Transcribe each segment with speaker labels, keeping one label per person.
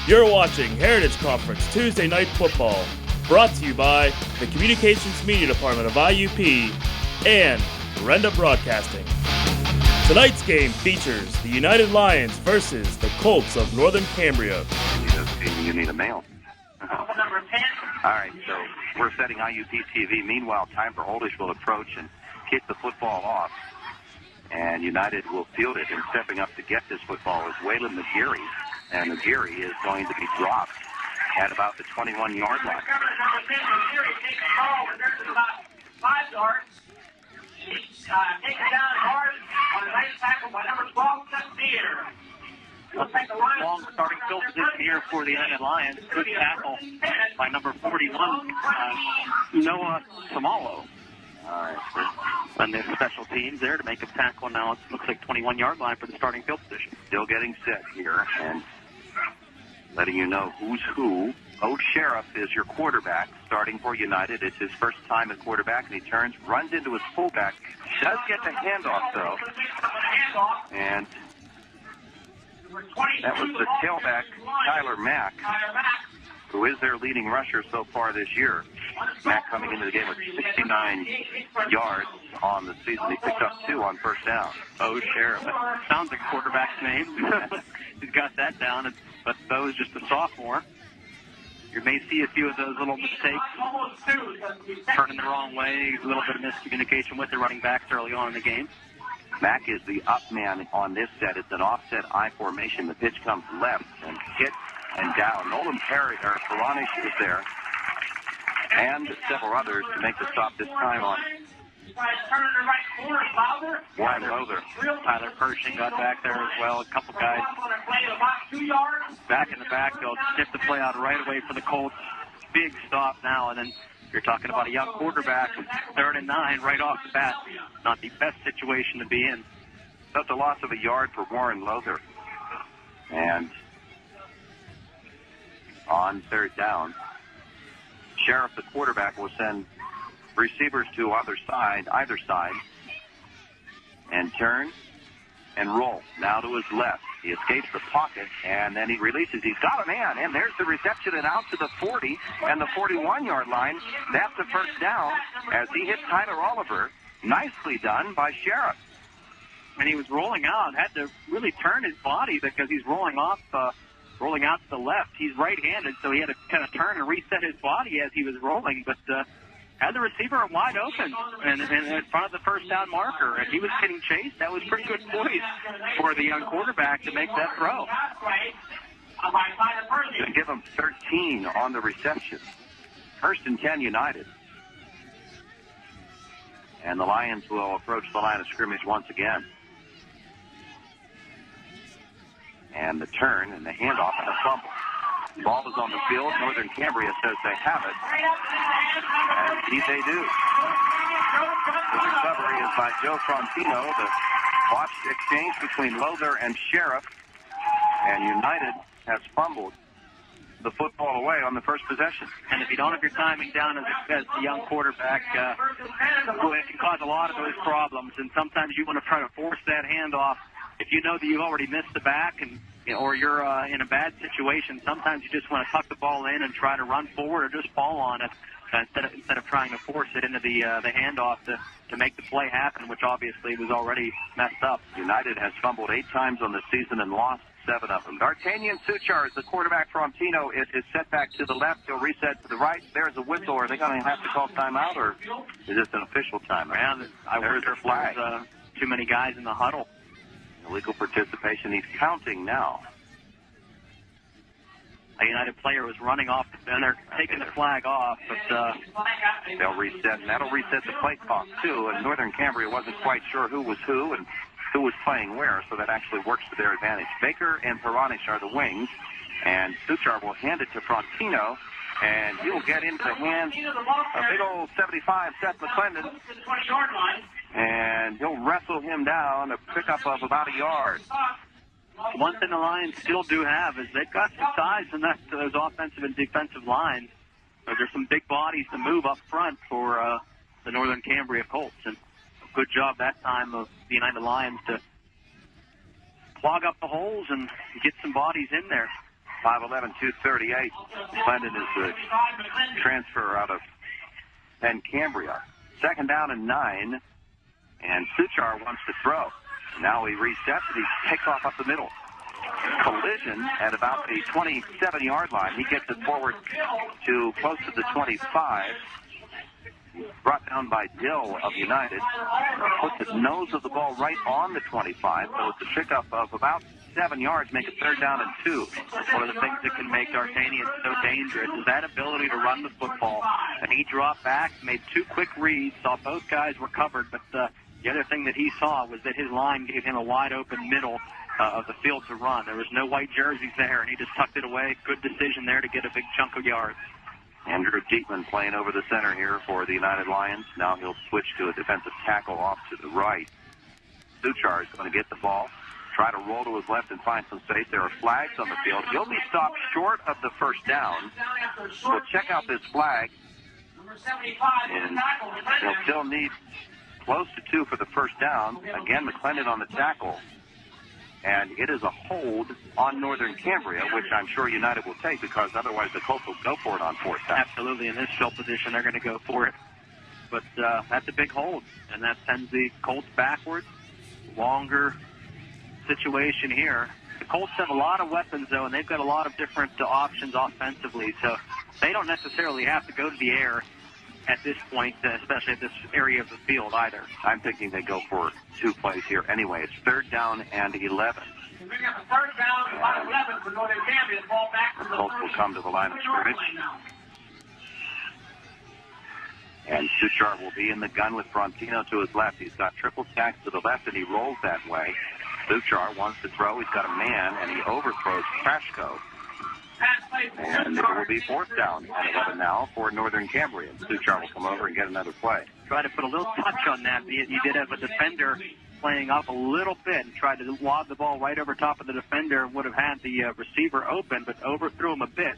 Speaker 1: You're watching Heritage Conference Tuesday Night Football, brought to you by the Communications Media Department of IUP and Renda Broadcasting. Tonight's game features the United Lions versus the Colts of Northern Cambria.
Speaker 2: You need a male. All right, so we're setting IUP TV. Meanwhile, time for Oldish will approach and kick the football off. And United will field it, and stepping up to get this football is Waylon McGeary. And McGeary is going to be dropped at about the 21-yard line.
Speaker 3: McGeary takes the ball, and there's about 5 yards. He's taken down hard on a nice tackle by number 12, Cambria.
Speaker 4: Long starting field position here for the United Lions. Good tackle by number 41, Noah Samalo.
Speaker 2: All right.
Speaker 4: And there's special teams there to make a tackle now. It looks like 21-yard line for the starting field position.
Speaker 2: Still getting set here and letting you know who's who. Ode Sheriff is your quarterback starting for United. It's his first time at quarterback, and he turns, runs into his fullback. Does get the handoff, though. And that was the tailback, Tyler Mack, who is their leading rusher so far this year. Mack coming into the game with 69 yards on the season. He picked up 2 on first down.
Speaker 4: Bo Sheriff. That sounds like a quarterback's name. He's got that down, but Bo's just a sophomore. You may see a few of those little mistakes, turning the wrong way, a little bit of miscommunication with the running backs early on in the game.
Speaker 2: Mack is the up man on this set. It's an offset I formation. The pitch comes left and hit and down. Nolan Perronish is there, and several others to make the stop this time on Warren Lowther.
Speaker 4: Tyler Pershing got back there as well. A couple guys back in the backfield. Snip the play out right away for the Colts. Big stop now, and then you're talking about a young quarterback, 3rd and 9 right off the bat. Not the best situation to be in.
Speaker 2: That's a loss of a yard for Warren Lowther. And on 3rd down, Sheriff, the quarterback, will send receivers to either side, and turn and roll. Now to his left. He escapes the pocket, and then he releases. He's got a man, and there's the reception and out to the 40 and the 41-yard line. That's the first down as he hit Tyler Oliver. Nicely done by Sheriff.
Speaker 4: And he was rolling out, had to really turn his body because he's rolling out to the left. He's right-handed, so he had to kind of turn and reset his body as he was rolling, but had the receiver wide open and in front of the first down marker, and he was getting chased. That was pretty good poise for the young quarterback to make that throw.
Speaker 2: And give him 13 on the reception. 1st and 10 United. And the Lions will approach the line of scrimmage once again. And the turn and the handoff and a fumble. Ball is on the field. Northern Cambria says they have it. And indeed they do. The recovery is by Joe Frontino. The watch exchange between Lowther and Sheriff. And United has fumbled the football away on the first possession.
Speaker 4: And if you don't have your timing down as a young quarterback, it can cause a lot of those problems. And sometimes you want to try to force that handoff. If you know that you've already missed the back or you're in a bad situation, sometimes you just want to tuck the ball in and try to run forward or just fall on it instead of trying to force it into the handoff to make the play happen, which obviously was already messed up.
Speaker 2: United has fumbled 8 times on the season and lost 7 of them. D'Artagnan Suchar is the quarterback. Frontino is set back to the left. He'll reset to the right. There's a whistle. Are they going to have to call timeout, or is this an official timeout?
Speaker 4: Man, I wonder if there's too many guys in the huddle.
Speaker 2: Illegal participation. He's counting now.
Speaker 4: A United player was running off, and they're taking the flag off, but
Speaker 2: they'll reset, and that'll reset the play clock, too. And Northern Cambria wasn't quite sure who was who and who was playing where, so that actually works to their advantage. Baker and Perronish are the wings, and Suchar will hand it to Frontino, and he'll get into the hands of big old 75, Seth McClendon, and he'll wrestle him down, a pickup of about a yard.
Speaker 4: One thing the Lions still do have is they've got some size in those offensive and defensive lines. There's some big bodies to move up front for the Northern Cambria Colts, and a good job that time of the United Lions to clog up the holes and get some bodies in there.
Speaker 2: 5'11", 238. Glendon is the transfer out of Cambria. 2nd down and 9. And Suchar wants to throw. Now he resets and he takes off up the middle. Collision at about the 27-yard line. He gets it forward to close to the 25. Brought down by Dill of United. Puts the nose of the ball right on the 25. So it's a pickup of about 7 yards, make it 3rd down and 2.
Speaker 4: One of the things that can make D'Artagnan so dangerous is that ability to run the football. And he dropped back, made 2 quick reads, saw both guys were covered, but the other thing that he saw was that his line gave him a wide open middle of the field to run. There was no white jerseys there, and he just tucked it away. Good decision there to get a big chunk of yards.
Speaker 2: Andrew Dietman playing over the center here for the United Lions. Now he'll switch to a defensive tackle off to the right. Suchar is going to get the ball, try to roll to his left and find some space. There are flags on the field. He'll be stopped short of the 1st down. So check out this flag. And he'll still need close to 2 for the 1st down. Again, McClendon on the tackle. And it is a hold on Northern Cambria, which I'm sure United will take because otherwise the Colts will go for it on 4th down.
Speaker 4: Absolutely. In this field position, they're going to go for it. But that's a big hold, and that sends the Colts backwards. Longer situation here. The Colts have a lot of weapons, though, and they've got a lot of different options offensively. So they don't necessarily have to go to the air at this point, especially at this area of the field either.
Speaker 2: I'm thinking they go for 2 plays here anyway. It's 3rd down and 11.
Speaker 3: We got the 3rd down, about 11 for Northern Cambria. Ball back from the
Speaker 2: Colts will come to the line of scrimmage. And Suchar will be in the gun with Frontino to his left. He's got triple stacks to the left, and he rolls that way. Suchar wants to throw. He's got a man, and he overthrows Krashko. And it will be 4th down and 11 now for Northern Cambria. And Suchar will come over and get another play.
Speaker 4: Try to put a little touch on that. You did have a defender playing up a little bit and tried to lob the ball right over top of the defender and would have had the receiver open, but overthrew him a bit.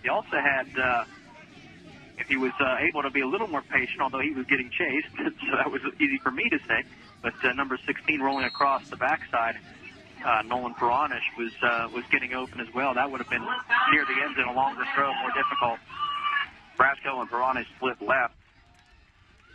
Speaker 4: He also had, if he was able to be a little more patient, although he was getting chased, so that was easy for me to say, but number 16 rolling across the backside, Nolan Peronish was getting open as well. That would have been near the end zone, a longer throw, more difficult.
Speaker 2: Brasco and Peronish split left.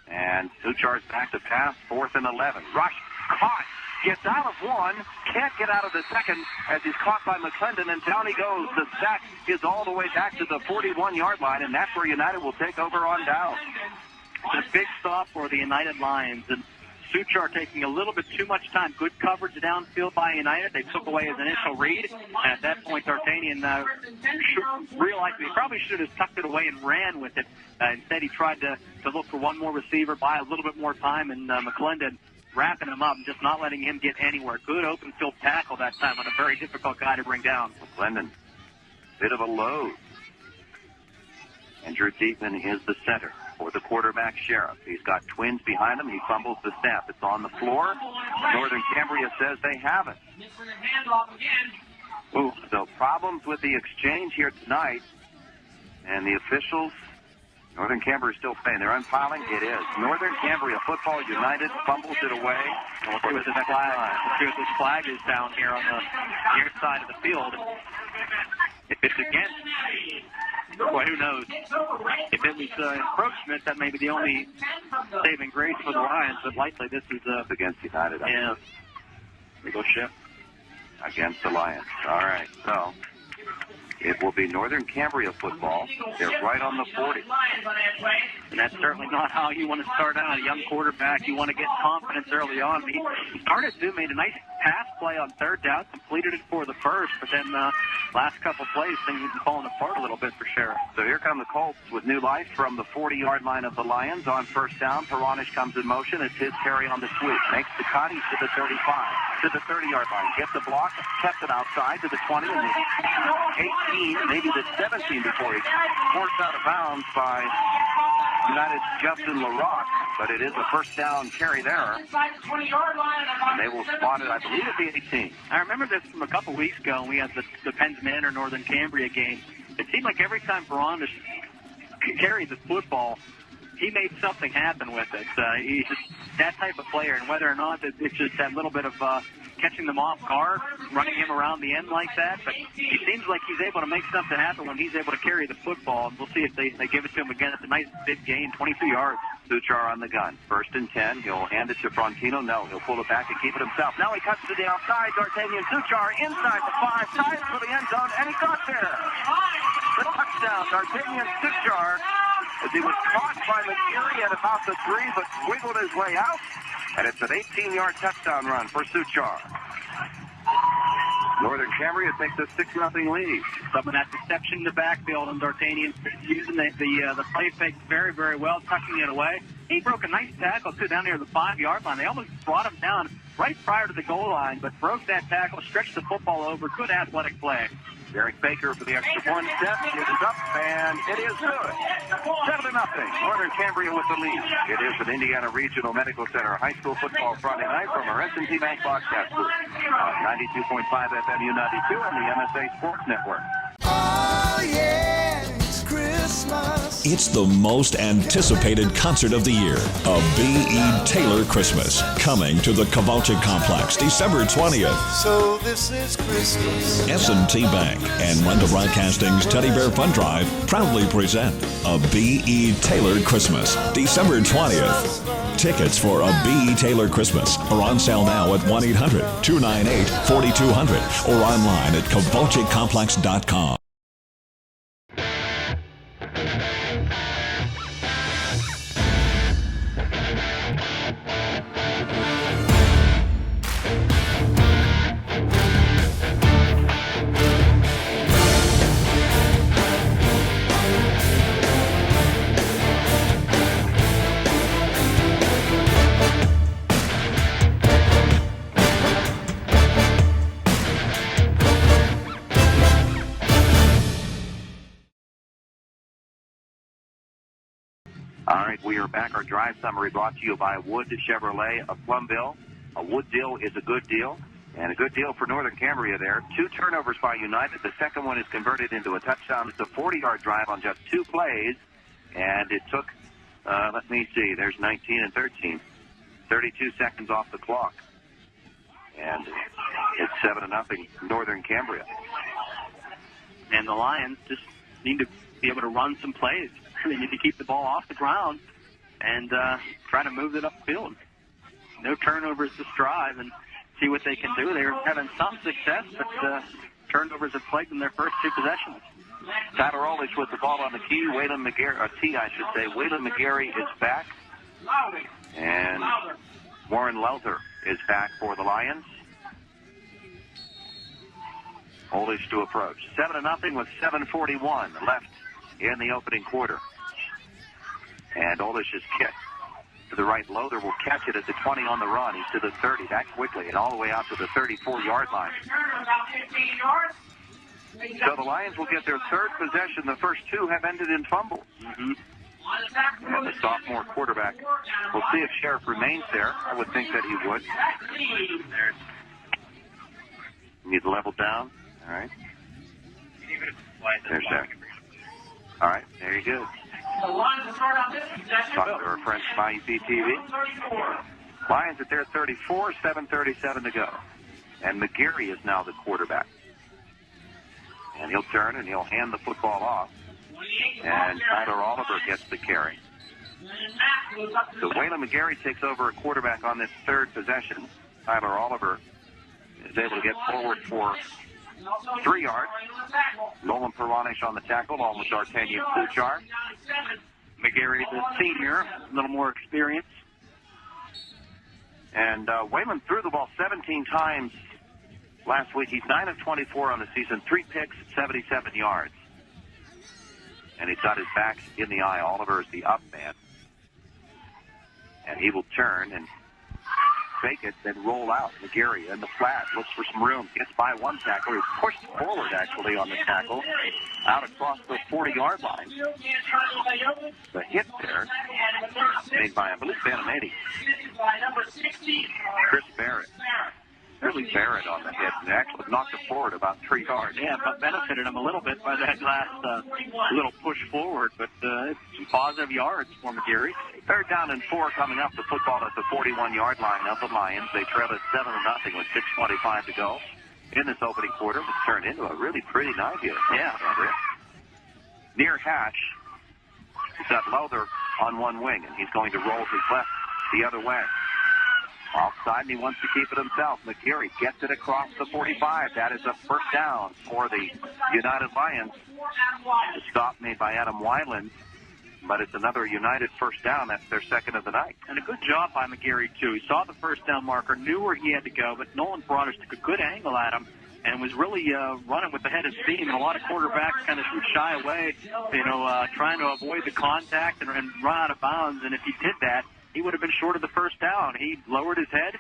Speaker 2: And Suchar's back to pass, 4th and 11. Rush, caught, gets out of 1, can't get out of the 2nd as he's caught by McClendon, and down he goes. The sack is all the way back to the 41-yard line, and that's where United will take over on down.
Speaker 4: It's a big stop for the United Lions, and Suchar taking a little bit too much time. Good coverage downfield by United. They took away his initial read. And at that point, D'Artagnan realized he probably should have tucked it away and ran with it. Instead, he tried to look for one more receiver, buy a little bit more time, and McClendon wrapping him up and just not letting him get anywhere. Good open field tackle that time on a very difficult guy to bring down.
Speaker 2: McClendon, bit of a load. Andrew Dietman is the center for the quarterback, Sheriff. He's got twins behind him. He fumbles the snap. It's on the floor. Northern Cambria says they have it. Ooh, so problems with the exchange here tonight. And the officials, Northern Cambria is still playing. They're unpiling. It is. Northern Cambria Football United fumbles it away.
Speaker 4: And we'll see what this flag is down here on the near side of the field. If it's against, boy, who knows? If it was encroachment, that may be the only saving grace for the Lions, but likely this is
Speaker 2: against United.
Speaker 4: Yeah. We go shift.
Speaker 2: Against the Lions. All right, so it will be Northern Cambria football. They're right on the 40.
Speaker 4: And that's certainly not how you want to start out. A young quarterback, you want to get confidence early on. He started to, made a nice pass play on 3rd down, completed it for the first, but then last couple plays, things have been falling apart a little bit for Sheriff.
Speaker 2: So here come the Colts with new life from the 40-yard line of the Lions on 1st down. Peronish comes in motion. It's his carry on the sweep. Makes the cut. He's to the 35, to the 30-yard line. Gets the block, kept it outside to the 20, and the 18, maybe the 17 before he's forced out of bounds by United's Justin LaRock. But it is a 1st down carry there. And they will spot it, I believe, at the 18.
Speaker 4: I remember this from a couple weeks ago when we had the Penns Manor Northern Cambria game. It seemed like every time Peronish carried the football, he made something happen with it. He's just that type of player, and whether or not it's just that little bit of catching them off guard, running him around the end like that. But he seems like he's able to make something happen when he's able to carry the football. And we'll see if they give it to him again. It's a nice big gain, 22 yards.
Speaker 2: Suchar on the gun. 1st and 10. He'll hand it to Frontino. No, he'll pull it back and keep it himself. Now he cuts to the outside. D'Artagnan Suchar inside the 5, tied for the end zone, and he got there. The touchdown, D'Artagnan Suchar, as he was caught by McGarry at about the 3, but wiggled his way out. And it's an 18-yard touchdown run for Suchar. Northern Cambria takes a 6-0 lead.
Speaker 4: Some of that deception in the backfield, and D'Artagnan using the play fake very, very well, tucking it away. He broke a nice tackle, too, down near the 5-yard line. They almost brought him down right prior to the goal line, but broke that tackle, stretched the football over. Good athletic play.
Speaker 2: Derek Baker for the extra point step. It is up, and it is good. 7-0. Northern Cambria with the lead. It is an Indiana Regional Medical Center high school football Friday night from our S&T Bank broadcast booth on 92.5 FMU 92 and the MSA Sports Network.
Speaker 5: Oh, yeah, it's Christmas.
Speaker 6: It's the most anticipated concert of the year, a B.E. Taylor Christmas, coming to the Kowalczyk Complex December 20th.
Speaker 5: So this is Christmas.
Speaker 6: S&T Bank and Renda Broadcasting's Teddy Bear Fund Drive proudly present a B.E. Taylor Christmas, December 20th. Tickets for a B.E. Taylor Christmas are on sale now at 1-800-298-4200 or online at kowalczykcomplex.com.
Speaker 2: All right, we are back. Our drive summary brought to you by Wood Chevrolet of Plumville. A Wood deal is a good deal, and a good deal for Northern Cambria there. 2 turnovers by United. The second one is converted into a touchdown. It's a 40-yard drive on just 2 plays, and it took, let me see, there's 19 and 13. 32 seconds off the clock. And it's 7-0 Northern Cambria.
Speaker 4: And the Lions just need to be able to run some plays. They need to keep the ball off the ground and try to move it upfield. No turnovers this drive, and see what they can do. They're having some success, but turnovers have plagued them their first 2 possessions.
Speaker 2: Tyler Ulrich with the ball on the key. Waylon McGarry, or T, I should say. Waylon McGarry is back, and Warren Lelter is back for the Lions. Ulrich to approach. 7-0 with 7:41 left in the opening quarter. And Ulrich is kicked to the right. Lothar will catch it at the 20 on the run. He's to the 30 that quickly and all the way out to the 34-yard line. So the Lions will get their 3rd possession. The first 2 have ended in fumbles. And the sophomore quarterback, we'll see if Sheriff remains there. I would think that he would. Need leveled down. All right. There's that. All right, there you go. Talk to our friends from IUP TV. Lions at their 34, 7:37 to go. And McGarry is now the quarterback. And he'll turn and he'll hand the football off. And Tyler Oliver gets the carry. So Waylon McGarry takes over a quarterback on this 3rd possession. Tyler Oliver is able to get forward for 3 yards. Nolan Perlanish on the tackle, along with D'Artagnan Suchar.
Speaker 4: McGarry, the senior, a little more experience.
Speaker 2: And Wayman threw the ball 17 times last week. He's 9 of 24 on the season, 3 picks, 77 yards. And he's got his backs in the eye. Oliver is the up man. And he will turn and fake it, then roll out. McGarry in the flat, looks for some room, gets by 1 tackler. He's pushed forward, actually, on the tackle, out across the 40-yard line. The hit there, made by, I believe, Banamedi. Chris Barrett. really buried on the hit and actually knocked it forward about 3 yards.
Speaker 4: Yeah, but benefited him a little bit by that last little push forward, but it's some positive yards for McGarry.
Speaker 2: 3rd down and 4 coming up. The football at the 41-yard line of the Lions. They trail at 7-0 with 6:25 to go in this opening quarter. It's turned into a really pretty night here.
Speaker 4: Yeah.
Speaker 2: Cambria. Near hash, he's got Lowther on one wing, and he's going to roll his left the other way. Offside, and he wants to keep it himself. McGarry gets it across the 45. That is a 1st down for the United Lions. The stop made by Adam Weiland, but it's another United 1st down. That's their 2nd of the night.
Speaker 4: And a good job by McGarry, too. He saw the 1st down marker, knew where he had to go, but Nolan Broaders took a good angle at him and was really running with the head of steam. And a lot of quarterbacks kind of shy away, trying to avoid the contact and run out of bounds. And if he did that, he would have been short of the 1st down. He lowered his head,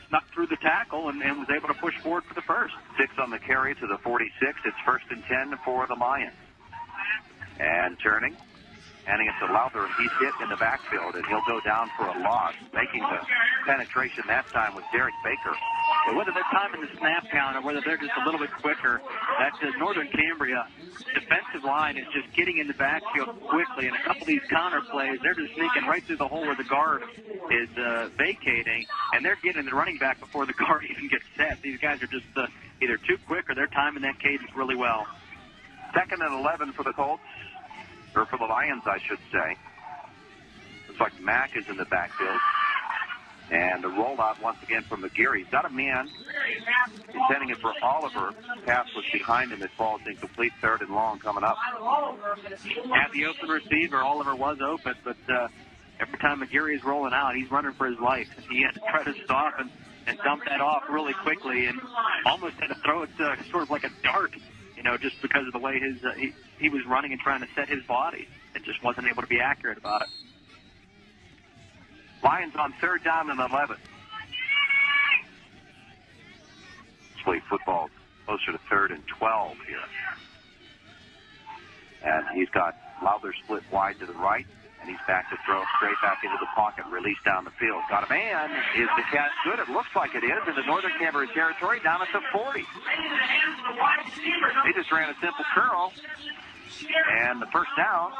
Speaker 4: snuck through the tackle, and was able to push forward for the 1st.
Speaker 2: 6 on the carry to the 46. It's 1st and 10 for the Lions. And turning, handing it to Lowther, and he's hit in the backfield, and he'll go down for a loss. Making the penetration that time was Derek Baker.
Speaker 4: But whether they're timing the snap count or whether they're just a little bit quicker, that Northern Cambria defensive line is just getting in the backfield quickly. And a couple of these counter plays, they're just sneaking right through the hole where the guard is vacating, and they're getting the running back before the guard even gets set. These guys are just either too quick or they're timing that cadence really well.
Speaker 2: 2nd and 11 for the Colts, or for the Lions, I should say. Looks like Mack is in the backfield. And the rollout once again from McGarry. He's got a man. He's sending it for Oliver. Pass was behind him. It falls incomplete. 3rd and long coming up.
Speaker 4: At the open receiver, Oliver was open, but every time McGarry is rolling out, he's running for his life. He had to try to stop and dump that off really quickly and almost had to throw it sort of like a dart, just because of the way he was running and trying to set his body. It just wasn't able to be accurate about it.
Speaker 2: Lions on 3rd down and 11. Actually, football closer to 3rd and 12 here. And he's got Lowther split wide to the right, and he's back to throw straight back into the pocket, release down the field. Got a man. Is the catch good? It looks like it is in the Northern Cambria territory, down at the 40. He just ran a simple curl, and the 1st down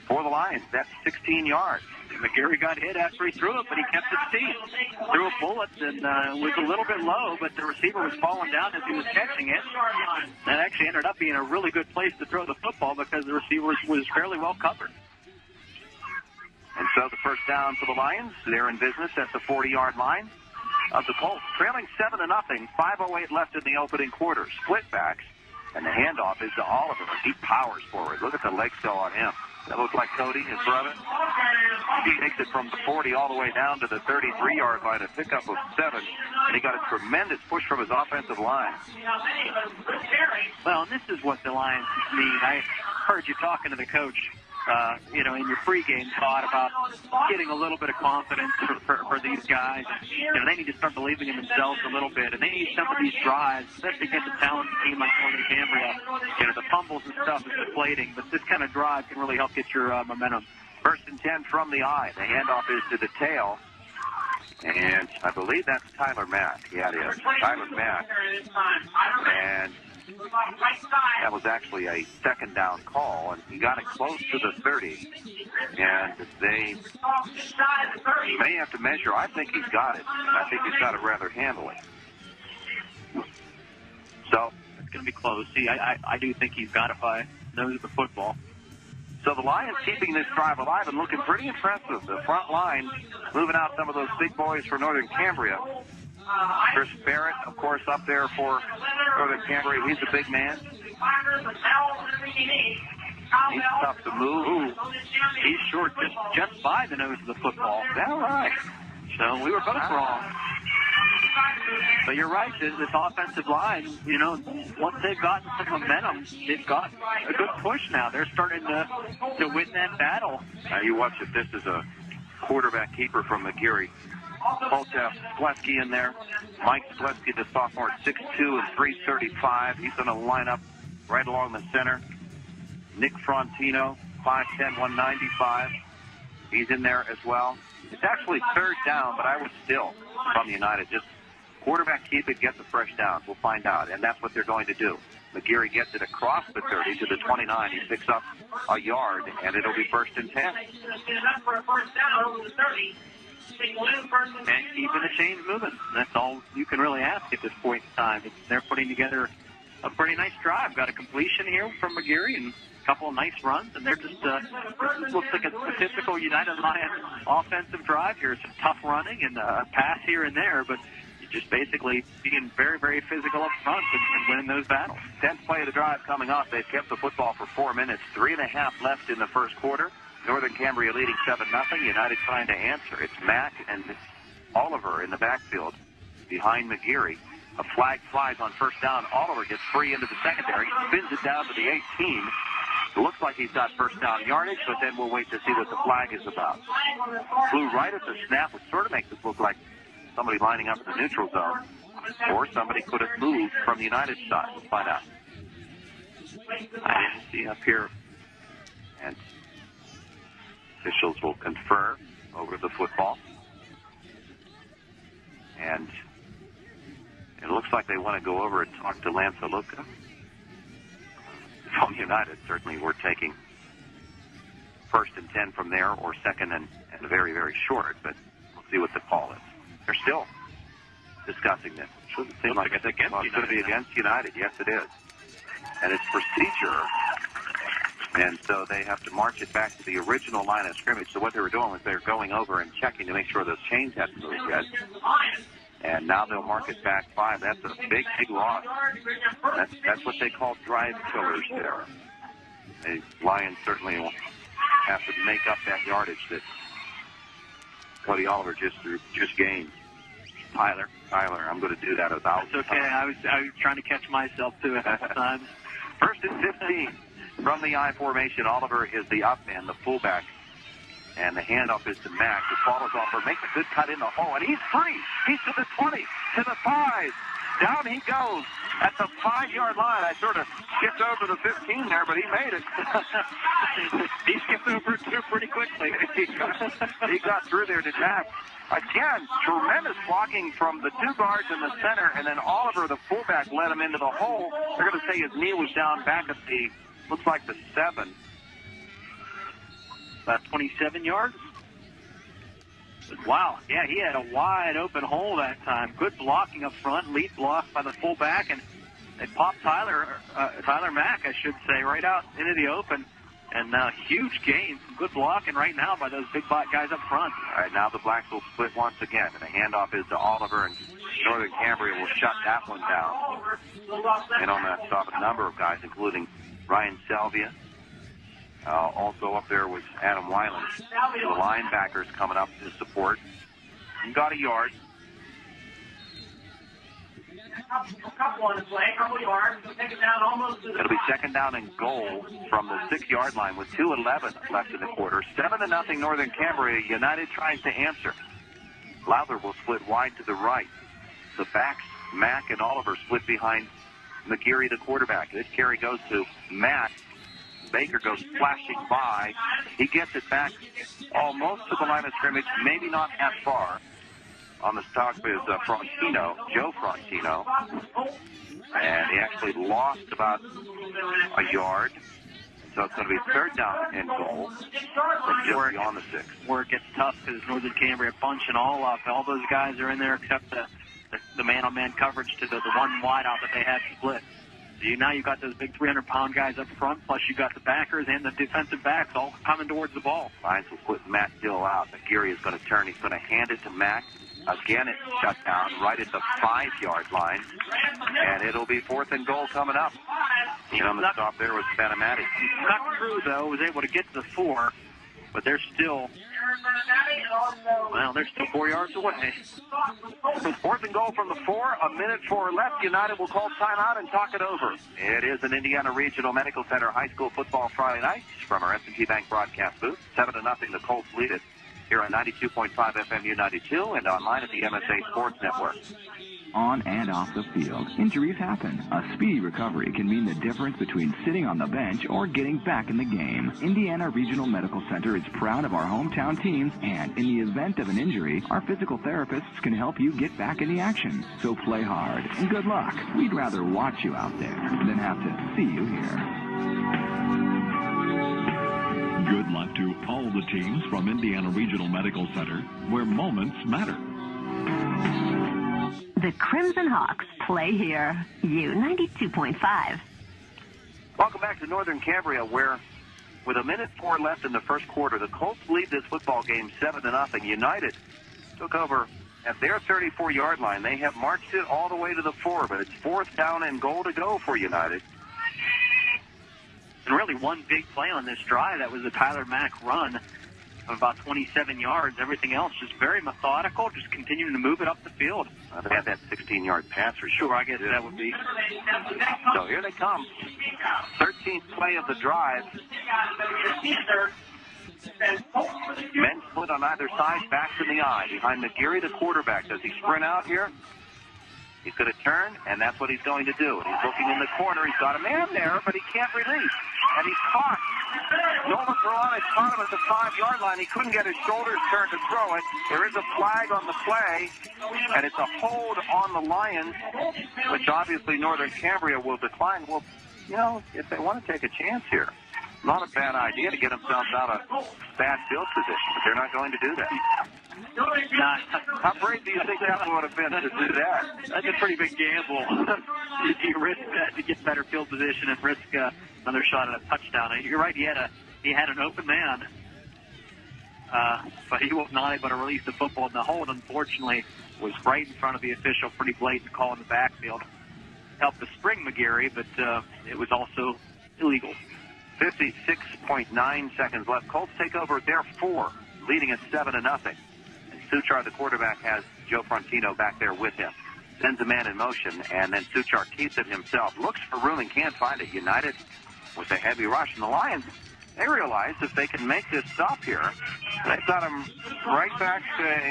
Speaker 2: for the Lions. That's 16 yards.
Speaker 4: McGarry got hit after he threw it, but he kept it steep. Threw a bullet and was a little bit low, but the receiver was falling down as he was catching it. That actually ended up being a really good place to throw the football because the receiver was fairly well covered.
Speaker 2: And so the 1st down for the Lions. They're in business at the 40-yard line of the Colts. Trailing 7-0, 5:08 left in the opening quarter. Split backs, and the handoff is to Oliver. He powers forward. Look at the leg go on him. That looks like Cody, his brother. He takes it from the 40 all the way down to the 33-yard line, a pickup of 7. And he got a tremendous push from his offensive line.
Speaker 4: Well, and this is what the Lions need. I heard you talking to the coach, in your pregame thought about getting a little bit of confidence for these guys. They need to start believing in themselves a little bit, and they need some of these drives, especially against a talented team like Northern Cambria. The fumbles and stuff is deflating, but this kind of drive can really help get your momentum.
Speaker 2: 1st and 10 from the eye. The handoff is to the tail. And I believe that's Tyler Mack. Yeah, it is. Tyler Mack. And that was actually a 2nd down call, and he got it close to the 30. And they may have to measure. I think he's got it. I think he's got it rather handily. So
Speaker 4: it's going to be close. See, I do think he's got it by nose of the football.
Speaker 2: So the Lions keeping this drive alive and looking pretty impressive. The front line moving out some of those big boys for Northern Cambria. Chris Barrett, of course, up there for Northern Cambria. He's a big man. He's tough to move.
Speaker 4: Ooh, he's short just by the nose of the football.
Speaker 2: Is that right?
Speaker 4: So we were both wrong. But you're right, this offensive line, once they've gotten some momentum, they've got a good push now. They're starting to win that battle.
Speaker 2: Now you watch if this is a quarterback keeper from McGarry. Colts have Spleski in there. Mike Spleski, the sophomore, 6'2" and 335. He's going to line up right along the center. Nick Frontino, 5'10", 195. He's in there as well. It's actually 3rd down, but I was still from United. Just quarterback keep it, get the fresh downs. We'll find out, and that's what they're going to do. McGeary gets it across the 30 to the 29. He picks up a yard, and it'll be 1st and 10.
Speaker 4: And keeping the chains moving. That's all you can really ask at this point in time. They're putting together a pretty nice drive. Got a completion here from McGeary and a couple of nice runs, and they're just looks like a typical United Lion offensive drive here. Some tough running and a pass here and there, but just basically being very, very physical up front and winning those battles.
Speaker 2: 10th play of the drive coming up. They've kept the football for 4 minutes. 3.5 left in the first quarter. Northern Cambria leading 7-0. United trying to answer. It's Mack and Oliver in the backfield behind McGeary. A flag flies on first down. Oliver gets free into the secondary. Spins it down to the 18. It looks like he's got first down yardage, but then we'll wait to see what the flag is about. Flew right at the snap, which sort of makes it look like somebody lining up in the neutral zone. Or somebody could have moved from the United side. We'll find out.
Speaker 4: I didn't see up here.
Speaker 2: And officials will confer over the football. And it looks like they want to go over and talk to Lance Aluka from United. Certainly we're taking 1st and 10 from there, or 2nd and very, very short, but we'll see what the call is. They're still discussing this. Shouldn't seem like it's against United. It's going to be against United. Yes, it is. And it's procedure. And so they have to march it back to the original line of scrimmage. So what they were doing was they were going over and checking to make sure those chains hadn't moved yet. And now they'll mark it back 5. That's a big, big loss. That's what they call drive killers there. The Lions certainly will have to make up that yardage that Cody Oliver just gained. Tyler, I'm going to do that about.
Speaker 4: It's okay. I was trying to catch myself too at that time.
Speaker 2: 1st and 15 from the I formation. Oliver is the up man, the fullback, and the handoff is to Mack. The ball is off, makes a good cut in the hole, and he's free. He's to the 20, to the 5. Down he goes at the 5-yard line. I sort of skipped over the 15 there, but he made it.
Speaker 4: He skipped over it too pretty quickly.
Speaker 2: He got through there to Mack. Again, tremendous blocking from the 2 guards in the center, and then Oliver, the fullback, led him into the hole. They're going to say his knee was down back at the, looks like the 7.
Speaker 4: About 27 yards. Wow, yeah, he had a wide open hole that time. Good blocking up front, lead block by the fullback, and they popped Tyler Mack, I should say, right out into the open. And huge gain, some good blocking right now by those big black guys up front.
Speaker 2: All right, now the Blacks will split once again, and the handoff is to Oliver, and Northern Cambria will shut that one down. And on that stop, a number of guys, including Ryan Salvia. Also up there was Adam Weiland. The linebackers coming up to support. He got a yard. It'll be 2nd down and goal from the 6-yard line with 2:11 left in the quarter. 7-0 Northern Cambria. United tries to answer. Lowther will split wide to the right. The backs, Mack and Oliver, split behind McGeary, the quarterback. This carry goes to Matt. Baker goes flashing by. He gets it back almost to the line of scrimmage, maybe not that far. On the stop is Frontino, Joe Frontino. And he actually lost about a yard. So it's going to be 3rd down and goal from just beyond the 6.
Speaker 4: Where it gets tough because Northern Cambria bunching all up. All those guys are in there except the man-on-man coverage to the one wide out that they had split. So now you've got those big 300-pound guys up front, plus you've got the backers and the defensive backs all coming towards the ball.
Speaker 2: Lions will split Matt Dill out. McGeary is going to turn. He's going to hand it to Mack. Again, it's shut down right at the 5-yard line. And it'll be 4th and goal coming up. And on the stop there was Fanamati.
Speaker 4: He stuck through, though, was able to get to the 4, but they're still 4 yards away.
Speaker 2: 4th and goal from the 4, a minute 4 left. United will call timeout and talk it over. It is an Indiana Regional Medical Center high school football Friday night from our S&T Bank broadcast booth. 7-0, the Colts lead it here on 92.5 FM U92 and online at the MSA Sports Network.
Speaker 7: on and off the field. Injuries happen. A speedy recovery can mean the difference between sitting on the bench or getting back in the game. Indiana Regional Medical Center is proud of our hometown teams, and in the event of an injury, our physical therapists can help you get back in the action. So play hard and good luck. We'd rather watch you out there than have to see you here.
Speaker 6: Good luck to all the teams from Indiana Regional Medical Center, where moments matter.
Speaker 8: The Crimson Hawks play here. U92.5.
Speaker 2: Welcome back to Northern Cambria, where with 1:04 left in the first quarter, the Colts lead this football game 7-0. United took over at their 34-yard line. They have marched it all the way to the 4, but it's 4th down and goal to go for United.
Speaker 4: And really one big play on this drive, that was the Tyler Mack run of about 27 yards. Everything else just very methodical, just continuing to move it up the field.
Speaker 2: They had that 16-yard pass for sure.
Speaker 4: I guess that would be.
Speaker 2: So here they come. 13th play of the drive. Men split on either side, backs in the eye. Behind McGeary, the quarterback. Does he sprint out here? He's going to turn, and that's what he's going to do. And he's looking in the corner. He's got a man there, but he can't release. And he's caught. Nolan Perron has caught him at the 5-yard line. He couldn't get his shoulders turned to throw it. There is a flag on the play, and it's a hold on the Lions, which obviously Northern Cambria will decline. Well, you know, if they want to take a chance here, not a bad idea to get themselves out of bad field position, but they're not going to do that. How brave do you think that would have been to do that?
Speaker 4: That's a pretty big gamble. You risk that to get better field position and risk another shot at a touchdown. You're right, he had an open man, but he was not able to release the football. And the hold, unfortunately, was right in front of the official. Pretty blatant call in the backfield. Helped to spring McGeary, but it was also illegal.
Speaker 2: 56.9 seconds left. Colts take over their 4, leading at 7-0. Suchar, the quarterback, has Joe Frontino back there with him. Sends a man in motion, and then Suchar keeps it himself. Looks for room and can't find it. United with a heavy rush. And the Lions, they realize if they can make this stop here, they've got them right back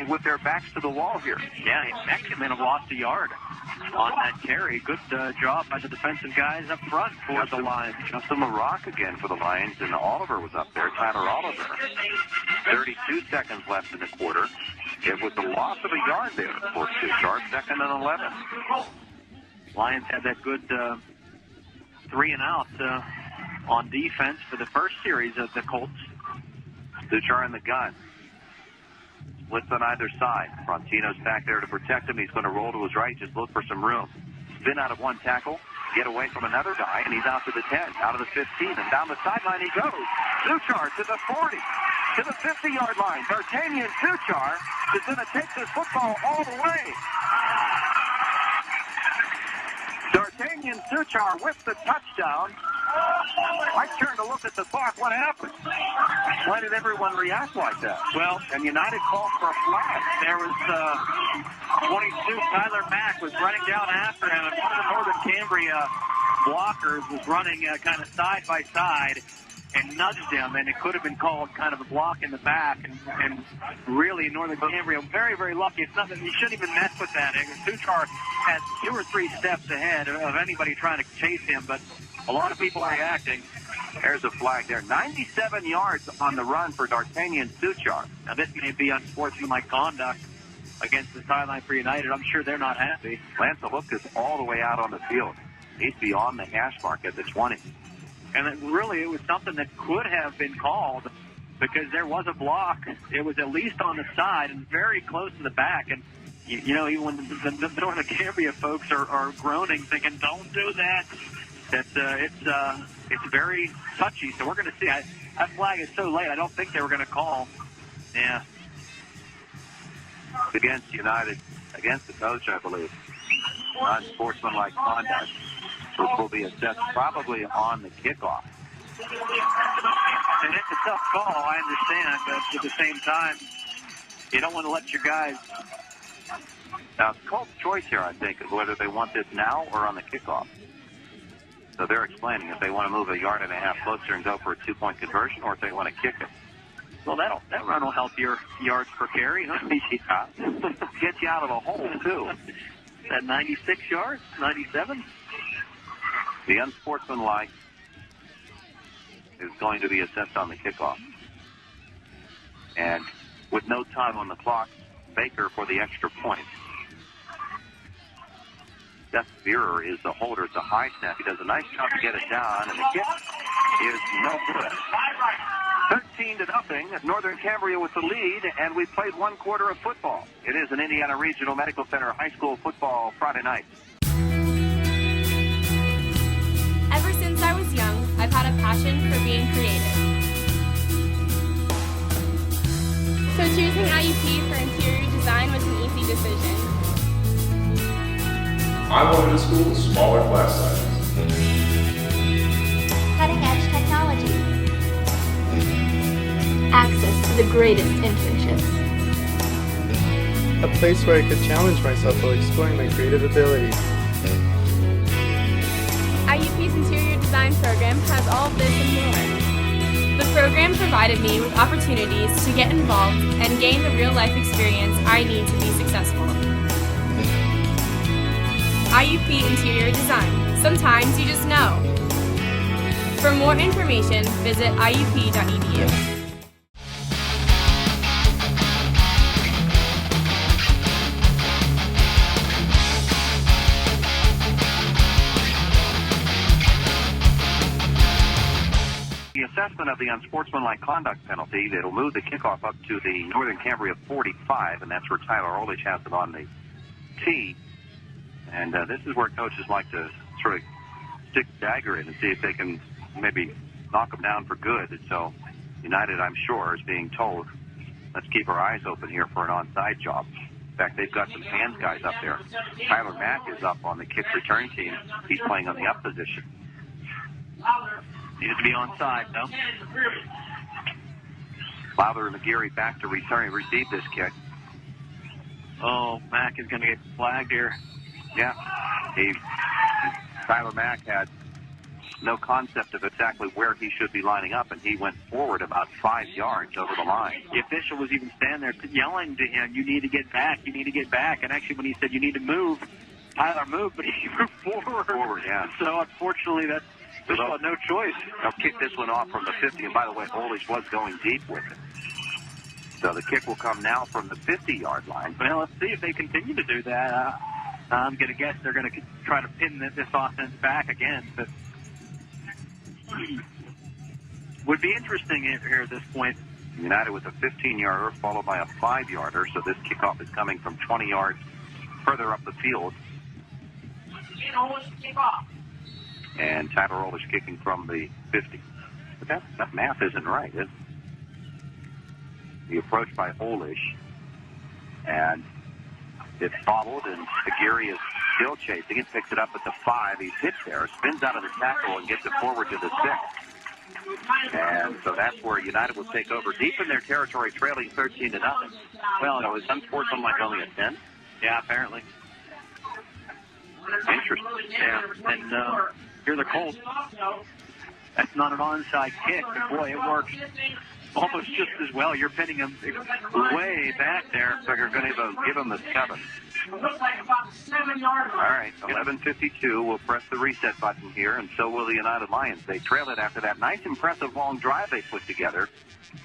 Speaker 2: with their backs to the wall here.
Speaker 4: Yeah, Mexican men have lost a yard on that carry. Good job by the defensive guys up front for the Lions.
Speaker 2: Justin LaRock again for the Lions, and Oliver was up there, Tyler Oliver. 32 seconds left in the quarter. It was a loss of a yard there for Suchar, 2nd and 11.
Speaker 4: Lions had that good 3-and-out on defense for the first series of the Colts.
Speaker 2: Suchar in the gun. Splits on either side. Frontino's back there to protect him. He's going to roll to his right, just look for some room. Spin out of one tackle, get away from another guy, and he's out to the 10, out of the 15, and down the sideline he goes. Suchar to the 40, to the 50-yard line. D'Artagnan Suchar is going to take this football all the way. D'Artagnan Suchar with the touchdown. I turned to look at the clock. What happened? Why did everyone react like that?
Speaker 4: Well,
Speaker 2: and United called for a flag.
Speaker 4: There was 22, Tyler Mack was running down after him, and one of the Northern Cambria blockers was running kind of side by side and nudged him, and it could have been called kind of a block in the back, and really Northern Cambria very, very lucky. It's nothing, you shouldn't even mess with that. Suchar had 2 or 3 steps ahead of anybody trying to chase him, but a lot of people reacting.
Speaker 2: There's a flag there. 97 yards on the run for D'Artagnan Suchar.
Speaker 4: Now, this may be unsportsmanlike conduct against the sideline for United. I'm sure they're not happy.
Speaker 2: Lance Alupka's all the way out on the field. He's beyond the hash mark at the 20.
Speaker 4: And it was something that could have been called because there was a block. It was at least on the side and very close to the back. And, you know, even when the Northern Cambria folks are groaning, thinking, don't do that. It's very touchy, so we're going to see. That flag is so late, I don't think they were going to call. Yeah.
Speaker 2: It's against United, against the coach, I believe. Unsportsmanlike conduct, which will be assessed probably on the kickoff.
Speaker 4: And it's a tough call, I understand, but at the same time, you don't want to let your guys.
Speaker 2: Now, it's Colt's choice here, I think, is whether they want this now or on the kickoff. So they're explaining if they want to move 1.5 yards closer and go for a 2-point conversion, or if they want to kick it.
Speaker 4: Well, that run will help your yards per carry, huh?
Speaker 2: Yeah. Get you out of a hole, too.
Speaker 4: at 96 yards, 97.
Speaker 2: The unsportsmanlike is going to be assessed on the kickoff. And with no time on the clock, Baker for the extra point. Seth Beerer is the holder. It's a high snap. He does a nice job to get it down, and the kick is no good. 13-0. Northern Cambria with the lead, and we played one quarter of football. It is an Indiana Regional Medical Center high school football Friday night.
Speaker 9: Ever since I was young, I've had a passion for being creative. So choosing IUP for interior design was an easy decision.
Speaker 10: I wanted a school with smaller class sizes.
Speaker 11: Cutting-edge technology. Access to the greatest internships.
Speaker 12: A place where I could challenge myself while exploring my creative abilities.
Speaker 9: IUP's interior design program has all of this and more. The program provided me with opportunities to get involved and gain the real-life experience I need to be successful. IUP Interior Design. Sometimes you just know. For more information, visit iup.edu.
Speaker 2: The assessment of the unsportsmanlike conduct penalty, that'll move the kickoff up to the Northern Cambria 45, and that's where Tyler Orlich has it on the tee. And this is where coaches like to sort of stick the dagger in and see if they can maybe knock them down for good. And so United, I'm sure, is being told, let's keep our eyes open here for an onside job. In fact, they've got some hands guys up there. Tyler Mack is up on the kick return team. He's playing on the up position.
Speaker 4: Needs to be onside, though.
Speaker 2: Lowther and McGeary back to receive this kick.
Speaker 4: Oh, Mack is going to get flagged here.
Speaker 2: Yeah. Tyler Mack had no concept of exactly where he should be lining up, and he went forward about 5 yards over the line.
Speaker 4: The official was even standing there yelling to him, you need to get back, you need to get back. And actually when he said you need to move, Tyler moved, but he moved forward.
Speaker 2: Forward, yeah.
Speaker 4: So unfortunately, that official had no choice.
Speaker 2: They'll kick this one off from the 50, and by the way, Orlich was going deep with it. So the kick will come now from the 50-yard line.
Speaker 4: Well, let's see if they continue to do that. I'm going to guess they're going to try to pin this offense back again. But would be interesting here at this point.
Speaker 2: United with a 15-yarder followed by a 5-yarder. So this kickoff is coming from 20 yards further up the field. And Tyler Orlich kicking from the 50. But that math isn't right, is it? The approach by Orlich. And it's bobbled, and McGeary is still chasing it, picks it up at the 5. He's hit there, spins out of the tackle, and gets it forward to the 6. And so that's where United will take over deep in their territory, trailing 13-0. Well, no, is unsportsmanlike only a 10?
Speaker 4: Yeah, apparently.
Speaker 2: Interesting.
Speaker 4: Yeah, and here the Colts. That's not an onside kick, but boy, it works almost just as well. You're pinning him way back there.
Speaker 2: So you're going to give him the 7. All right, 11:52. We'll press the reset button here, and so will the United Lions. They trail it after that nice, impressive long drive they put together.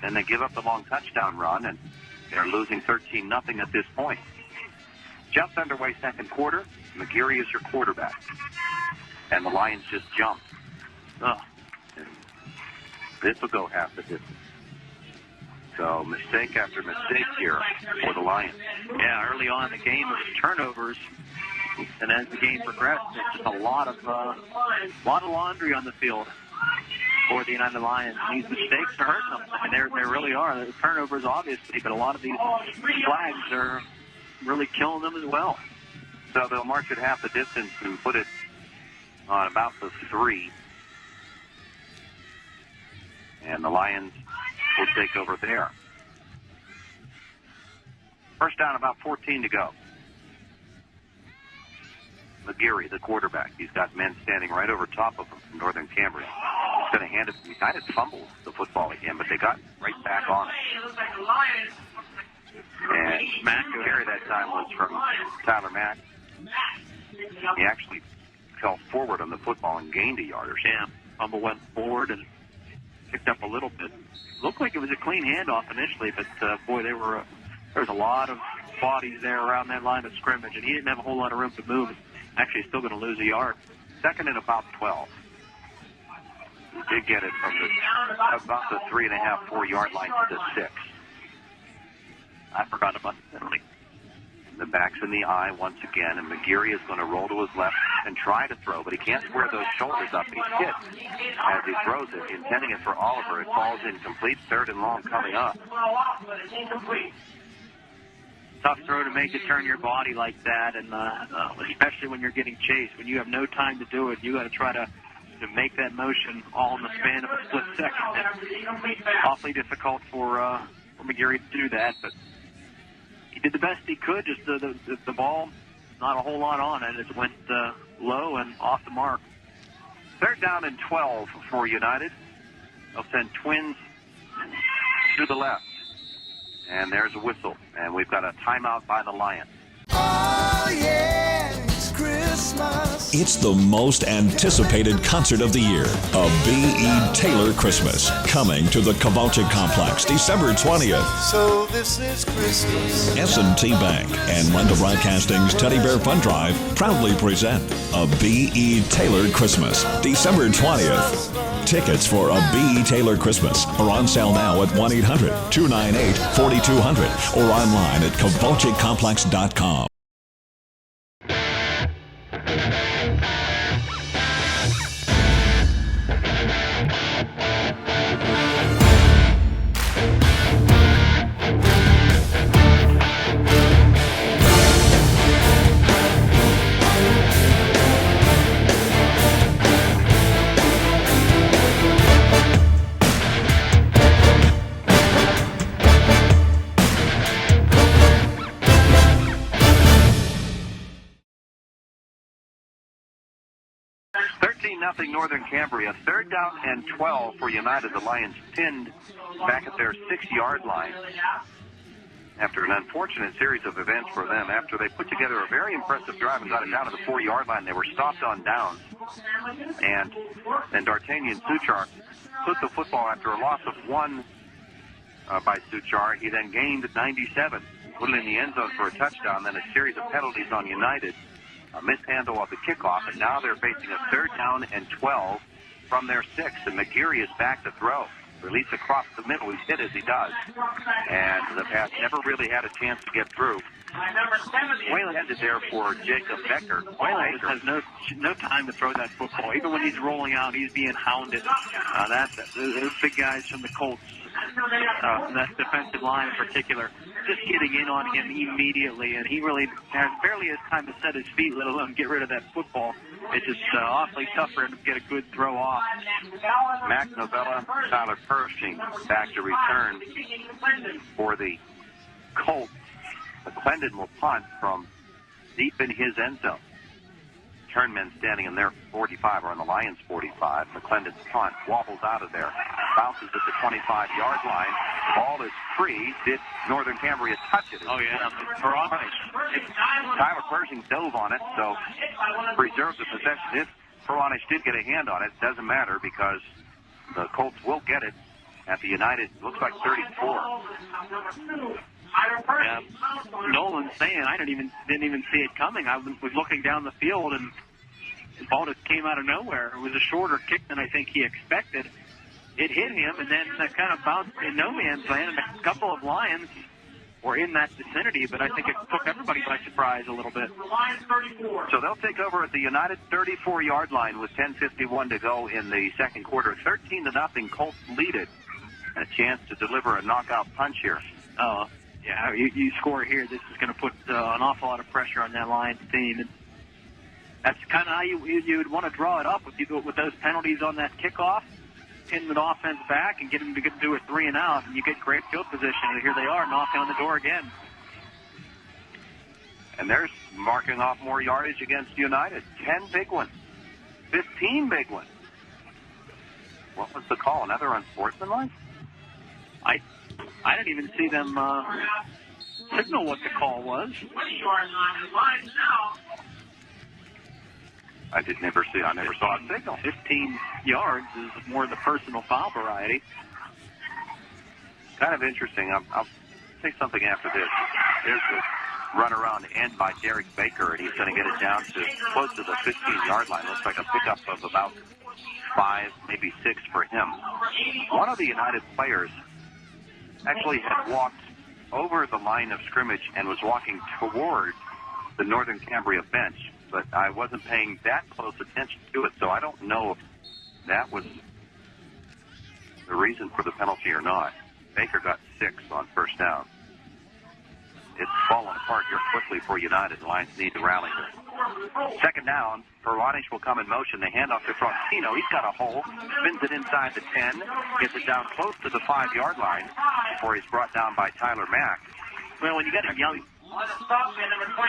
Speaker 2: Then they give up the long touchdown run, and they're losing 13-0 at this point. Just underway second quarter. McGeary is your quarterback. And the Lions just jumped. This will go half the distance. So mistake after mistake here for the Lions.
Speaker 4: Yeah, early on in the game, it was turnovers. And as the game progressed, it's just a lot of laundry on the field for the United Lions. And these mistakes are hurting them. I mean, they really are. The turnovers, obviously, but a lot of these flags are really killing them as well.
Speaker 2: So they'll march it half the distance and put it on about the 3. And the Lions will take over there. First down, about 14 to go. McGeary, the quarterback. He's got men standing right over top of him from Northern Cambria. He's going to hand it. United fumbled the football again, but they got right back on it. And Mack, who carried that time, was from Tyler Mack. He actually fell forward on the football and gained a yard or so.
Speaker 4: Yeah, fumble went forward and picked up a little bit. Looked like it was a clean handoff initially, but boy, there was a lot of bodies there around that line of scrimmage, and he didn't have a whole lot of room to move. Actually, he's still going to lose a yard.
Speaker 2: Second and about 12. He did get it from about the 3.5, 4 yard line to the 6.
Speaker 4: I forgot about the penalty.
Speaker 2: The back's in the eye once again, and McGeary is going to roll to his left and try to throw, but he can't square those shoulders up. He's hit as he throws it, intending it for Oliver. It falls incomplete. Third and long coming up.
Speaker 4: Tough throw to make you turn your body like that, and especially when you're getting chased. When you have no time to do it, you got to try to make that motion all in the span of a split second. It's awfully difficult for McGeary to do that, but he did the best he could. Just the ball, not a whole lot on it. It went low and off the mark.
Speaker 2: Third down and 12 for United. They'll send Twins to the left. And there's a whistle. And we've got a timeout by the Lions.
Speaker 5: Oh, yeah, it's Christmas.
Speaker 6: It's the most anticipated concert of the year, a B.E. Taylor Christmas, coming to the Kowalczyk Complex December 20th.
Speaker 5: So this is Christmas.
Speaker 6: S&T Bank and Renda Broadcasting's Teddy Bear Fund Drive proudly present a B.E. Taylor Christmas December 20th. Tickets for a B.E. Taylor Christmas are on sale now at 1-800-298-4200 or online at kowalczykcomplex.com.
Speaker 2: Nothing Northern Cambria. Third down and 12 for United. The Lions pinned back at their 6-yard line after an unfortunate series of events for them. After they put together a very impressive drive and got it down to the 4-yard line, they were stopped on downs. And D'Artagnan Suchar took the football after a loss of 1 by Suchar. He then gained 97, put it in the end zone for a touchdown, then a series of penalties on United. A mishandle of the kickoff, and now they're facing a third down and 12 from their 6, and McGeary is back to throw. Release across the middle, he's hit as he does, and the pass never really had a chance to get through. Whalen ended there for Jacob Becker.
Speaker 4: Whalen has no time to throw that football. Even when he's rolling out, he's being hounded. Those big guys from the Colts, that defensive line in particular, just getting in on him immediately, and he really barely has time to set his feet, let alone get rid of that football. It's just awfully tough for him to get a good throw off.
Speaker 2: Mac Novella, Tyler Pershing back to return for the Colts. McClendon will punt from deep in his end zone. Turnmen standing in their 45 or on the Lions 45. McClendon's punt wobbles out of there. Bounces at the 25-yard line. Ball is free. Did Northern Cambria touch it?
Speaker 4: Oh, yeah.
Speaker 2: Tyler Pershing dove on it, so preserved the possession. If Peronish did get a hand on it, it doesn't matter because the Colts will get it at the United, looks like 34.
Speaker 4: Yeah. Nolan's saying I didn't even see it coming. I was looking down the field, and the ball just came out of nowhere. It was a shorter kick than I think he expected. It hit him, and then kind of bounced in no man's land, and a couple of Lions were in that vicinity, but I think it took everybody by surprise a little bit.
Speaker 2: So they'll take over at the United 34-yard line with 10:51 to go in the second quarter. 13-0, Colts lead it. A chance to deliver a knockout punch here.
Speaker 4: Yeah, you score here, this is going to put an awful lot of pressure on that Lions team. And that's kind of how you would want to draw it up with those penalties on that kickoff, pin the offense back and get them to do a 3 and out, and you get great field position. And here they are knocking on the door again.
Speaker 2: And they're marking off more yardage against United. 10 big ones. 15 big ones. What was the call? Another unsportsmanlike?
Speaker 4: I didn't even see them signal what the call was.
Speaker 2: I never saw a signal.
Speaker 4: 15 yards is more the personal foul variety.
Speaker 2: Kind of interesting. I'll say something after this. There's the run around end by Derek Baker, and he's going to get it down to close to the 15-yard line. Looks like a pickup of about 5, maybe 6 for him. One of the United players actually had walked over the line of scrimmage and was walking toward the Northern Cambria bench, but I wasn't paying that close attention to it, so I don't know if that was the reason for the penalty or not. Baker got 6 on first down. It's falling apart here quickly for United. The Lions need to rally here. Second down, Pervanich will come in motion. They hand off to Frontino. He's got a hole, spins it inside the 10, gets it down close to the 5-yard line before he's brought down by Tyler Mack.
Speaker 4: Well, when you got a young...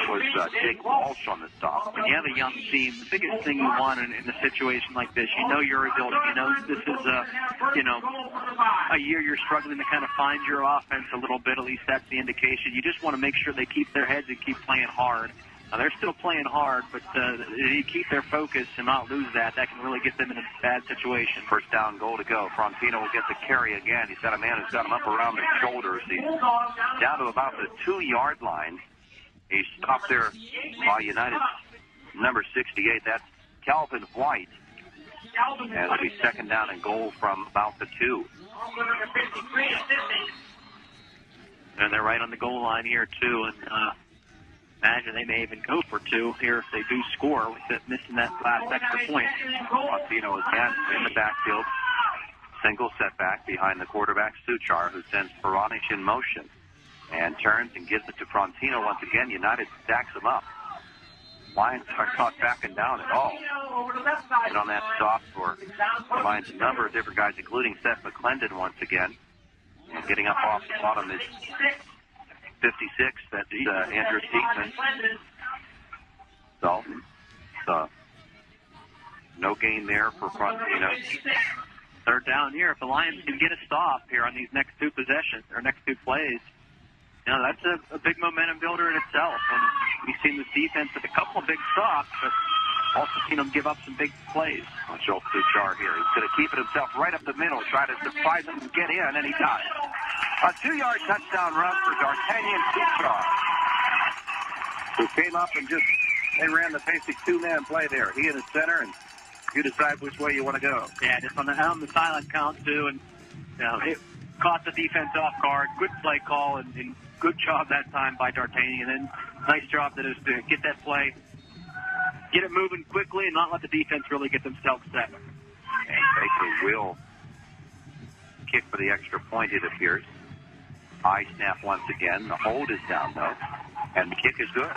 Speaker 2: was Jake Walsh on the stop.
Speaker 4: When you have a young team, the biggest thing you want in a situation like this, you know your ability. You know this is a year you're struggling to kind of find your offense a little bit. At least that's the indication. You just want to make sure they keep their heads and keep playing hard. Now, they're still playing hard, but they keep their focus and not lose that. That can really get them in a bad situation.
Speaker 2: First down, goal to go. Frontino will get the carry again. He's got a man who's got him up around the shoulders. He's down to about the 2-yard line. He's stopped there by United number 68. That's Calvin White. And it'll be second down and goal from about the 2.
Speaker 4: And they're right on the goal line here, too. And imagine they may even go for 2 here if they do score with it missing that last extra point.
Speaker 2: Frontino is again in the backfield. Single setback behind the quarterback, Suchar, who sends Pervanich in motion. And turns and gives it to Frontino once again. United stacks him up. Lions are not backing down at all. And on that stop for the Lions, a number of different guys, including Seth McClendon once again. And getting up off the bottom is 56. That's Andrew Seekman. So, no gain there for Frontino.
Speaker 4: Third down here. If the Lions can get a stop here on these next 2 possessions, or next 2 plays, you know, that's a big momentum builder in itself. And we've seen this defense with a couple of big stops, but also seen them give up some big plays.
Speaker 2: Joel Suchar here. He's going to keep it himself right up the middle, try to surprise him and get in, and he does. A 2-yard touchdown run for D'Artagnan Suchar, who came up and they ran the basic 2-man play there. He in the center, and you decide which way you want to go.
Speaker 4: Yeah, just on the silent count, too, and you know, it caught the defense off guard. Good play call, and good job that time by D'Artagnan. And then nice job to get that play, get it moving quickly, and not let the defense really get themselves set.
Speaker 2: And Baker will kick for the extra point, it appears. High snap once again. The hold is down, though. And the kick is good.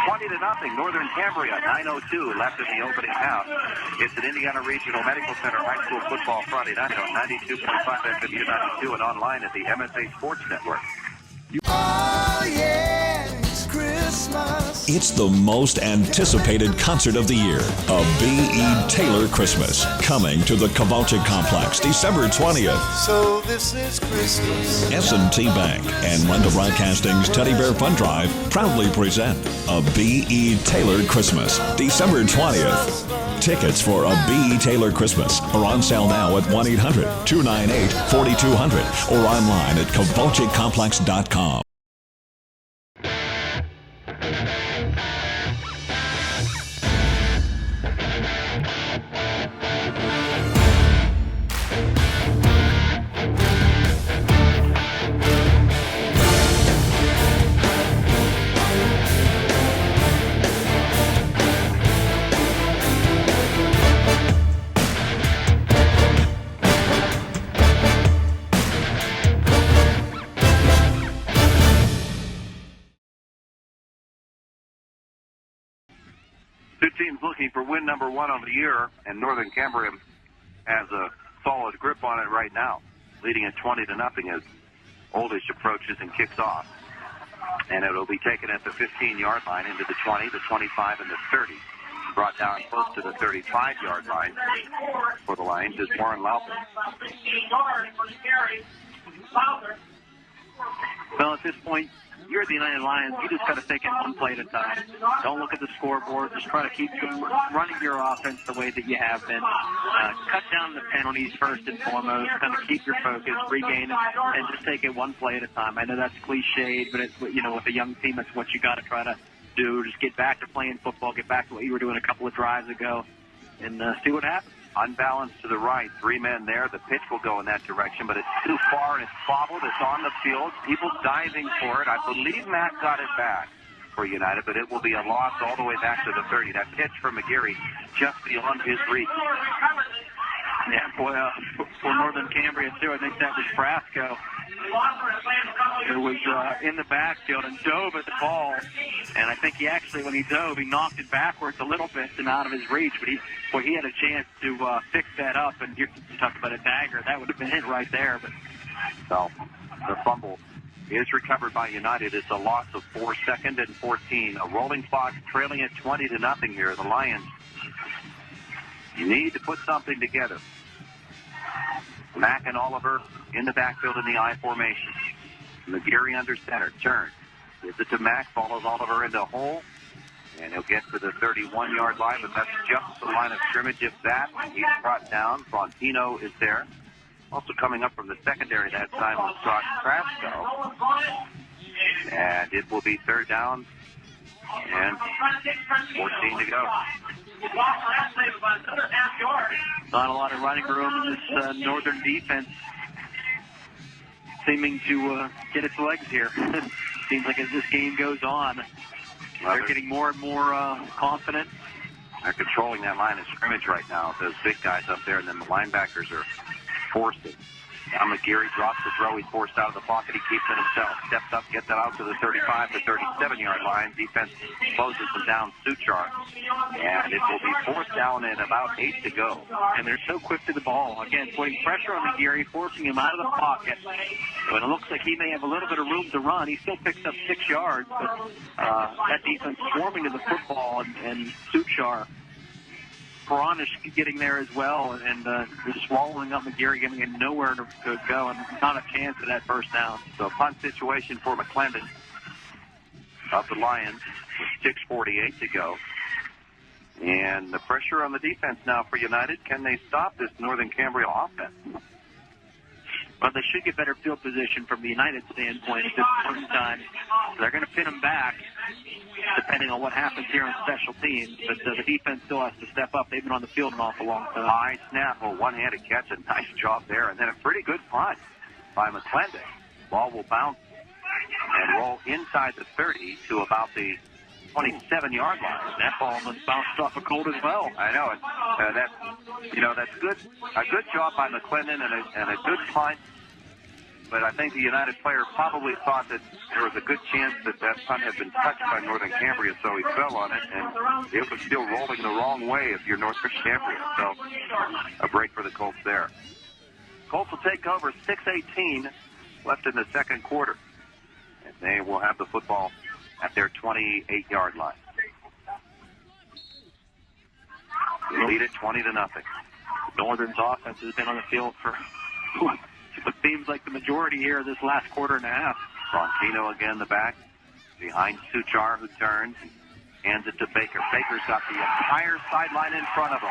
Speaker 2: 20-0, Northern Cambria. 9:02 left in the opening half. It's an Indiana Regional Medical Center High School football Friday night on 92.5 FM 92 and online at the MSA Sports Network.
Speaker 5: Oh yeah, it's Christmas.
Speaker 6: It's the most anticipated concert of the year, a B.E. Taylor Christmas, coming to the Kowalczyk Complex December 20th.
Speaker 5: So this is Christmas.
Speaker 6: S&T Bank and Renda Broadcasting's Teddy Bear Fund Drive proudly present a B.E. Taylor Christmas December 20th. Tickets for a B.E. Taylor Christmas are on sale now at 1-800-298-4200 or online at KowalczykComplex.com.
Speaker 2: Two teams looking for win number 1 of the year, and Northern Cambria has a solid grip on it right now, leading at 20-0 as Oldham approaches and kicks off. And it'll be taken at the 15-yard line into the 20, the 25, and the 30. Brought down close to the 35-yard line for the Lions is Warren Laupin.
Speaker 4: Well, at this point, you're the United Lions. You just got to take it one play at a time. Don't look at the scoreboard. Just try to keep running your offense the way that you have been. Cut down the penalties first and foremost. Kind of keep your focus, regain it, and just take it one play at a time. I know that's cliched, but it's, with a young team, that's what you got to try to do. Just get back to playing football. Get back to what you were doing a couple of drives ago, and see what happens.
Speaker 2: Unbalanced to the right. 3 men there. The pitch will go in that direction, but it's too far and it's bobbled. It's on the field. People diving for it. I believe Matt got it back for United, but it will be a loss all the way back to the 30. That pitch from McGarry just beyond his reach.
Speaker 4: Yeah, boy, for Northern Cambria, too, I think that was Frasco. It was in the backfield and dove at the ball. And I think he actually, when he dove, he knocked it backwards a little bit and out of his reach. But he had a chance to fix that up. And you're talking about a dagger. That would have been it right there. But
Speaker 2: so the fumble is recovered by United. It's a loss of 4, 2nd and 14. A rolling clock trailing at 20-0 here. The Lions need to put something together. Mack and Oliver in the backfield in the I formation. McGarry under center. Turn. Gives it to Mack. Follows Oliver into a hole. And he'll get to the 31-yard line, but that's just the line of scrimmage. If that, he's brought down. Frontino is there. Also coming up from the secondary that time was Scott Krasco. And it will be 3rd down and 14 to go.
Speaker 4: Not a lot of running room in this Northern defense. Seeming to get its legs here. Seems like as this game goes on, they're getting more and more confident.
Speaker 2: They're controlling that line of scrimmage right now. Those big guys up there, and then the linebackers are forced it. Now McGarry drops the throw. He's forced out of the pocket. He keeps it himself. Steps up, gets it out to the 35 to 37-yard line. Defense closes them down. Suchar. And it will be 4th down and about 8 to go.
Speaker 4: And they're so quick to the ball. Again, putting pressure on McGarry, forcing him out of the pocket. But it looks like he may have a little bit of room to run. He still picks up 6 yards. But that defense swarming to the football, and Suchar, Bronish getting there as well, and just swallowing up McGarry, giving him nowhere to go, and not a chance at that 1st down.
Speaker 2: So punt situation for McClendon of the Lions with 6:48 to go. And the pressure on the defense now for United. Can they stop this Northern Cambria offense?
Speaker 4: Well, they should get better field position from the United standpoint at this point in time. They're going to pin them back, depending on what happens here on special teams. But the defense still has to step up. They've been on the field an awful long time.
Speaker 2: High snap, a one-handed catch, a nice job there. And then a pretty good punt by McClendon. Ball will bounce and roll inside the 30 to about the 27-yard line.
Speaker 4: That ball must bounced off a cold as well.
Speaker 2: I know it. That's good. A good job by McClendon and a good punt. But I think the United player probably thought that there was a good chance that punt had been touched by Northern Cambria, so he fell on it, and it was still rolling the wrong way if you're Northern Cambria. So a break for the Colts there. Colts will take over. 6:18 left in the 2nd quarter, and they will have the football at their 28-yard line. They lead it 20-0.
Speaker 4: Northern's offense has been on the field for what seems like the majority here this last quarter and a half.
Speaker 2: Frontino again, the back, behind Suchar, who turns, hands it to Baker. Baker's got the entire sideline in front of him.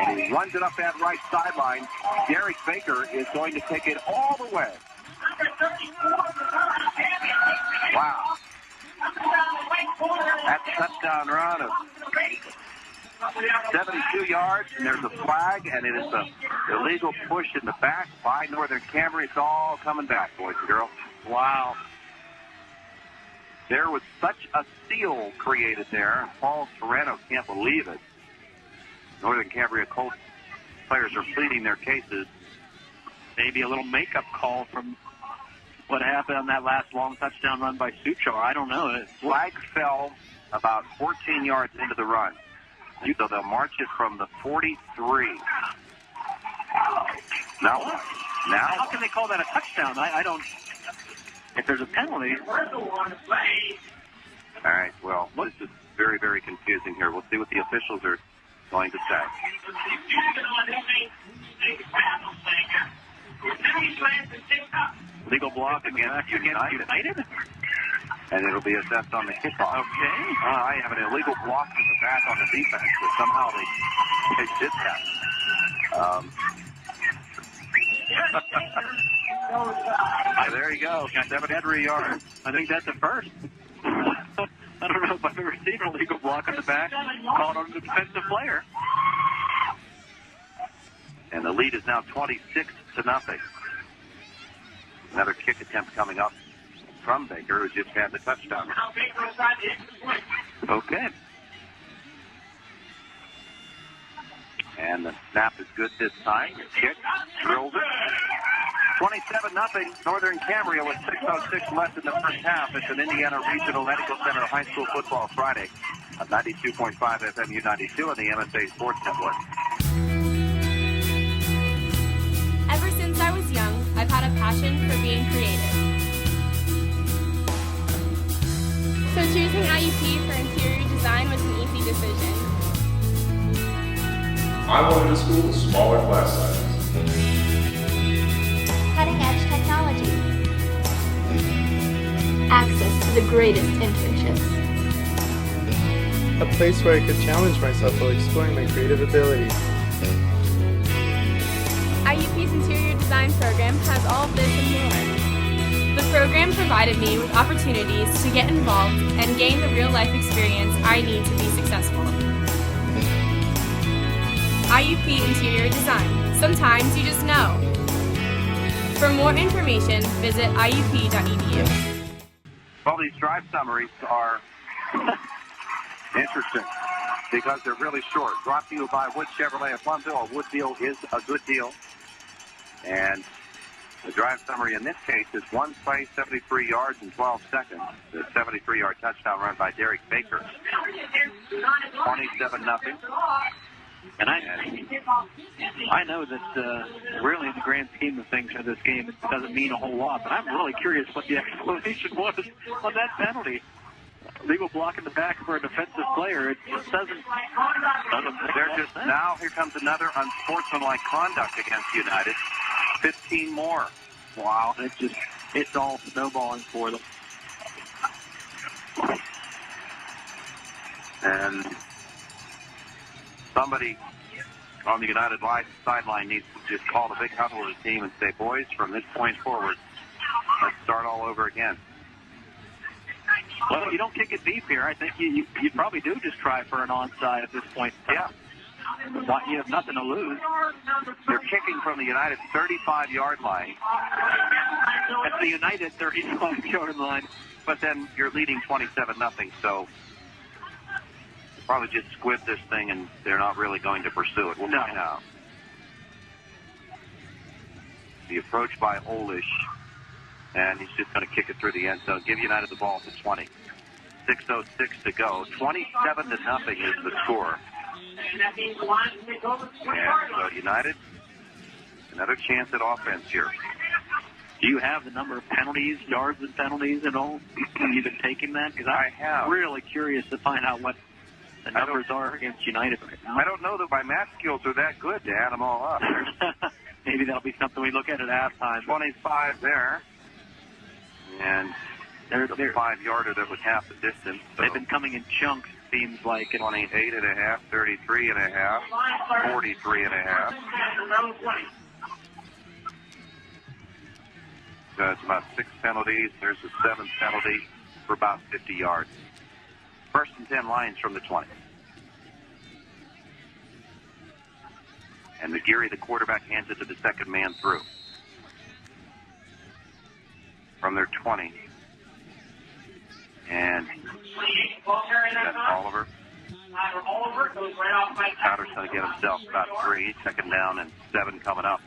Speaker 2: And he runs it up that right sideline. Derek Baker is going to take it all the way. Wow. That touchdown run of 72 yards, and there's a flag, and it is an illegal push in the back by Northern Cambria. It's all coming back, boys and girls.
Speaker 4: Wow.
Speaker 2: There was such a seal created there, and Paul Serrano can't believe it. Northern Cambria Colts players are pleading their cases.
Speaker 4: Maybe a little makeup call from what happened on that last long touchdown run by Suchar. I don't know.
Speaker 2: Flag fell about 14 yards into the run. So they'll march it from the 43. Now,
Speaker 4: how can they call that a touchdown? I don't. If there's a penalty.
Speaker 2: All right. Well, this is very, very confusing here. We'll see what the officials are going to say. Legal block against United. And it'll be assessed on the kickoff.
Speaker 4: Okay.
Speaker 2: I have an illegal block in the back on the defense, but somehow they did that. There you go. 73 yards.
Speaker 4: I think that's a first. I don't know if I've ever seen a legal block in the back called on the defensive player.
Speaker 2: And the lead is now 26-0. Another kick attempt coming up from Baker, who just had the touchdown.
Speaker 4: Okay.
Speaker 2: And the snap is good this time. Kick, drills it. 27-0. Northern Cambria with 6:06 left in the first half. It's an Indiana Regional Medical Center High School Football Friday on 92.5 FM U92 on the MSA Sports Network.
Speaker 9: Ever since I was young, I've had a passion for being creative. So choosing IUP for interior design was an easy decision.
Speaker 10: I wanted a school with smaller class sizes.
Speaker 11: Cutting-edge technology. Access to the greatest internships.
Speaker 12: A place where I could challenge myself while exploring my creative abilities.
Speaker 9: IUP's interior design program has all of this and more. The program provided me with opportunities to get involved and gain the real-life experience I need to be successful. IUP Interior Design. Sometimes you just know. For more information, visit iup.edu.
Speaker 2: Well, these drive summaries are interesting because they're really short. Brought to you by Wood Chevrolet of Plumville. A Wood deal is a good deal. And the drive summary in this case is one play, 73 yards in 12 seconds. The 73-yard touchdown run by Derek Baker. 27-0.
Speaker 4: And I know that really in the grand scheme of things for this game, it doesn't mean a whole lot, but I'm really curious what the explanation was on that penalty. Legal block in the back for a defensive player. It just doesn't
Speaker 2: They're just now, here comes another unsportsmanlike conduct against United. 15 more.
Speaker 4: Wow, it's all snowballing for them.
Speaker 2: And somebody on the United sideline needs to just call the big huddle of the team and say, boys, from this point forward, let's start all over again.
Speaker 4: Well, you don't kick it deep here. I think you probably do just try for an onside at this point.
Speaker 2: Yeah.
Speaker 4: You have nothing to lose.
Speaker 2: They're kicking from the United 35-yard line.
Speaker 4: That's the United 35-yard line.
Speaker 2: But then you're leading 27-0, so probably just squib this thing and they're not really going to pursue it. We'll find out. The approach by Olish, and he's just going to kick it through the end zone. Give United the ball to 20. 6:06 to go. 27-0 is the score. And so United, another chance at offense here.
Speaker 4: Do you have the number of penalties, yards and penalties and all? Have you been taking that? Because
Speaker 2: I have.
Speaker 4: Really curious to find out what the numbers are against United right now.
Speaker 2: I don't know that my math skills are that good to add them all up.
Speaker 4: Maybe that'll be something we look at halftime.
Speaker 2: 25 there. And there's a 5-yarder that was half the distance. So
Speaker 4: they've been coming in chunks, seems like.
Speaker 2: 28.5, 33.5, 43.5. So it's about 6 penalties. There's a 7th penalty for about 50 yards. First and 10 Lions from the 20. And McGeary, the quarterback, hands it to the second man through. From their 20. And that's Oliver. Powder's going to get himself about 3. Second down and 7 coming up.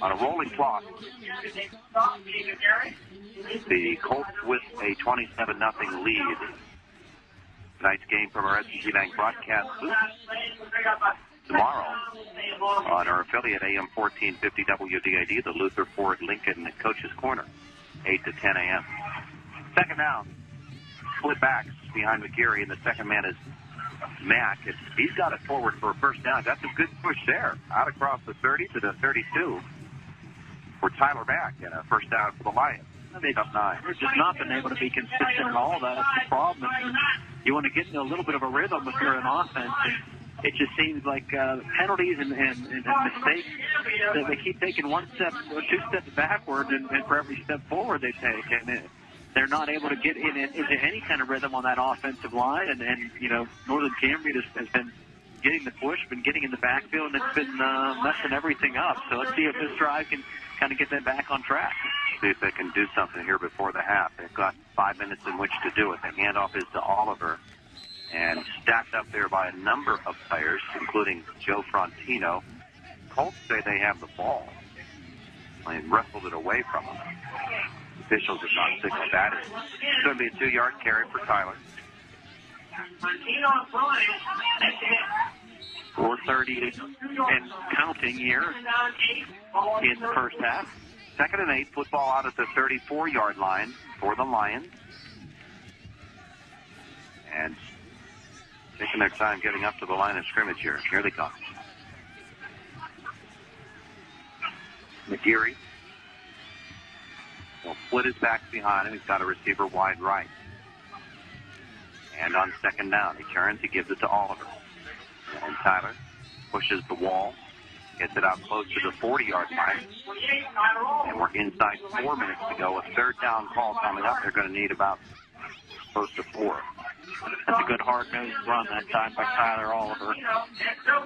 Speaker 2: On a rolling clock, the Colts with a 27-0 lead. Tonight's game from our S&T Bank broadcast booth. Tomorrow on our affiliate AM 1450 WDID, the Luther Ford Lincoln Coach's Corner, 8 to 10 a.m. Second down, split backs behind McGeary, and the second man is Mack. He's got it forward for a first down. Got some good push there, out across the 30 to the 32. for Tyler Mack and a first down for the Lions.
Speaker 4: They've just not been able to be consistent at all. That's the problem. You want to get into a little bit of a rhythm if you're an offense. It just seems like penalties and mistakes that they keep taking one step or two steps backward, and for every step forward they take. And they're not able to get into any kind of rhythm on that offensive line. And you know, Northern Cambria has been getting the push, been getting in the backfield, and it's been messing everything up. So let's see if this drive can kind of get them back on track.
Speaker 2: See if they can do something here before the half. They've got 5 minutes in which to do it. The handoff is to Oliver, and stacked up there by a number of players, including Joe Frontino. Colts say they have the ball. They wrestled it away from them. Officials have not signaled that. It's going to be a 2-yard carry for Tyler.
Speaker 4: 4:30 and counting here in the first half.
Speaker 2: 2nd and 8, football out at the 34-yard line for the Lions. And taking their time getting up to the line of scrimmage here. Here they come. McGeary will split his back behind him. He's got a receiver wide right. And on 2nd down, he turns, he gives it to Oliver. And Tyler pushes the wall, gets it out close to the 40-yard line. And we're inside 4 minutes to go. A 3rd down call coming up. They're going to need about close to 4.
Speaker 4: That's a good hard-nosed run that time by Tyler Oliver.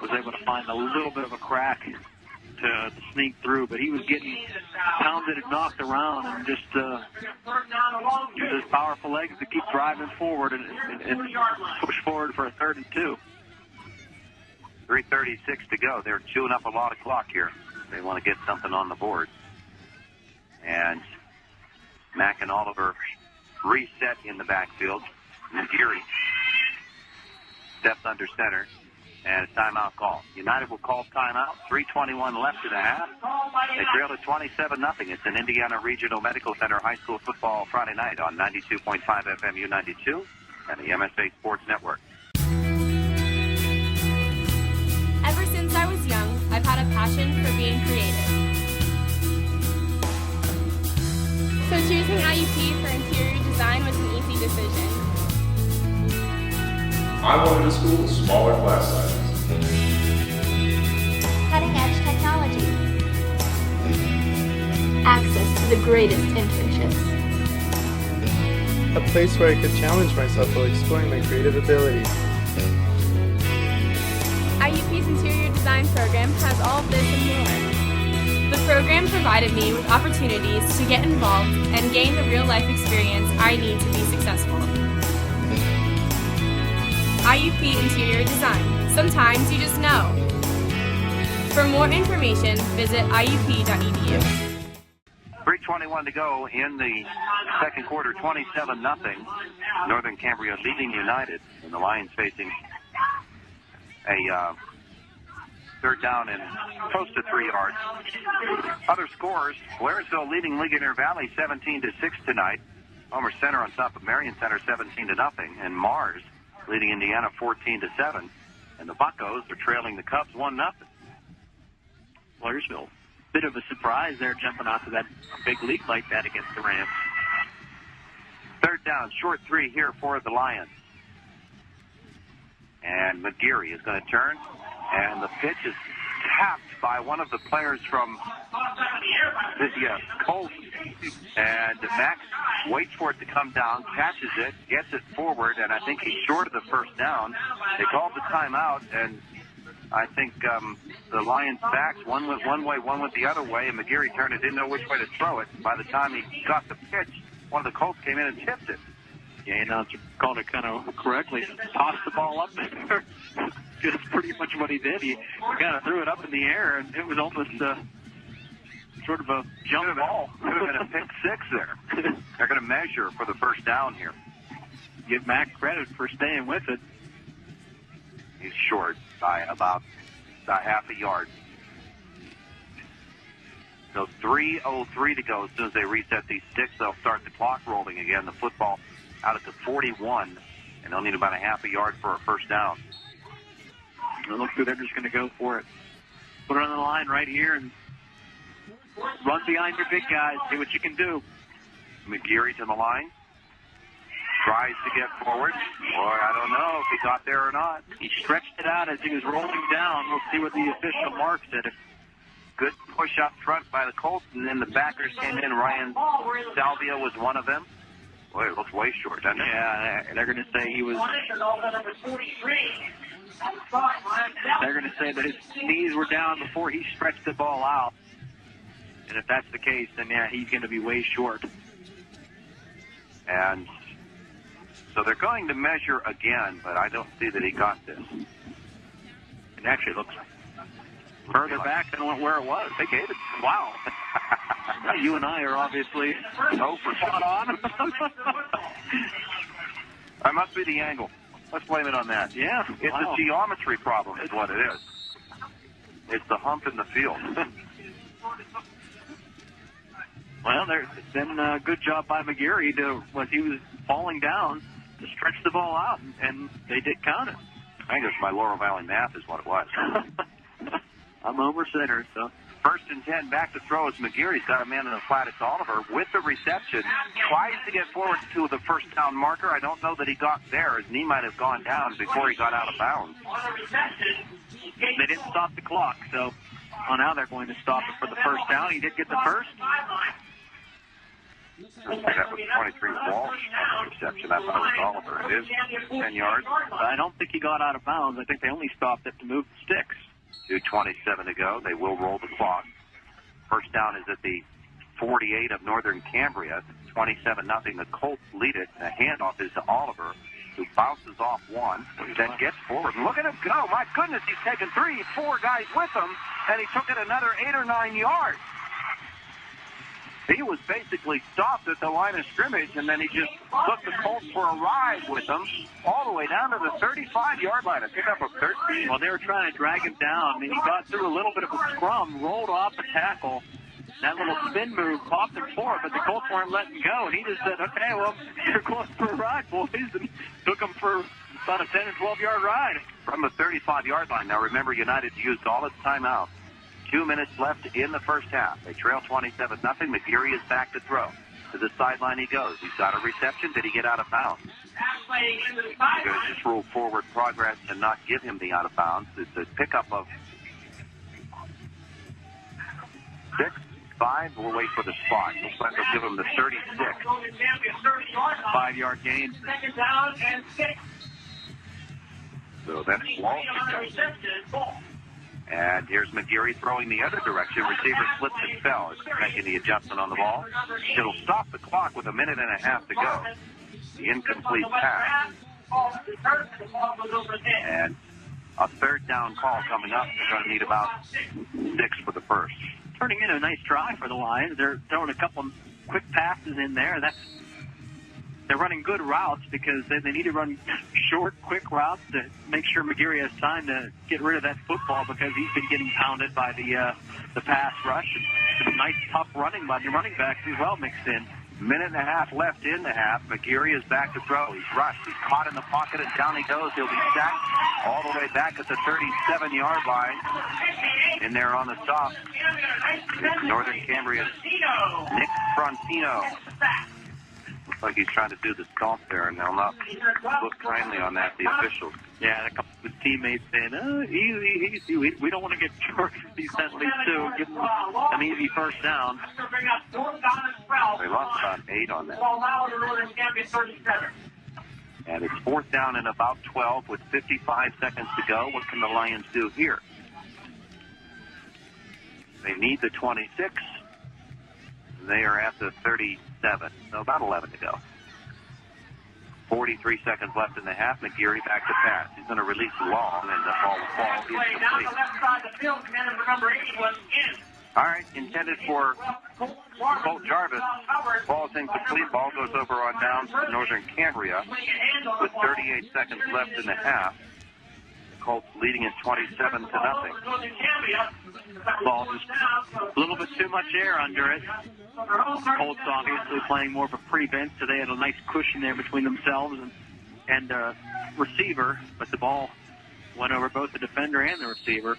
Speaker 4: Was able to find a little bit of a crack to sneak through, but he was getting pounded and knocked around, and just use his powerful legs to keep driving forward and push forward for a 3rd and 2.
Speaker 2: 3:36 to go. They're chewing up a lot of clock here. They want to get something on the board. And Mack and Oliver reset in the backfield. McGeary steps under center, and a timeout call. United will call timeout. 3:21 left in the half. They trail at 27-0. It's an Indiana Regional Medical Center high school football Friday night on 92.5 FM U92 and the MSA Sports Network.
Speaker 9: Ever since I was young, I've had a passion for being creative. So choosing IUP for interior design was an easy decision.
Speaker 10: I wanted a school with smaller class sizes.
Speaker 11: Cutting-edge technology. Access to the greatest internships.
Speaker 12: A place where I could challenge myself while exploring my creative abilities.
Speaker 9: IUP's interior design program has all of this and more. The program provided me with opportunities to get involved and gain the real-life experience I need to be successful. IUP Interior Design. Sometimes you just know. For more information, visit iup.edu.
Speaker 2: 3:21 to go in the second quarter, 27-0. Northern Cambria leading United, and the Lions facing a 3rd down and close to 3 yards. Other scores, Blairsville leading Ligonier Valley 17-6 tonight. Homer Center on top of Marion Center 17-0, and Mars leading Indiana 14-7, and the Buccos are trailing the Cubs 1-0.
Speaker 4: Blairsville, bit of a surprise there, jumping out to that big lead like that against the Rams.
Speaker 2: 3rd down, short 3 here for the Lions. And McGeary is going to turn, and the pitch is tapped by one of the players from Colts. And Max waits for it to come down, catches it, gets it forward, and I think he's short of the 1st down. They called the timeout, and I think the Lions' backs, one went one way, one went the other way, and McGeary turned it, didn't know which way to throw it. By the time he got the pitch, one of the Colts came in and tipped it.
Speaker 4: Yeah, announcer called it kind of correctly. Tossed the ball up there. Just pretty much what he did. He kind of threw it up in the air, and it was almost sort of a jump ball.
Speaker 2: Could have been a pick 6 there. They're going to measure for the 1st down here.
Speaker 4: Give Mac credit for staying with it.
Speaker 2: He's short by about half a yard. So 3:03 to go. As soon as they reset these sticks, they'll start the clock rolling again. The football out at the 41, and they'll need about a half a yard for a 1st down.
Speaker 4: It looks like they're just going to go for it. Put it on the line right here and run behind your big guys, see what you can do.
Speaker 2: McGeary to the line. Tries to get forward. Boy, I don't know if he got there or not.
Speaker 4: He stretched it out as he was rolling down. We'll see what the official marks it.
Speaker 2: Good push up front by the Colts, and then the backers came in. Ryan Salvia was one of them. Boy, it looks way short, doesn't it?
Speaker 4: Yeah, they're going to say he was... They're going to say that his knees were down before he stretched the ball out. And if that's the case, then, yeah, he's going to be way short.
Speaker 2: And so they're going to measure again, but I don't see that he got this.
Speaker 4: It actually looks further back than where it was. They gave it. Wow. You and I are obviously spot on.
Speaker 2: That must be the angle. Let's blame it on that.
Speaker 4: Yeah.
Speaker 2: It's a geometry problem is what it is. It's the hump in the field.
Speaker 4: Well, then good job by McGeary when he was falling down to stretch the ball out, and they did count it.
Speaker 2: I think it's my Laurel Valley math is what it was.
Speaker 4: I'm over center, so.
Speaker 2: 1st and 10, back to throw as McGeary's got a man in the flat. It's Oliver with the reception. Tries to get forward to the first down marker. I don't know that he got there. His knee might have gone down before he got out of bounds.
Speaker 4: They didn't stop the clock, so now they're going to stop it for the first down. He did get the first.
Speaker 2: That was 23 Walsh on the reception. That's not Oliver. It is 10 yards.
Speaker 4: I don't think he got out of bounds. I think they only stopped it to move the sticks.
Speaker 2: 2:27 to go. They will roll the clock. First down is at the 48 of Northern Cambria. 27-0. The Colts lead it. The handoff is to Oliver, who bounces off one, then gets forward. Look at him go. My goodness, he's taken 3-4 guys with him, and he took it another 8 or 9 yards. He was basically stopped at the line of scrimmage, and then he just took the Colts for a ride with them all the way down to the 35-yard line. A pickup of 13.
Speaker 4: Well, they were trying to drag him down, and he got through a little bit of a scrum, rolled off the tackle. That little spin move popped him forward, but the Colts weren't letting go, and he just said, okay, well, you're going for a ride, boys, and took him for about a 10 and 12-yard ride.
Speaker 2: From the 35-yard line. Now, remember, United used all its timeout. 2 minutes left in the first half. They trail 27-0. McGeary is back to throw. To the sideline he goes. He's got a reception. Did he get out of bounds? He's going to just rule forward progress and not give him the out of bounds. It's a pickup of 6, 5. We'll wait for the spot. Looks like they'll give him the 36.
Speaker 4: 5-yard gain.
Speaker 3: Second down and 6.
Speaker 2: So that's Walsh. And here's McGeary throwing the other direction. Receiver slipped and fell. Is making the adjustment on the ball. It'll stop the clock with 1.5 minutes to go. The incomplete pass. And a third down call coming up. They're going to need about 6 for the first.
Speaker 4: Turning in a nice try for the Lions. They're throwing a couple quick passes in there. They're running good routes because they need to run short, quick routes to make sure McGeary has time to get rid of that football because he's been getting pounded by the pass rush. Some nice, tough running by the running backs as well mixed in.
Speaker 2: 1.5 minutes left in the half. McGeary is back to throw. He's rushed. He's caught in the pocket, and down he goes. He'll be sacked all the way back at the 37-yard line. In there on the stop, it's Northern Cambria's Nick Frontino. Looks like he's trying to do the stomp there, and they'll not look kindly on that, the officials.
Speaker 4: Yeah, a couple of his teammates saying, easy. We don't want to get charged with these penalties, too. Give them an easy first down.
Speaker 2: They lost about 8 on that. And it's 4th down and about 12 with 55 seconds to go. What can the Lions do here? They need the 26. They are at the 37, so about 11 to go. 43 seconds left in the half. McGeary back to pass. He's going to release long, and the ball will fall incomplete. All right, intended for Colt Jarvis. Ball's incomplete. Ball goes over on downs to Northern Cambria with 38 seconds left in the half. Colts leading it 27-0.
Speaker 4: Ball just a little bit too much air under it. Colts obviously playing more of a prevent, so they had a nice cushion there between themselves and receiver, but the ball went over both the defender and the receiver.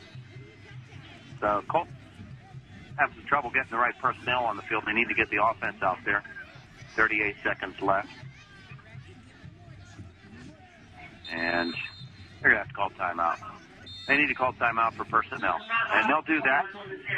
Speaker 2: So Colts have some trouble getting the right personnel on the field. They need to get the offense out there. 38 seconds left. And they're going to have to call timeout. They need to call timeout for personnel. And they'll do that.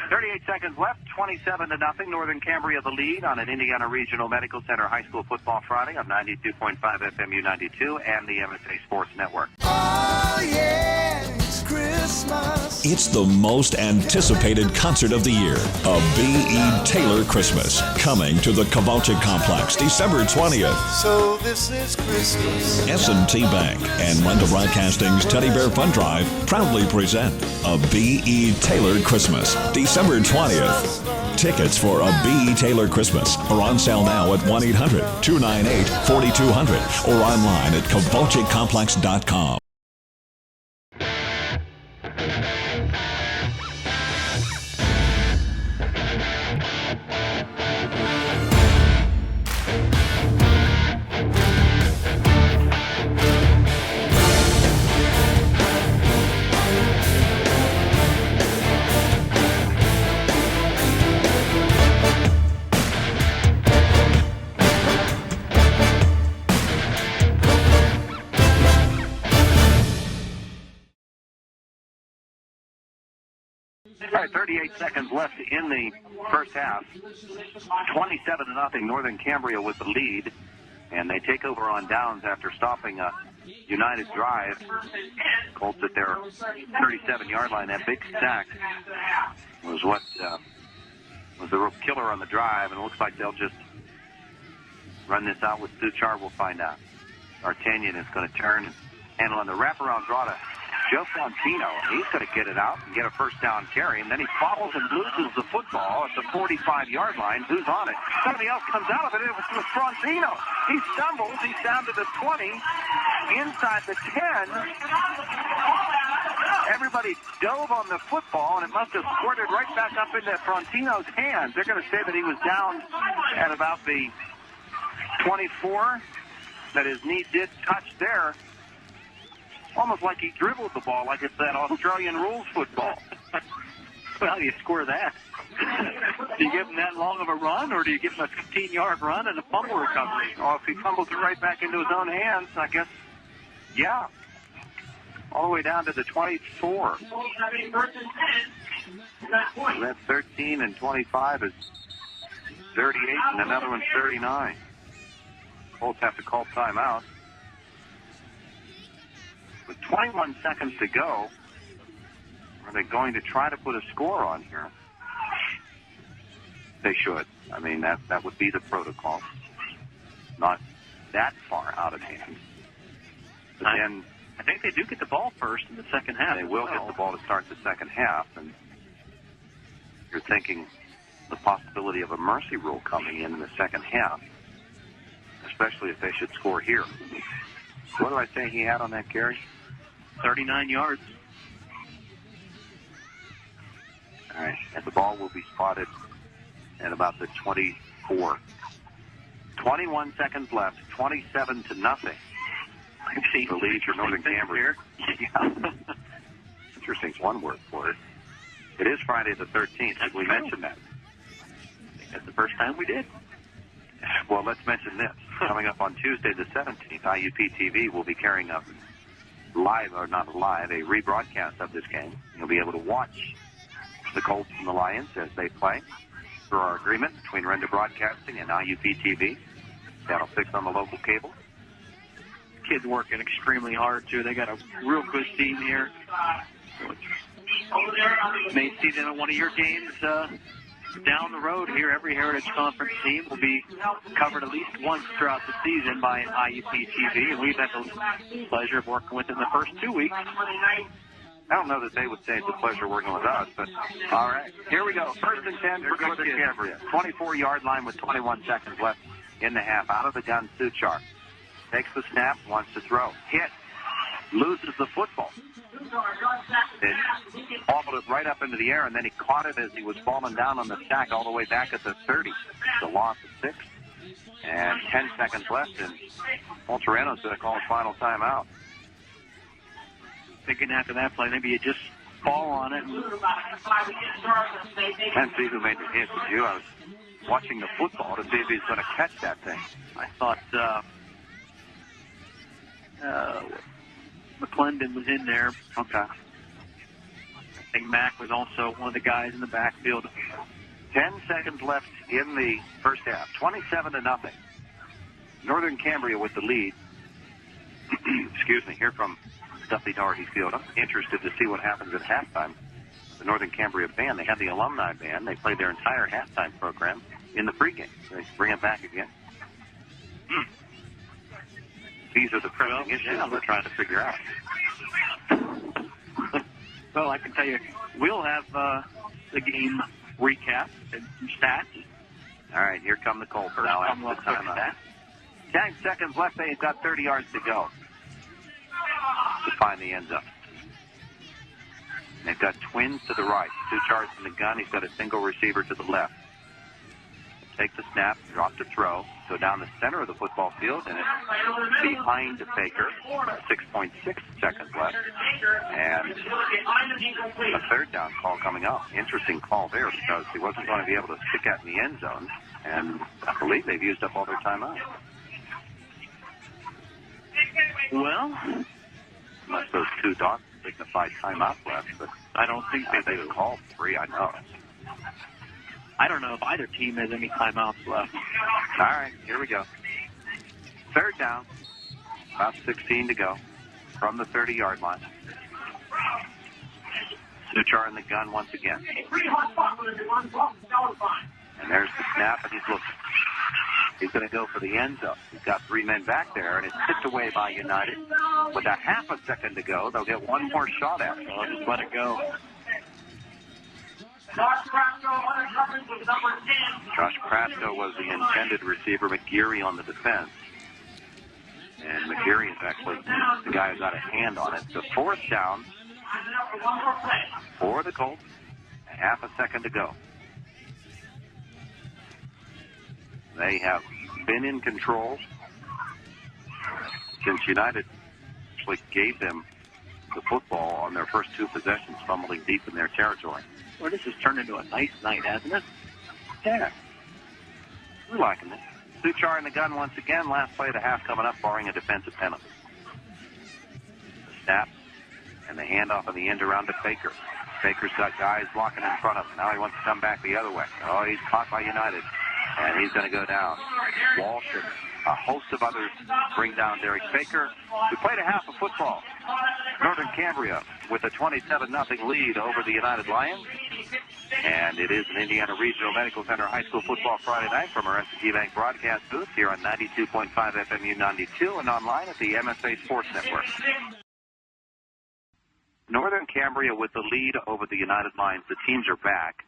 Speaker 2: 38 seconds left, 27-0. Northern Cambria the lead on an Indiana Regional Medical Center High School Football Friday on 92.5 FMU 92 and the MSA Sports Network.
Speaker 5: Oh, yeah, it's Christmas.
Speaker 6: It's the most anticipated concert of the year, a B.E. Taylor Christmas, coming to the Kavache Complex December 20th.
Speaker 5: So this is Christmas.
Speaker 6: S&T Bank and Renda Broadcasting's Teddy Bear Fund Drive proudly present a B.E. Taylor Christmas December 20th. Tickets for a B.E. Taylor Christmas are on sale now at 1-800-298-4200 or online at KavacheComplex.com.
Speaker 2: All right, 38 seconds left in the first half. 27-0. Northern Cambria with the lead. And they take over on downs after stopping a United drive. Colts at their 37-yard line. That big sack was what was the real killer on the drive. And it looks like they'll just run this out with Suchar. We'll find out. D'Artagnan is going to turn and handle on the wraparound draw to Joe Fontino. He's going to get it out and get a first down carry, and then he follows and loses the football at the 45-yard line. Who's on it? Somebody else comes out of it. It was Fontino. He stumbles. He's down to the 20, inside the 10. Everybody dove on the football, and it must have squirted right back up into Fontino's hands. They're going to say that he was down at about the 24, that his knee did touch there. Almost like he dribbled the ball, like it's that Australian rules football.
Speaker 4: Well, how do you score that? Do you give him that long of a run, or do you give him a 15-yard run and a fumble recovery?
Speaker 2: Oh, if he fumbles it right back into his own hands, I guess, yeah. All the way down to the 24. So that's 13 and 25 is 38, and another one's 39. Colts have to call timeout. With 21 seconds to go, are they going to try to put a score on here? They should. I mean, that would be the protocol. Not that far out of hand. But then
Speaker 4: I think they do get the ball first in the second half.
Speaker 2: They will get the ball to start the second half, and you're thinking the possibility of a mercy rule coming in the second half, especially if they should score here. What do I say he had on that carry?
Speaker 4: 39 yards.
Speaker 2: All right, and the ball will be spotted at about the 24. 21 seconds left, 27-0. The lead for Northern Cambria. Yeah. Interesting's one word for it. It is Friday the 13th. Did we mention that?
Speaker 4: I think that's the first time we did.
Speaker 2: Well, let's mention this. Coming up on Tuesday the 17th, IUP TV will be carrying a live, or not live, a rebroadcast of this game. You'll be able to watch the Colts and the Lions as they play through our agreement between Renda Broadcasting and IUP TV. Channel 6 on the local cable.
Speaker 4: Kids working extremely hard, too. They got a real good team here. May see them at one of your games down the road here. Every Heritage Conference team will be covered at least once throughout the season by IUP TV, and we've had the pleasure of working with them the first 2 weeks.
Speaker 2: I don't know that they would say it's a pleasure working with us, but all right. Here we go. First and 10 for Northern Cambria. 24-yard line with 21 seconds left in the half. Out of the gun, Suchar. Takes the snap, wants to throw. Hit. Loses the football. It bobbled it right up into the air, and then he caught it as he was falling down on the sack all the way back at the 30. It's a loss of 6. And 10 seconds left, and Voltereno's going to call a final timeout.
Speaker 4: Thinking after that play, maybe you just fall on it.
Speaker 2: Can't see who made the hit, did you? I was watching the football to see if he's going to catch that thing.
Speaker 4: I thought McClendon was in there.
Speaker 2: Okay.
Speaker 4: I think Mack was also one of the guys in the backfield.
Speaker 2: 10 seconds left in the first half. 27-0. Northern Cambria with the lead. Excuse me, here from Duffy Doherty Field. I'm interested to see what happens at halftime. The Northern Cambria band, they have the alumni band. They played their entire halftime program in the pregame. They bring it back again. These are the pressing issues we're trying to figure out.
Speaker 4: Well, I can tell you, we'll have the game recap and some stats.
Speaker 2: All right, here come the Colts now after the timeout. 10 seconds left. They've got 30 yards to go to find the end zone. They've got twins to the right. 2 charges in the gun. He's got a single receiver to the left. Take the snap, drop to throw, go down the center of the football field, and it's behind Baker. 6.6 seconds left. And a third down call coming up. Interesting call there because he wasn't going to be able to stick out in the end zone. And I believe they've used up all their timeouts.
Speaker 4: Well,
Speaker 2: unless those 2 dots signify timeout left, but
Speaker 4: I don't think
Speaker 2: they've called 3, I know.
Speaker 4: I don't know if either team has any timeouts left.
Speaker 2: All right, here we go. Third down, about 16 to go from the 30-yard line. Suchar in the gun once again. And there's the snap, and he's looking. He's going to go for the end zone. He's got 3 men back there, and it's tipped away by United. With a half a second to go, they'll get one more shot at it.
Speaker 4: I'll just let it go.
Speaker 2: Josh Prasto was the intended receiver. McGeary on the defense. And McGeary is actually the guy who got a hand on it. So 4th down for the Colts. A half a second to go. They have been in control since United actually gave them the football on their first 2 possessions, fumbling deep in their territory.
Speaker 4: Well, this has turned into a nice night, hasn't it?
Speaker 2: Yeah. We're liking it. Suchar in the gun once again. Last play of the half coming up, barring a defensive penalty. The snap and the handoff on the end around to Baker. Baker's got guys blocking in front of him. Now he wants to come back the other way. Oh, he's caught by United. And he's going to go down. Walsh and a host of others bring down Derek Baker, who played a half of football. Northern Cambria with a 27-0 lead over the United Lions. And it is an Indiana Regional Medical Center High School Football Friday night from our S&T Bank broadcast booth here on 92.5 FMU 92 and online at the MSA Sports Network. Northern Cambria with the lead over the United Lions. The teams are back.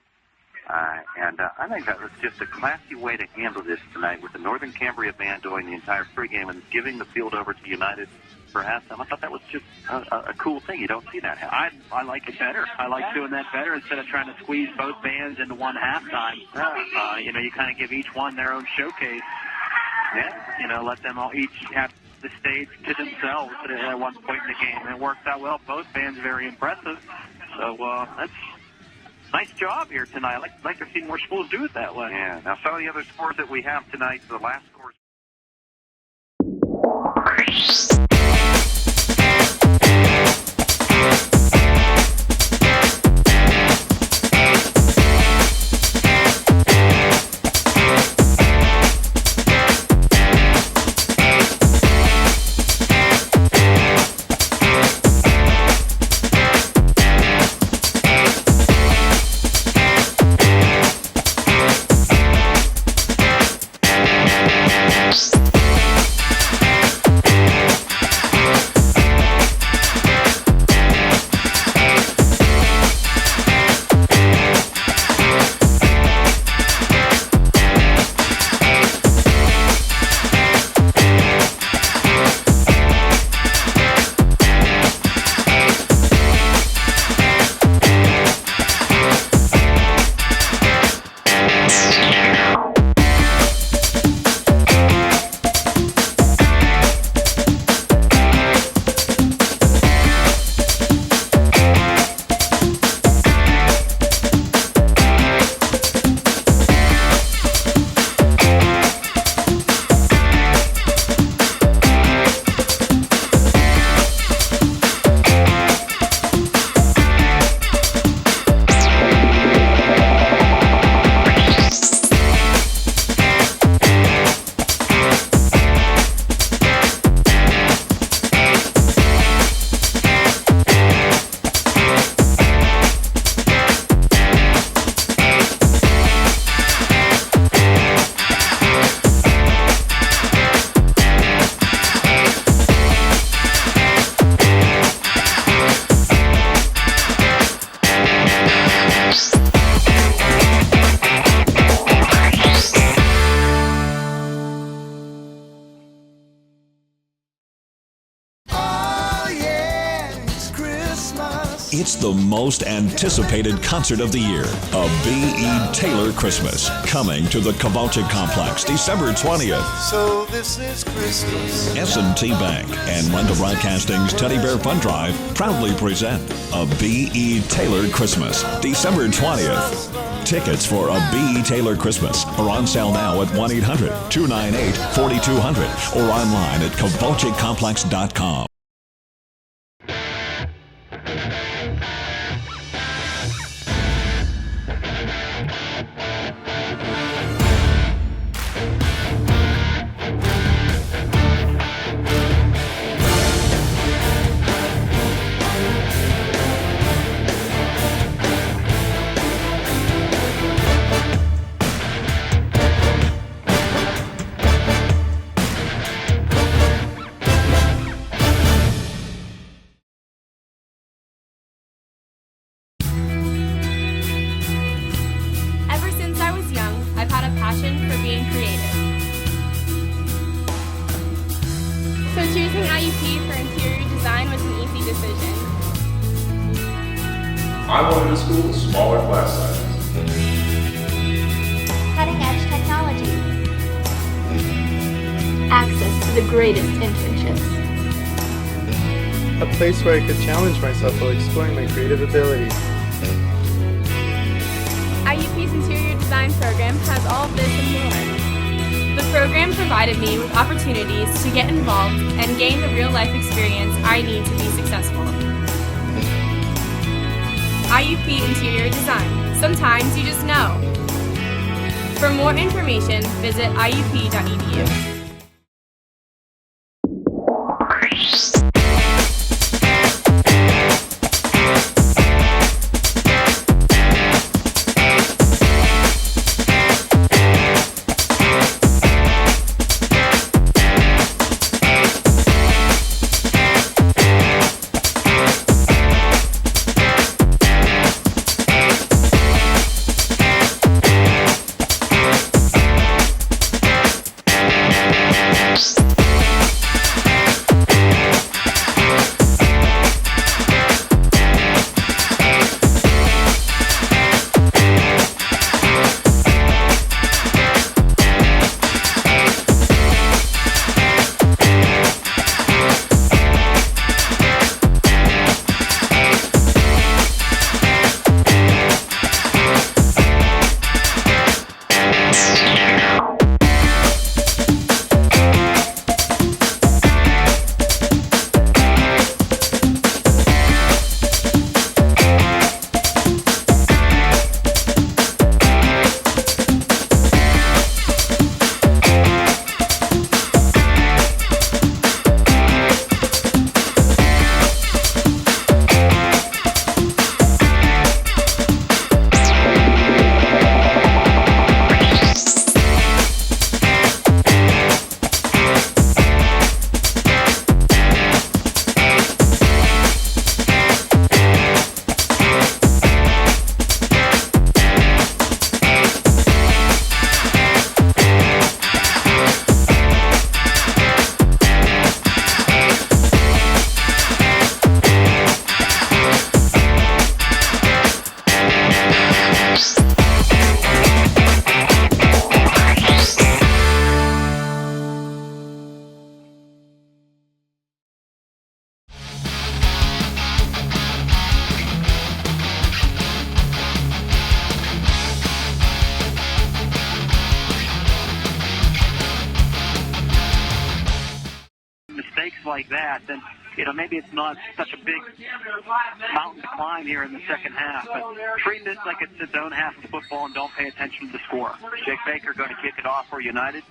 Speaker 2: And I think that was just a classy way to handle this tonight with the Northern Cambria band doing the entire pregame and giving the field over to United for halftime. I thought that was just a cool thing. You don't see that happen.
Speaker 4: I like it better. I like doing that better instead of trying to squeeze both bands into one halftime. You kind of give each one their own showcase.
Speaker 2: Yeah.
Speaker 4: Let them all each have the stage to themselves at one point in the game. And it worked out well. Both bands very impressive. So that's nice job here tonight. I'd like to see more schools do it that way.
Speaker 2: Yeah. Now, some of the other scores that we have tonight, the last scores.
Speaker 6: It's the most anticipated concert of the year, a B.E. Taylor Christmas, coming to the Kowalczyk Complex December 20th.
Speaker 5: So this is Christmas.
Speaker 6: S&T Bank and Renda Broadcasting's Teddy Bear Fund Drive proudly present a B.E. Taylor Christmas December 20th. Tickets for a B.E. Taylor Christmas are on sale now at 1-800-298-4200 or online at kowalczykcomplex.com.
Speaker 9: So choosing IUP for interior design was an easy decision.
Speaker 10: I wanted a school with smaller class sizes.
Speaker 11: Cutting-edge technology. Access to the greatest internships.
Speaker 12: A place where I could challenge myself while exploring my creative abilities.
Speaker 9: IUP's interior design program has all of this and more. The program provided me with opportunities to get involved and gain the real-life experience I need to be successful. IUP Interior Design. Sometimes you just know. For more information, visit iup.edu.
Speaker 4: Like that, then maybe it's not such a big mountain to climb here in the second half. But treat this like it's its own half of football and don't pay attention to the score.
Speaker 2: Jake Baker going to kick it off for United.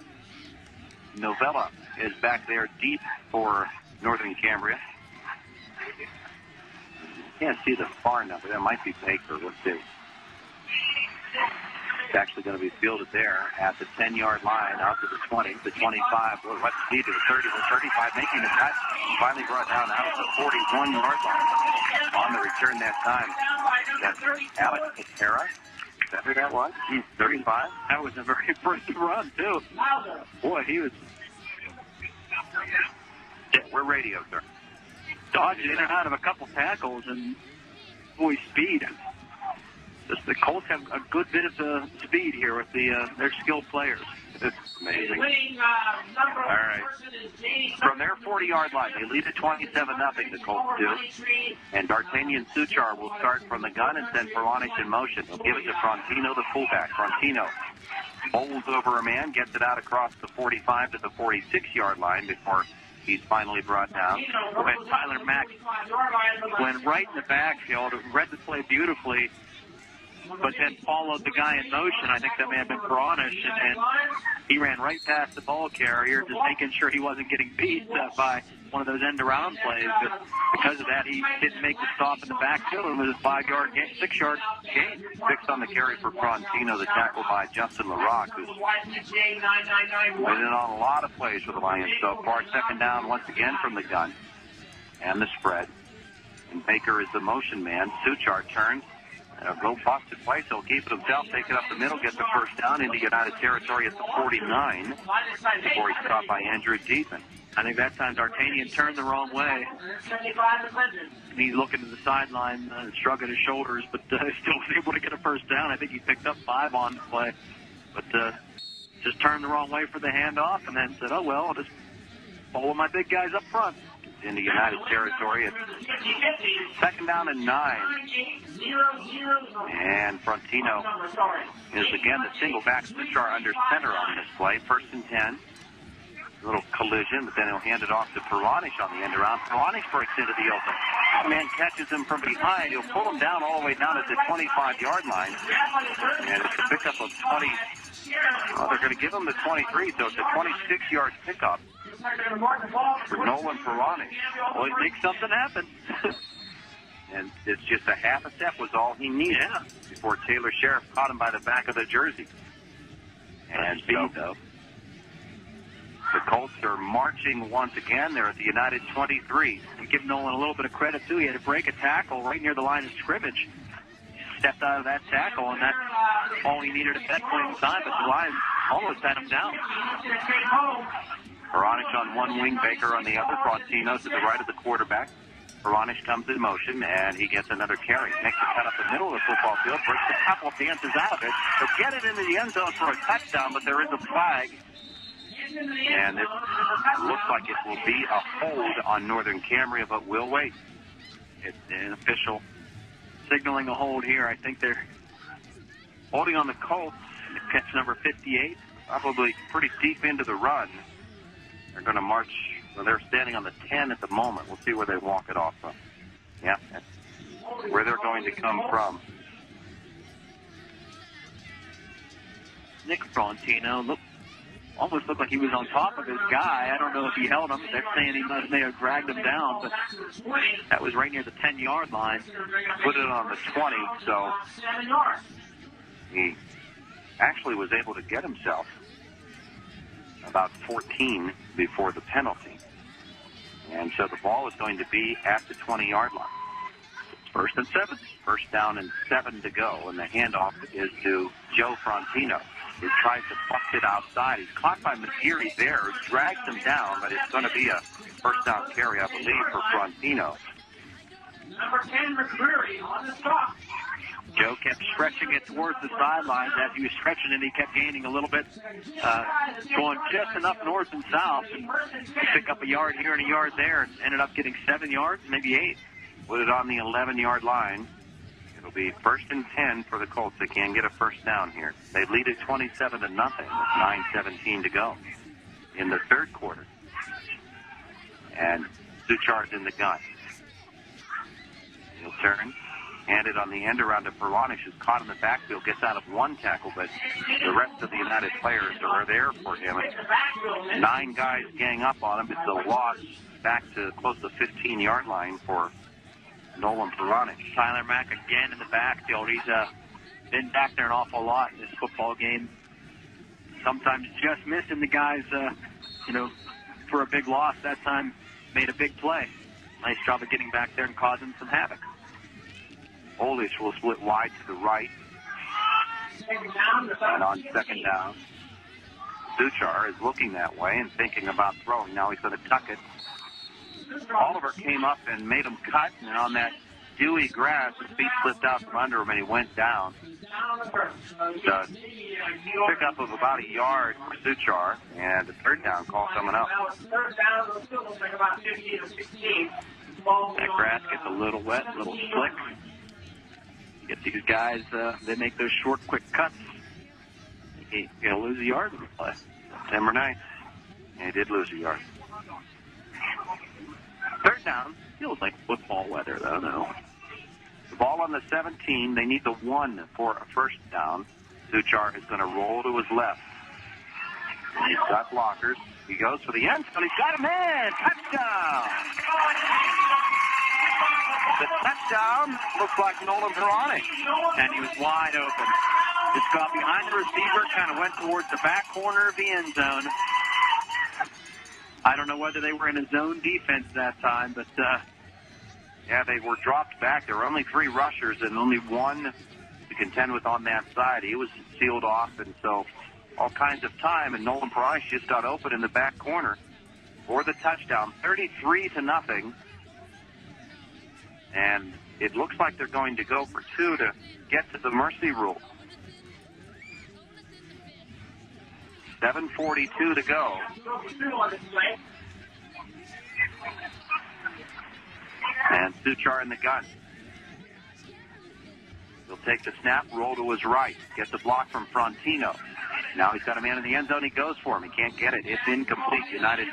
Speaker 2: Novella is back there deep for Northern Cambria. Can't see the far number. That might be Baker. Let's see. It's actually going to be fielded there at the 10-yard line, out to the 20, the 25, what's needed, the 30, the 35, making the cut. Finally brought down out to the 41-yard line. On the return that time, that's Alex Patera. Is that who that was? 35.
Speaker 4: That was a very impressive run, too. Boy, he was...
Speaker 2: Yeah, we're radio, sir.
Speaker 4: Dodging in and out of a couple tackles, and boy speed. Just the Colts have a good bit of the speed here with their skilled players.
Speaker 2: It's amazing. All right. From their 40-yard line, they lead at 27-0, the Colts do. And D'Artagnan Suchar will start from the gun and send Peronic in motion. He'll give it to Frontino, the fullback. Frontino bowls over a man, gets it out across the 45 to the 46-yard line before he's finally brought down.
Speaker 4: When Tyler Mack went right in the backfield, read the play beautifully, but then followed the guy in motion. I think that may have been Peronic, and he ran right past the ball carrier, just making sure he wasn't getting beat by one of those end-around plays. But because of that, he didn't make the stop in the backfield, and it was a 6-yard gain.
Speaker 2: 6 on the carry for Frontino, the tackle by Justin LaRock, who's been in on a lot of plays for the Lions so far. Second down once again from the gun, and the spread. And Baker is the motion man. Suchar turns. He'll go bust it twice. He'll keep it himself, take it up the middle, get the first down into United territory at the 49 before he's caught by Andrew Dietman.
Speaker 4: I think that time D'Artagnan turned the wrong way. And he's looking to the sideline, shrugging his shoulders, but still was able to get a first down. I think he picked up 5 on the play. But just turned the wrong way for the handoff and then said, oh, well, I'll just follow my big guys up front.
Speaker 2: Into United territory at second down and 9. And Frontino is again the single back Suchar under center on this play. First and 10. A little collision, but then he'll hand it off to Peronic on the end around. Peronic breaks into the open. Man catches him from behind. He'll pull him down all the way down at the 25-yard line. And it's a pickup of 20. Well, they're going to give him the 23, so it's a 26-yard pickup for Nolan Peronic.
Speaker 4: Well, he makes something happen.
Speaker 2: And it's just a half a step was all he needed before Taylor Sheriff caught him by the back of the jersey. And so the Colts are marching once again. They're at the United 23.
Speaker 4: And give Nolan a little bit of credit, too. He had to break a tackle right near the line of scrimmage. Stepped out of that tackle, and that's all he needed at that point in time. But the Lions almost had him down.
Speaker 2: Peronic on one wing, Baker on the other. Frontino to the right of the quarterback. Peronic comes in motion, and he gets another carry. Makes a cut up the middle of the football field, breaks a couple, dances out of it. They'll get it into the end zone for a touchdown, but there is a flag. And it looks like it will be a hold on Northern Cambria, but we'll wait.
Speaker 4: It's an official signaling a hold here. I think they're holding on the Colts. Catch number 58.
Speaker 2: Probably pretty deep into the run. They're going to march. Well, they're standing on the 10 at the moment. We'll see where they walk it off from. Yeah, that's where they're going to come from.
Speaker 4: Nick Frontino almost looked like he was on top of his guy. I don't know if he held him. They're saying he may have dragged him down, but that was right near the 10-yard line.
Speaker 2: Put it on the 20, so he actually was able to get himself about 14 before the penalty. And so the ball is going to be at the 20-yard line. It's first and 7. First down and 7 to go, and the handoff is to Joe Frontino. He tries to bust it outside. He's caught by McGeary there, drags him down, but it's going to be a first down carry, I believe, for Frontino.
Speaker 3: Number 10, McGeary on the stop.
Speaker 4: Joe kept stretching it towards the sidelines. As he was stretching it, he kept gaining a little bit, going just enough north and south. And pick up a yard here and a yard there, and ended up getting 7 yards, maybe 8.
Speaker 2: Put it on the 11-yard line. It'll be first and 10 for the Colts. They can get a first down here. They lead it 27-0 with 9:17 to go in the third quarter. And Suchar's in the gun. He'll turn. Hand it on the end around to Peronic, who's caught in the backfield, gets out of one tackle, but the rest of the United players are there for him. And 9 guys gang up on him. It's a loss back to close to the 15-yard line for Nolan Peronic.
Speaker 4: Tyler Mack again in the backfield. He's been back there an awful lot in this football game. Sometimes just missing the guys, for a big loss. That time made a big play. Nice job of getting back there and causing some havoc.
Speaker 2: Olish will split wide to the right. And on second down, Suchar is looking that way and thinking about throwing. Now he's going to tuck it. Oliver came up and made him cut, and on that dewy grass. His feet slipped out from under him, and he went down. Pickup of about a yard for Suchar, and the third down call coming up.
Speaker 4: That grass gets a little wet, a little slick. You get these guys, they make those short, quick cuts. You're going to lose a yard in the play.
Speaker 2: September 9th. He did lose a yard.
Speaker 4: Third down. Feels like football weather, though, no.
Speaker 2: The ball on the 17. They need the 1 for a first down. Suchar is going to roll to his left. And he's got blockers. He goes for the end zone. He's got him in. Touchdown. The touchdown looks like Nolan Perrone.
Speaker 4: And he was wide open. Just got behind the receiver, kind of went towards the back corner of the end zone. I don't know whether they were in a zone defense that time, but
Speaker 2: yeah, they were dropped back. There were only 3 rushers and only 1 to contend with on that side. He was sealed off, and so all kinds of time, and Nolan Perrone just got open in the back corner for the touchdown, 33-0. And it looks like they're going to go for 2 to get to the mercy rule. 7:42 to go. And Suchar in the gun. He'll take the snap, roll to his right, get the block from Frontino. Now he's got a man in the end zone. He goes for him. He can't get it. It's incomplete. United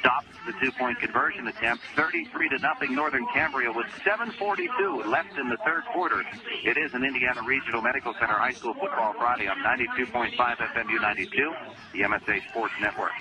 Speaker 2: stops the 2-point conversion attempt. 33-0 Northern Cambria with 7:42 left in the third quarter. It is an Indiana Regional Medical Center High School Football Friday on 92.5 FMU 92, the MSA Sports Network.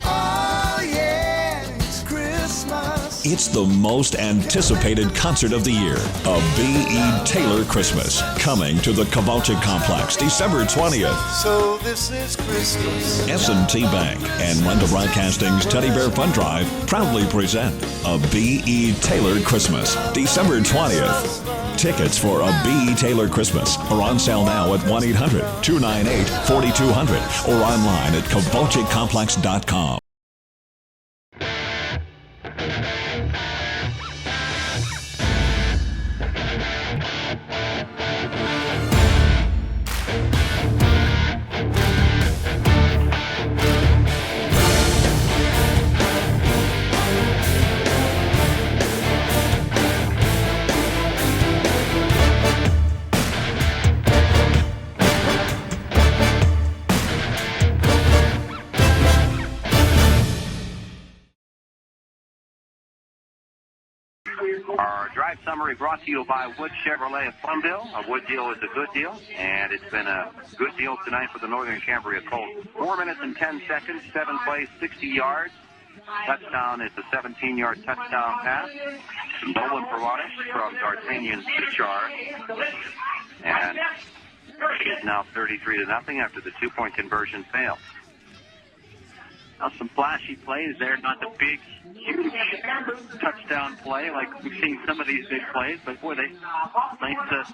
Speaker 5: Oh, yeah, it's Christmas.
Speaker 6: It's the most anticipated concert of the year, a B.E. Taylor Christmas, coming to the Kowalczyk Complex December 20th.
Speaker 5: So this is Christmas.
Speaker 6: S&T Bank and Renda Broadcasting's Teddy Bear Fund Drive proudly present a B.E. Taylor Christmas December 20th. Tickets for a B.E. Taylor Christmas are on sale now at 1-800-298-4200 or online at KowalczykComplex.com.
Speaker 2: Our drive summary brought to you by Wood Chevrolet of Plumville. A Wood deal is a good deal, and it's been a good deal tonight for the Northern Cambria Colts. 4 minutes and 10 seconds, 7 plays, 60 yards. Touchdown is the 17-yard touchdown pass. Nolan Perrone from D'Artagnan Suchar. And it's now 33-0 after the 2-point conversion failed.
Speaker 4: Now some flashy plays there, not the big, huge touchdown play like we've seen some of these big plays, but boy, nice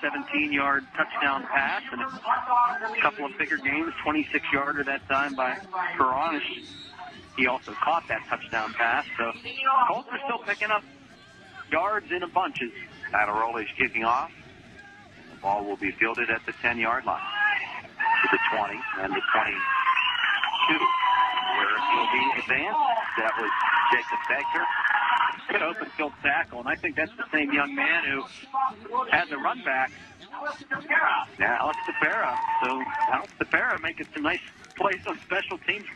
Speaker 4: 17-yard touchdown pass and a couple of bigger games, 26-yarder that time by Perrone. He also caught that touchdown pass, so Colts are still picking up yards in a bunches.
Speaker 2: Adiroli's kicking off. The ball will be fielded at the 10-yard line to the 20 and the 22. Where it will be advanced. That was Jacob Baker.
Speaker 4: Good open field tackle, and I think that's the same young man who had the run back.
Speaker 2: Yeah,
Speaker 4: Alex DePera. So Alex DePera making some nice plays on special teams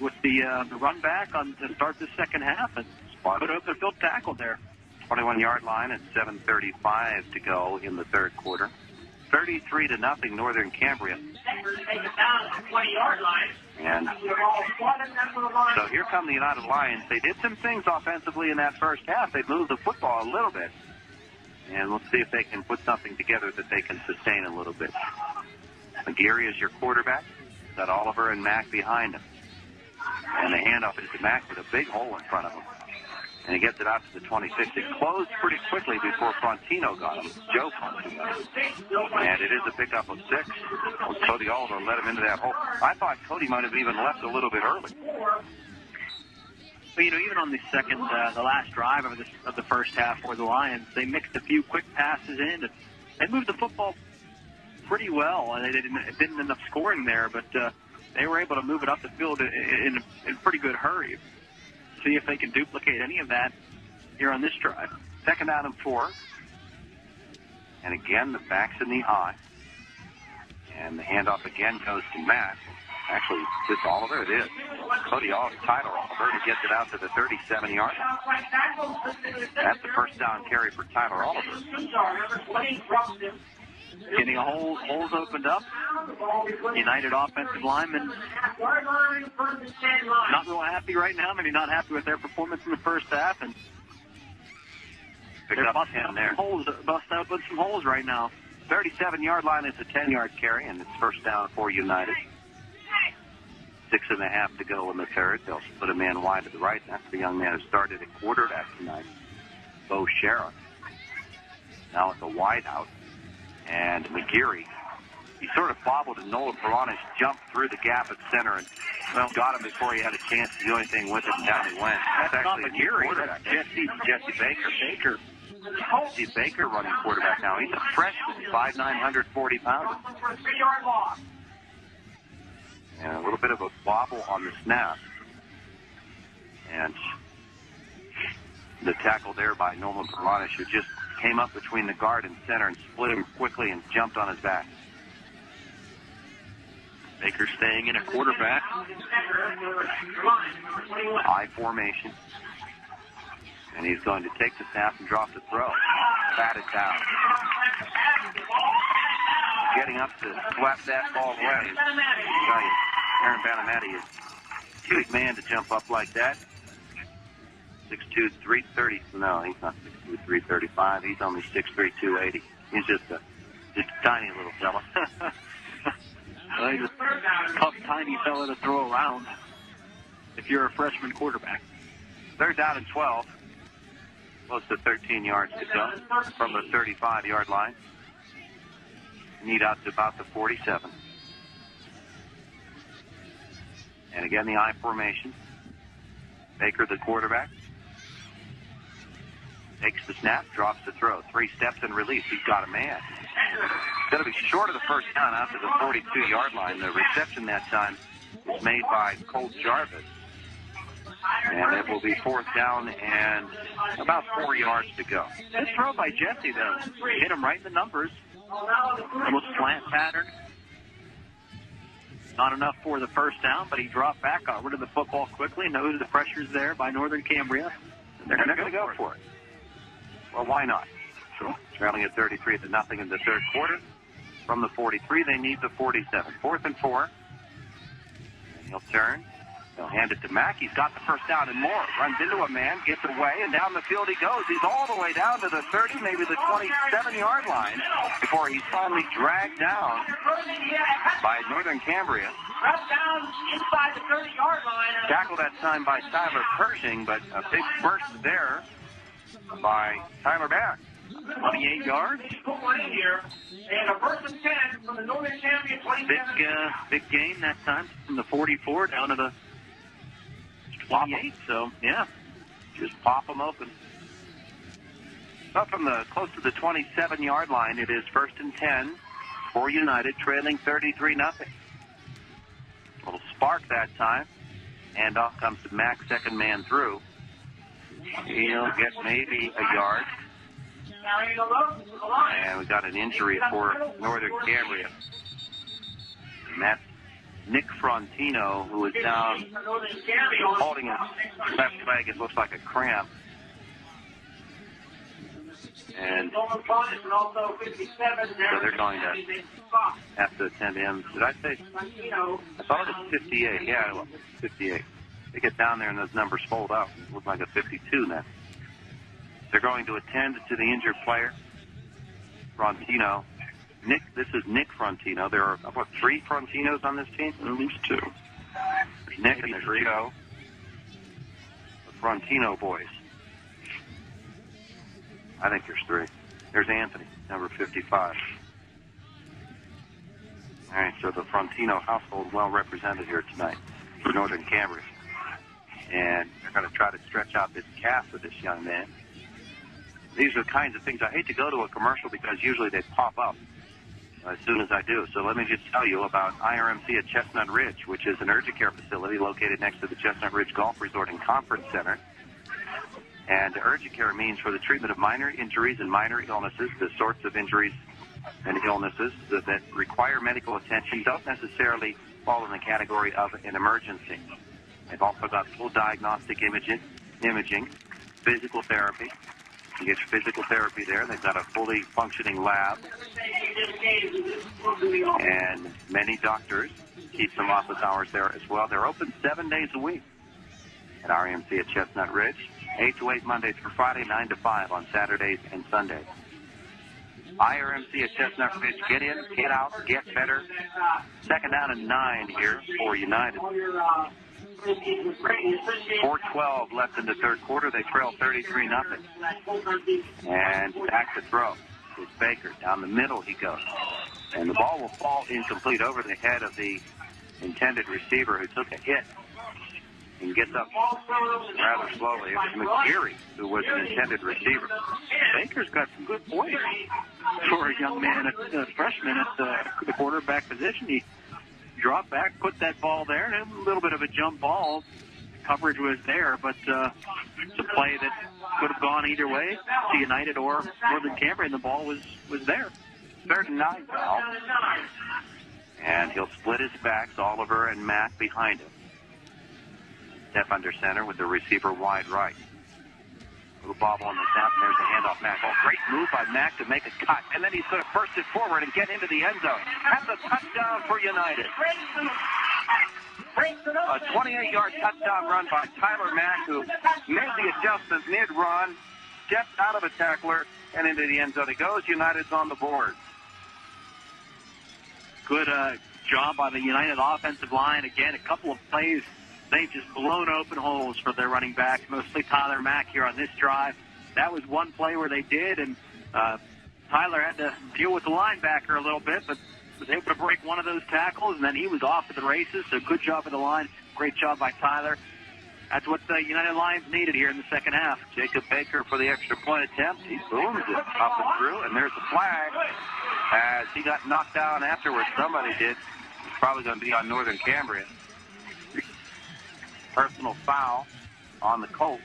Speaker 4: with the run back on to start the second half, and good open field tackle there.
Speaker 2: 21-yard line at 7:35 to go in the third quarter. 33-0 Northern Cambria. And so here come the United Lions. They did some things offensively in that first half. They moved the football a little bit. And let's see if they can put something together that they can sustain a little bit. McGeary is your quarterback. Got Oliver and Mack behind him. And the handoff is to Mack with a big hole in front of him. And he gets it out to the 26. It closed pretty quickly before Frontino got him. Joe Frontino. And it is a pickup of 6. Cody Oliver let him into that hole. I thought Cody might have even left a little bit early.
Speaker 4: But, even on the last drive of the first half for the Lions, they mixed a few quick passes in. And they moved the football pretty well. And they didn't end up scoring there, but they were able to move it up the field in a pretty good hurry. See if they can duplicate any of that here on this drive.
Speaker 2: 2nd down and 4. And again, the back's in the eye. And the handoff again goes to Matt. Actually, it's Oliver. It is. Tyler Oliver, who gets it out to the 37-yard line. That's the first down carry for Tyler Oliver.
Speaker 4: Getting holes opened up. United offensive linemen not real happy right now. Maybe not happy with their performance in the first half. And they're busting open some holes right now.
Speaker 2: 37-yard line is a 10-yard carry, and it's first down for United. 6.5 to go in the third. They'll split a man wide to the right. That's the young man who started at quarterback tonight, Bo Shara. Now at the wide out. And McGeary, he sort of bobbled, and Nolan Perlanis jumped through the gap at center and got him before he had a chance to do anything with it, and down he went.
Speaker 4: That's actually not McGeary.
Speaker 2: That's Jesse Baker. Jesse Baker running quarterback now. He's a freshman, 5'9", 140 pounds. And a little bit of a wobble on the snap. And the tackle there by Nolan Perlanis, who just came up between the guard and center and split him quickly and jumped on his back.
Speaker 4: Baker staying in a quarterback.
Speaker 2: I formation. And he's going to take the snap and drop the throw. Batted down. Getting up to slap that ball away. Aaron Banamati is too big man to jump up like that. 6'2", 330. No, he's not 6'2", 335. He's only 6'3", 280. He's just a tiny little fella.
Speaker 4: Well, he's a tough, tiny fella to throw around if you're a freshman quarterback.
Speaker 2: 3rd down and 12. Close to 13 yards to go from the 35-yard line. Need out to about the 47. And again, the I formation. Baker, the quarterback. Takes the snap, drops the throw. 3 steps and release. He's got a man. Going to be short of the first down out to the 42-yard line. The reception that time was made by Colt Jarvis. And it will be 4th down and about 4 yards to go.
Speaker 4: Good throw by Jesse, though. Hit him right in the numbers. Almost slant pattern. Not enough for the first down, but he dropped back, got rid of the football quickly, knows the pressure's there by Northern Cambria.
Speaker 2: And they're going to go for it. Well, why not? So, trailing at 33-0 in the third quarter. From the 43, they need the 47. 4th and 4. And he'll turn. They'll hand it to Mack. He's got the first down and more. Runs into a man, gets away, and down the field he goes. He's all the way down to the 30, maybe the 27-yard line, before he's finally dragged down by Northern Cambria.
Speaker 3: Down inside the 30-yard line.
Speaker 2: Tackled that time by Tyler Pershing, but a big burst there by Tyler Back.
Speaker 4: 28 yards.
Speaker 3: And a 1st and 10 from the Northern Cambria 27.
Speaker 4: Big gain that time from the 44 down to the 28. So, yeah.
Speaker 2: Just pop them open. Up from the close to the 27-yard line, it is 1st and 10 for United, trailing 33-0. A little spark that time. And off comes to Mack, second man through. He'll get maybe a yard. And we got an injury for Northern Cambria. And that's Nick Frontino, who is down holding his left leg. It looks like a cramp. And so they're going to have to attend to him. Did I say? I thought it was 58. Yeah, well, 58. They get down there and those numbers fold out. It looks like a 52 then. They're going to attend to the injured player, Frontino. This is Nick Frontino. There are, what, 3 Frontinos on this team?
Speaker 4: At least 2.
Speaker 2: There's Nick and there's Joe. The Frontino boys. I think there's 3. There's Anthony, number 55. All right, so the Frontino household well represented here tonight for Northern Cambria. and they're going to try to stretch out this calf for this young man. These are the kinds of things I hate to go to a commercial because usually they pop up as soon as I do. So let me just tell you about IRMC at Chestnut Ridge, which is an urgent care facility located next to the Chestnut Ridge Golf Resort and Conference Center. And urgent care means for the treatment of minor injuries and minor illnesses, the sorts of injuries and illnesses that require medical attention don't necessarily fall in the category of an emergency. They've also got full diagnostic imaging, physical therapy. You get your physical therapy there. They've got a fully functioning lab. And many doctors keep some office hours there as well. They're open 7 days a week at RMC at Chestnut Ridge. 8 to 8 Monday through Friday, 9 to 5 on Saturdays and Sundays. IRMC at Chestnut Ridge. Get in, get out, get better. Second down and 9 here for United. 4:12 left in the third quarter. They trail 33-0. And back to throw. It's Baker. Down the middle he goes. And the ball will fall incomplete over the head of the intended receiver who took a hit and gets up rather slowly. It was McGeary who was an intended receiver.
Speaker 4: Baker's got some good points for a young man, a freshman at the quarterback position. He dropped back, put that ball there, and a little bit of a jump ball. Coverage was there, but it's a play that could have gone either way to United or Northern Cambria, and the ball was there.
Speaker 2: 3rd and 9 now. And he'll split his backs, Oliver and Mack behind him. Step under center with the receiver wide right. Little bobble on the snap, and there's a handoff Mack. Oh, great move by Mack to make a cut. And then he's going to burst it forward and get into the end zone. That's a touchdown for United. A 28-yard touchdown run by Tyler Mack, who made the adjustment mid-run, stepped out of a tackler, and into the end zone he goes. United's on the board.
Speaker 4: Good job by the United offensive line. Again, a couple of plays. They've just blown open holes for their running back, mostly Tyler Mack here on this drive. That was one play where they did, and Tyler had to deal with the linebacker a little bit, but was able to break one of those tackles, and then he was off to the races. So good job of the line. Great job by Tyler. That's what the United Lions needed here in the second half.
Speaker 2: Jacob Baker for the extra point attempt. He booms it up and through, and there's the flag as he got knocked down afterwards. Somebody did. It's probably going to be on Northern Cambria. Personal foul on the Colts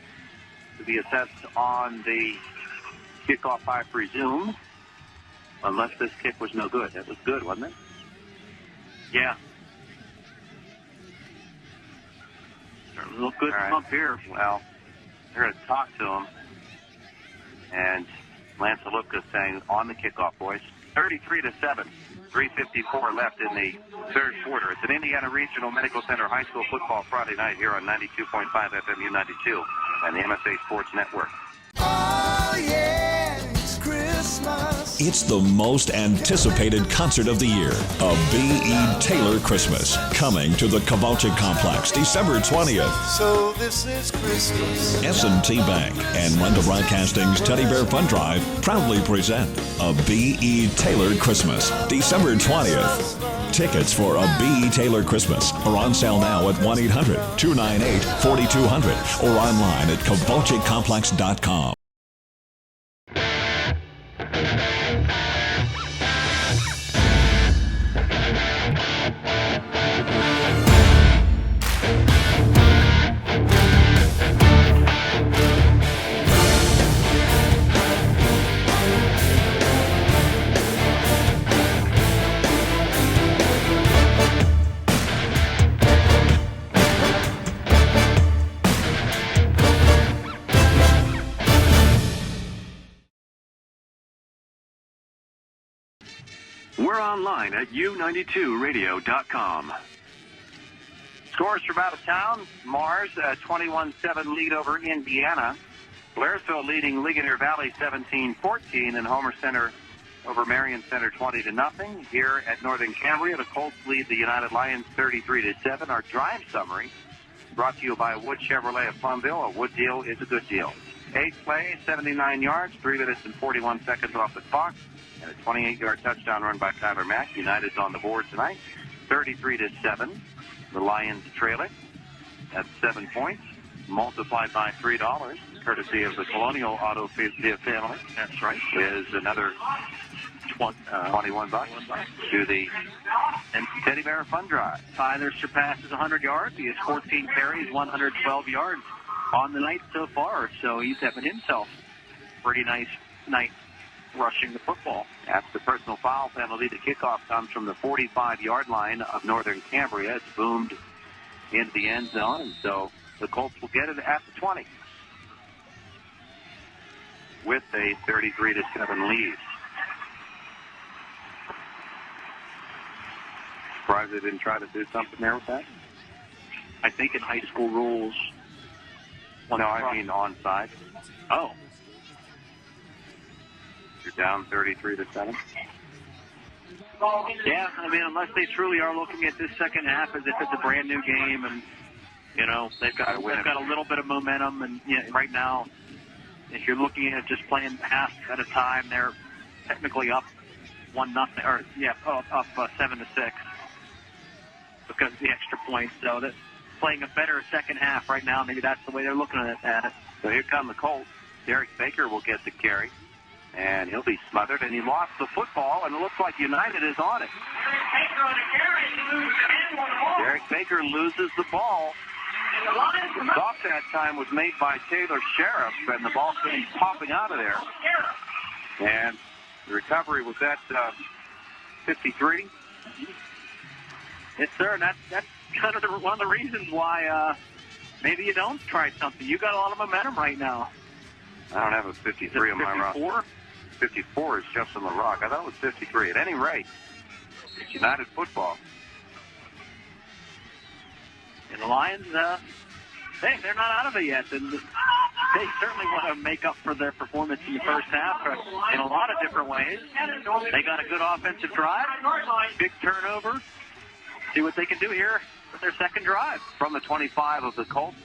Speaker 2: to be assessed on the kickoff, I presume, unless this kick was no good. That was good, wasn't it?
Speaker 4: Yeah. A little good pump here.
Speaker 2: Well, they're going to talk to him. And Lance Alupka saying on the kickoff, boys, 33-7. 3:54 left in the third quarter. It's an Indiana Regional Medical Center High School football Friday night here on 92.5 FM U92 and the MSA Sports Network.
Speaker 5: Oh, yeah, it's Christmas.
Speaker 6: It's the most anticipated concert of the year, a B.E. Taylor Christmas, coming to the Kowalczyk Complex December 20th.
Speaker 5: So this is Christmas.
Speaker 6: S&T Bank and Renda Broadcasting's Teddy Bear Fund Drive proudly present a B.E. Taylor Christmas December 20th. Tickets for a B.E. Taylor Christmas are on sale now at 1-800-298-4200 or online at kowalczykcomplex.com.
Speaker 13: We're online at u92radio.com.
Speaker 2: Scores from out of town. Mars, 21-7 lead over Indiana. Blairsville leading Ligonier Valley 17-14, and Homer Center over Marion Center 20-0. Here at Northern Cambria, the Colts lead the United Lions 33-7. Our drive summary brought to you by Wood Chevrolet of Plumville. A Wood deal is a good deal. 8 plays, 79 yards, 3 minutes and 41 seconds off the clock, and a 28-yard touchdown run by Tyler Mack. United's on the board tonight, 33-7. The Lions trail it at 7 points. multiplied by $3, courtesy of the Colonial Auto family.
Speaker 4: That's right.
Speaker 2: Is another $21 to the Teddy Bear Fun Drive.
Speaker 4: Tyler surpasses 100 yards. He has 14 carries, 112 yards on the night so far. So he's having himself a pretty nice night rushing the football.
Speaker 2: That's the personal foul penalty. The kickoff comes from the 45-yard line of Northern Cambria. It's boomed into the end zone, and so the Colts will get it at the 20 with a 33-7 lead. Surprised they didn't try to do something there with that?
Speaker 4: I think in high school rules.
Speaker 2: No, I mean onside.
Speaker 4: Oh.
Speaker 2: You're down 33-7.
Speaker 4: Yeah, I mean, unless they truly are looking at this second half as if it's a brand new game, and they've got a little bit of momentum, and right now, if you're looking at just playing half at a time, they're technically up 1-0, or up 7-6 because of the extra points. So that's playing a better second half right now. Maybe that's the way they're looking at it.
Speaker 2: So here come the Colts. Derek Baker will get the carry, and he'll be smothered, and he lost the football, and it looks like United is on it. Derek Baker loses the ball. The stop that time was made by Taylor Sheriff, and the ball came popping out of there. And the recovery was at 53.
Speaker 4: Yes, sir, and that's kind of one of the reasons why maybe you don't try something. You got a lot of momentum right now.
Speaker 2: I don't have a 53 on my roster. 54 is Justin LaRock. I thought it was 53. At any rate, it's United football.
Speaker 4: And the Lions, they're not out of it yet. And they certainly want to make up for their performance in the first half in a lot of different ways. They got a good offensive drive, big turnover. See what they can do here with their second drive.
Speaker 2: From the 25 of the Colts,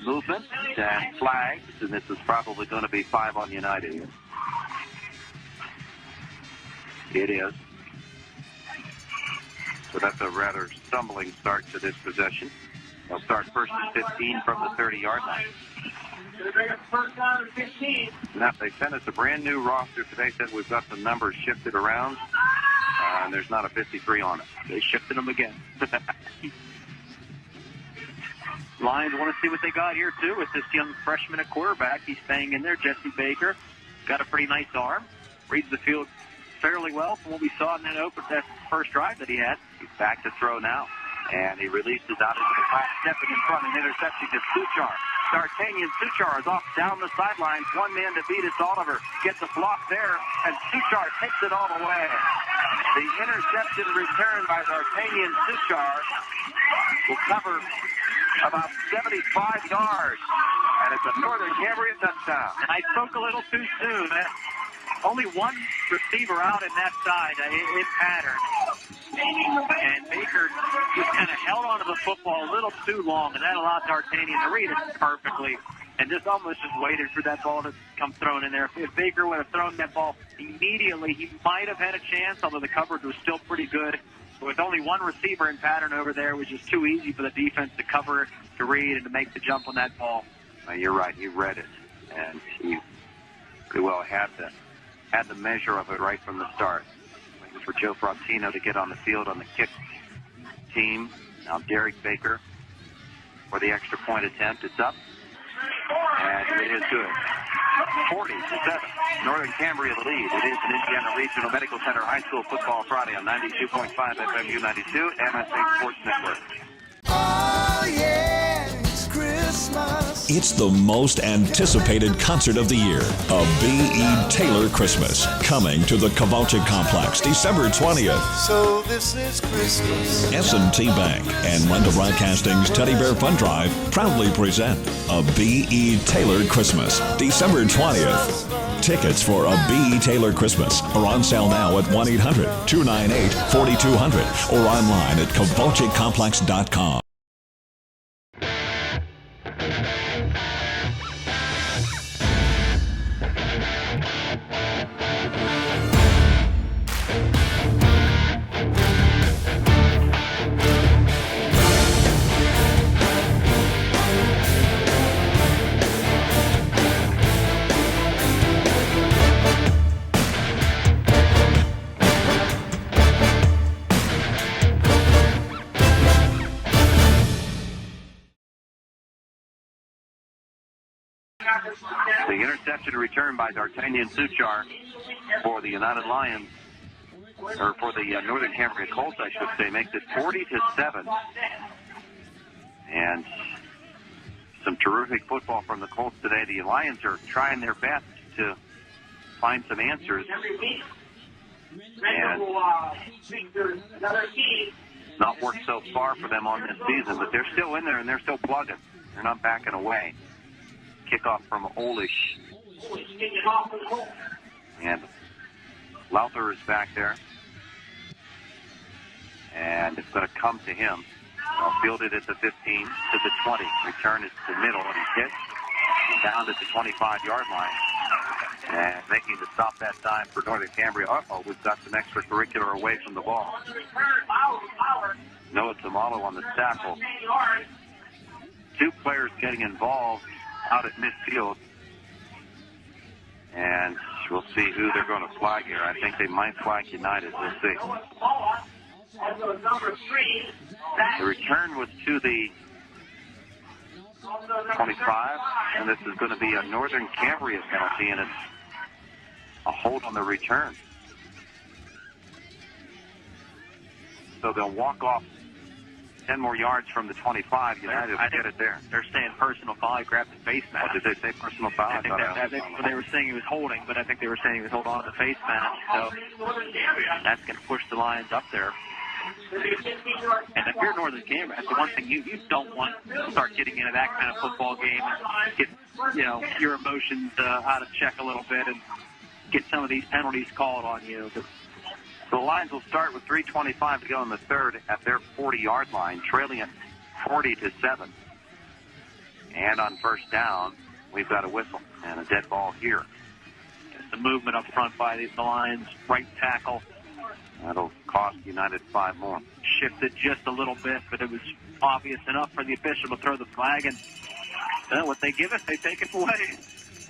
Speaker 2: movement and flags, and this is probably going to be 5 on United. It is. So that's a rather stumbling start to this possession. They'll start first and 15 from the 30-yard line.
Speaker 3: First down and 15.
Speaker 2: Now, they sent us a brand new roster today. Said we've got the numbers shifted around, and there's not a 53 on it.
Speaker 4: They shifted them again. Lions want to see what they got here, too, with this young freshman at quarterback. He's staying in there. Jesse Baker got a pretty nice arm. Reads the field fairly well from what we saw in that first drive that he had.
Speaker 2: He's back to throw now. And he releases out into the pass, stepping in front and intercepting to Suchar. D'Artagnan Suchar is off down the sidelines. One man to beat. It's Oliver. Gets a block there, and Suchar takes it all the way. The interception return by D'Artagnan Suchar will cover about 75 yards. And it's a Northern Cambria touchdown.
Speaker 4: I spoke a little too soon. Only one receiver out in that side in pattern. And Baker just kind of held onto the football a little too long, and that allowed D'Artagnan to read it perfectly and just almost just waited for that ball to come thrown in there. If Baker would have thrown that ball immediately, he might have had a chance, although the coverage was still pretty good. But with only one receiver in pattern over there, it was just too easy for the defense to cover it, to read, and to make the jump on that ball.
Speaker 2: You're right. He read it, and he pretty well had the measure of it right from the start. Waiting for Joe Frontino to get on the field on the kick team. Now Derek Baker for the extra point attempt. It's up, and it is good. 40-7. Northern Cambria the lead. It is an Indiana Regional Medical Center High School Football Friday on 92.5 FMU 92 MSA Sports Network.
Speaker 5: Oh yeah, it's Christmas.
Speaker 6: It's the most anticipated concert of the year, a B.E. Taylor Christmas, coming to the Kowalczyk Complex December 20th.
Speaker 5: So this is Christmas.
Speaker 6: S&T Bank and Renda Broadcasting's Teddy Bear Fun Drive proudly present a B.E. Taylor Christmas December 20th. Tickets for a B.E. Taylor Christmas are on sale now at 1-800-298-4200 or online at kowalczykcomplex.com.
Speaker 2: The interception returned by D'Artagnan Suchar for the United Lions, or for the Northern Cambria Colts, I should say, makes it 40-7. And some terrific football from the Colts today. The Lions are trying their best to find some answers. And not worked so far for them on this season, but they're still in there and they're still plugging. They're not backing away. Kickoff from Olish. And Lowther is back there. And it's going to come to him. Fielded at the 15 to the 20. Return is to the middle, and he's hit down to the 25-yard line. And making the stop that time for Northern Cambria. Uh-oh, we've got some extracurricular away from the ball. Noah Tamalo on the tackle. Two players getting involved out at midfield. And we'll see who they're going to flag here. I think they might flag United. We'll see. The return was to the 25, and this is going to be a Northern Cambria penalty, and it's a hold on the return. So they'll walk off 10 more yards from the 25. United will get it there.
Speaker 4: They're saying personal foul. He grabbed the face mask.
Speaker 2: Did they say personal foul?
Speaker 4: I think they were saying he was holding, but I think they were saying he was holding on to the face mask. So that's going to push the Lions up there. And if you're Northern Cambria, that's the one thing you don't want to start getting into that kind of football game and get, your emotions out of check a little bit and get some of these penalties called on you.
Speaker 2: So the Lions will start with 3:25 to go in the third at their 40-yard line, trailing at 40-7. And on first down, we've got a whistle and a dead ball here.
Speaker 4: Just the movement up front by the Lions, right tackle.
Speaker 2: That'll cost United 5 more.
Speaker 4: Shifted just a little bit, but it was obvious enough for the official to throw the flag. And what they give us, they take it away.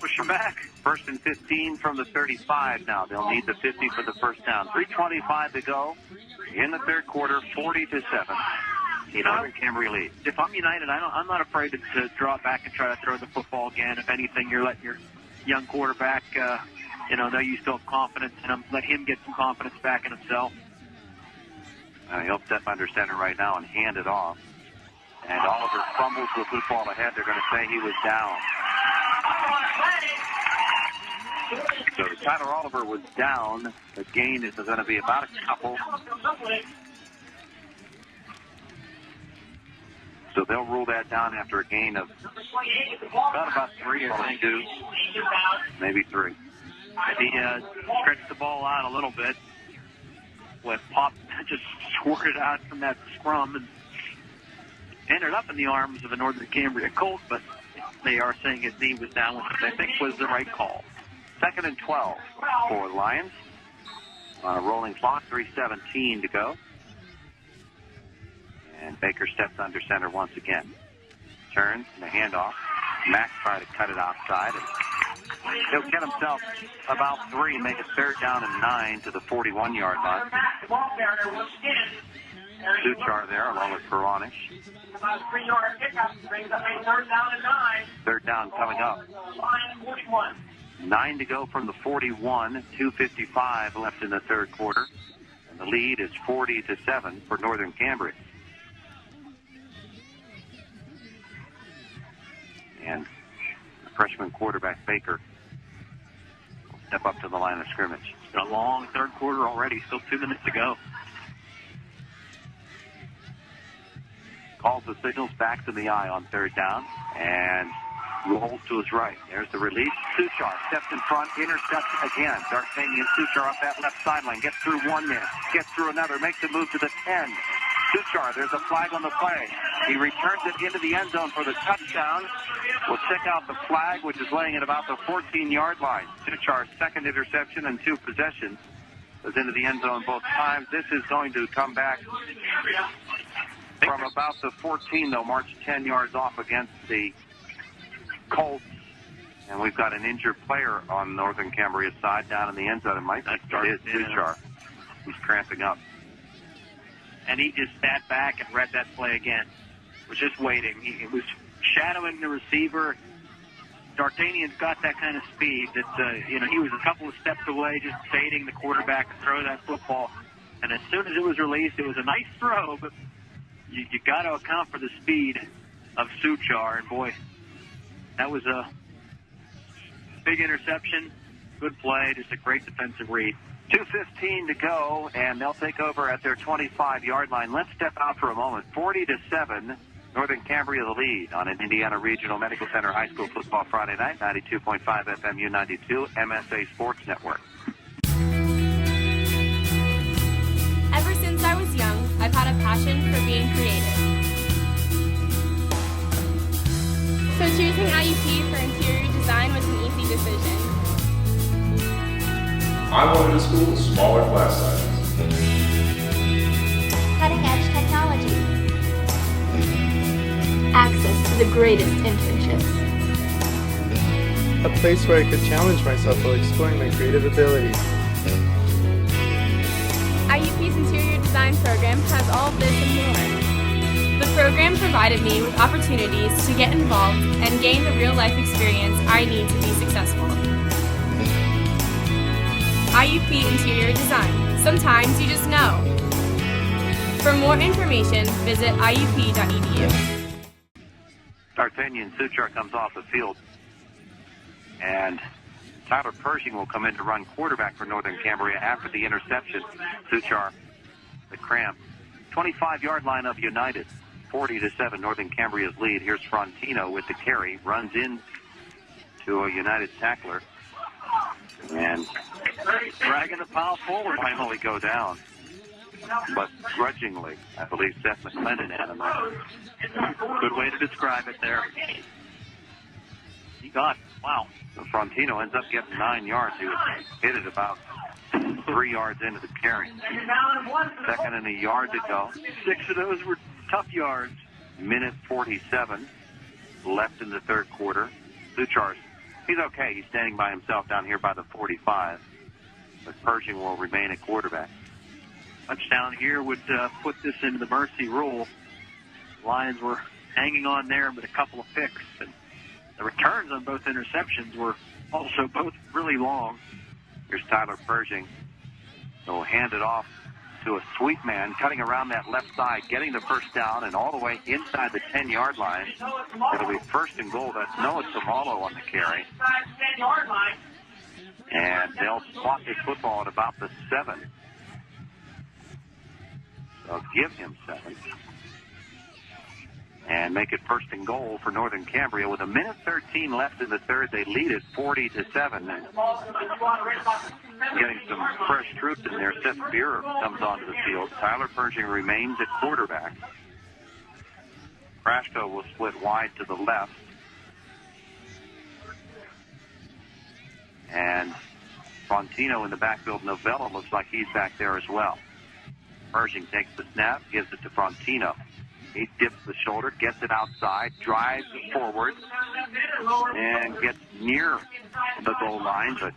Speaker 4: Push them back.
Speaker 2: First and 15 from the 35 now. They'll need the 50 for the first down. 3:25 to go in the third quarter, 40-7. Northern Cambria lead.
Speaker 4: If I'm United, I'm not afraid to draw it back and try to throw the football again. If anything, you're letting your young quarterback, know you still have confidence in him. Let him get some confidence back in himself.
Speaker 2: He'll step under center right now and hand it off. And Oliver fumbles the football ahead. They're going to say he was down. So Tyler Oliver was down. The gain is going to be about a couple. So they'll rule that down after a gain of about 3 or 2, maybe 3.
Speaker 4: He stretched the ball out a little bit. With Pop just squirted out from that scrum and ended up in the arms of a Northern Cambria Colt, but they are saying his knee was down, which I think was the right call.
Speaker 2: 2nd and 12 for the Lions. On a rolling clock, 3:17 to go. And Baker steps under center once again. Turns, and the handoff. Mack tries to cut it outside. And he'll get himself about 3 and make it 3rd down and 9 to the 41-yard line. Suchar there along with Peronic.
Speaker 3: About a 3-yard pickup brings up a 3rd down and 9.
Speaker 2: 3rd down coming up.
Speaker 3: Line 41.
Speaker 2: 9 to go from the 41. 2:55 left in the third quarter. And the lead is 40-7 for Northern Cambria. And freshman quarterback Baker will step up to the line of scrimmage.
Speaker 4: It's been a long third quarter already. Still 2 minutes to go.
Speaker 2: Calls the signals back to the eye on 3rd down and rolls to his right. There's the release. Suchar steps in front, intercepts again. D'Artagnan Suchar up that left sideline. Gets through one man, gets through another, makes a move to the 10. Suchar, there's a flag on the play. He returns it into the end zone for the touchdown. We'll check out the flag, which is laying at about the 14-yard line. Suchar's second interception and 2 possessions was into the end zone both times. This is going to come back from about the 14, though, march 10 yards off against the Colts. And we've got an injured player on Northern Cambria's side down in the end zone. It might be Suchar. He's cramping up.
Speaker 4: And he just sat back and read that play again. Was just waiting. He was shadowing the receiver. D'Artagnan's got that kind of speed that, he was a couple of steps away just baiting the quarterback to throw that football. And as soon as it was released, it was a nice throw, but you got to account for the speed of Suchar. And, boy, that was a big interception. Good play, just a great defensive read.
Speaker 2: 2:15 to go, and they'll take over at their 25-yard line. Let's step out for a moment. 40-7, Northern Cambria the lead on an Indiana Regional Medical Center High School Football Friday night, 92.5 FM U92, MSA Sports Network.
Speaker 9: Ever since I was young, I've had a passion for being creative. So choosing IUP for interior design was an easy decision.
Speaker 10: I wanted a school with smaller class sizes.
Speaker 11: Cutting-edge technology. Access to the greatest internships.
Speaker 12: A place where I could challenge myself while exploring my creative abilities.
Speaker 9: IUP's interior design program has all of this and more. The program provided me with opportunities to get involved and gain the real-life experience I need to be successful. IUP Interior Design. Sometimes you just know. For more information, visit iup.edu.
Speaker 2: D'Artagnan Suchar comes off the field, and Tyler Pershing will come in to run quarterback for Northern Cambria after the interception. Suchar, the cramp. 25-yard line of United. 40-7, Northern Cambria's lead. Here's Frontino with the carry. Runs in to a United tackler. And dragging the pile forward, finally go down. But grudgingly, I believe Seth McClendon had him.
Speaker 4: Good way to describe it there. He got, wow.
Speaker 2: So Frontino ends up getting 9 yards. He was hit it about 3 yards into the carry. Second and a yard to go.
Speaker 4: 6 of those were tough yards.
Speaker 2: Minute 47 left in the third quarter. Suchar's, he's okay. He's standing by himself down here by the 45. But Pershing will remain at quarterback.
Speaker 4: Touchdown here would put this into the mercy rule. Lions were hanging on there with a couple of picks. And the returns on both interceptions were also both really long.
Speaker 2: Here's Tyler Pershing. He'll hand it off to a sweet man, cutting around that left side, getting the first down, and all the way inside the 10-yard line. It'll be first and goal. That's Noah Tamalo on the carry. And they'll spot this football at about the 7. So give him 7. And make it first and goal for Northern Cambria. With a minute 13 left in the third, they lead it 40-7. And getting some fresh troops in there. Seth Beer comes onto the field. Tyler Pershing remains at quarterback. Krashko will split wide to the left. And Frontino in the backfield. Novella looks like he's back there as well. Pershing takes the snap, gives it to Frontino. He dips the shoulder, gets it outside, drives forward, and gets near the goal line, but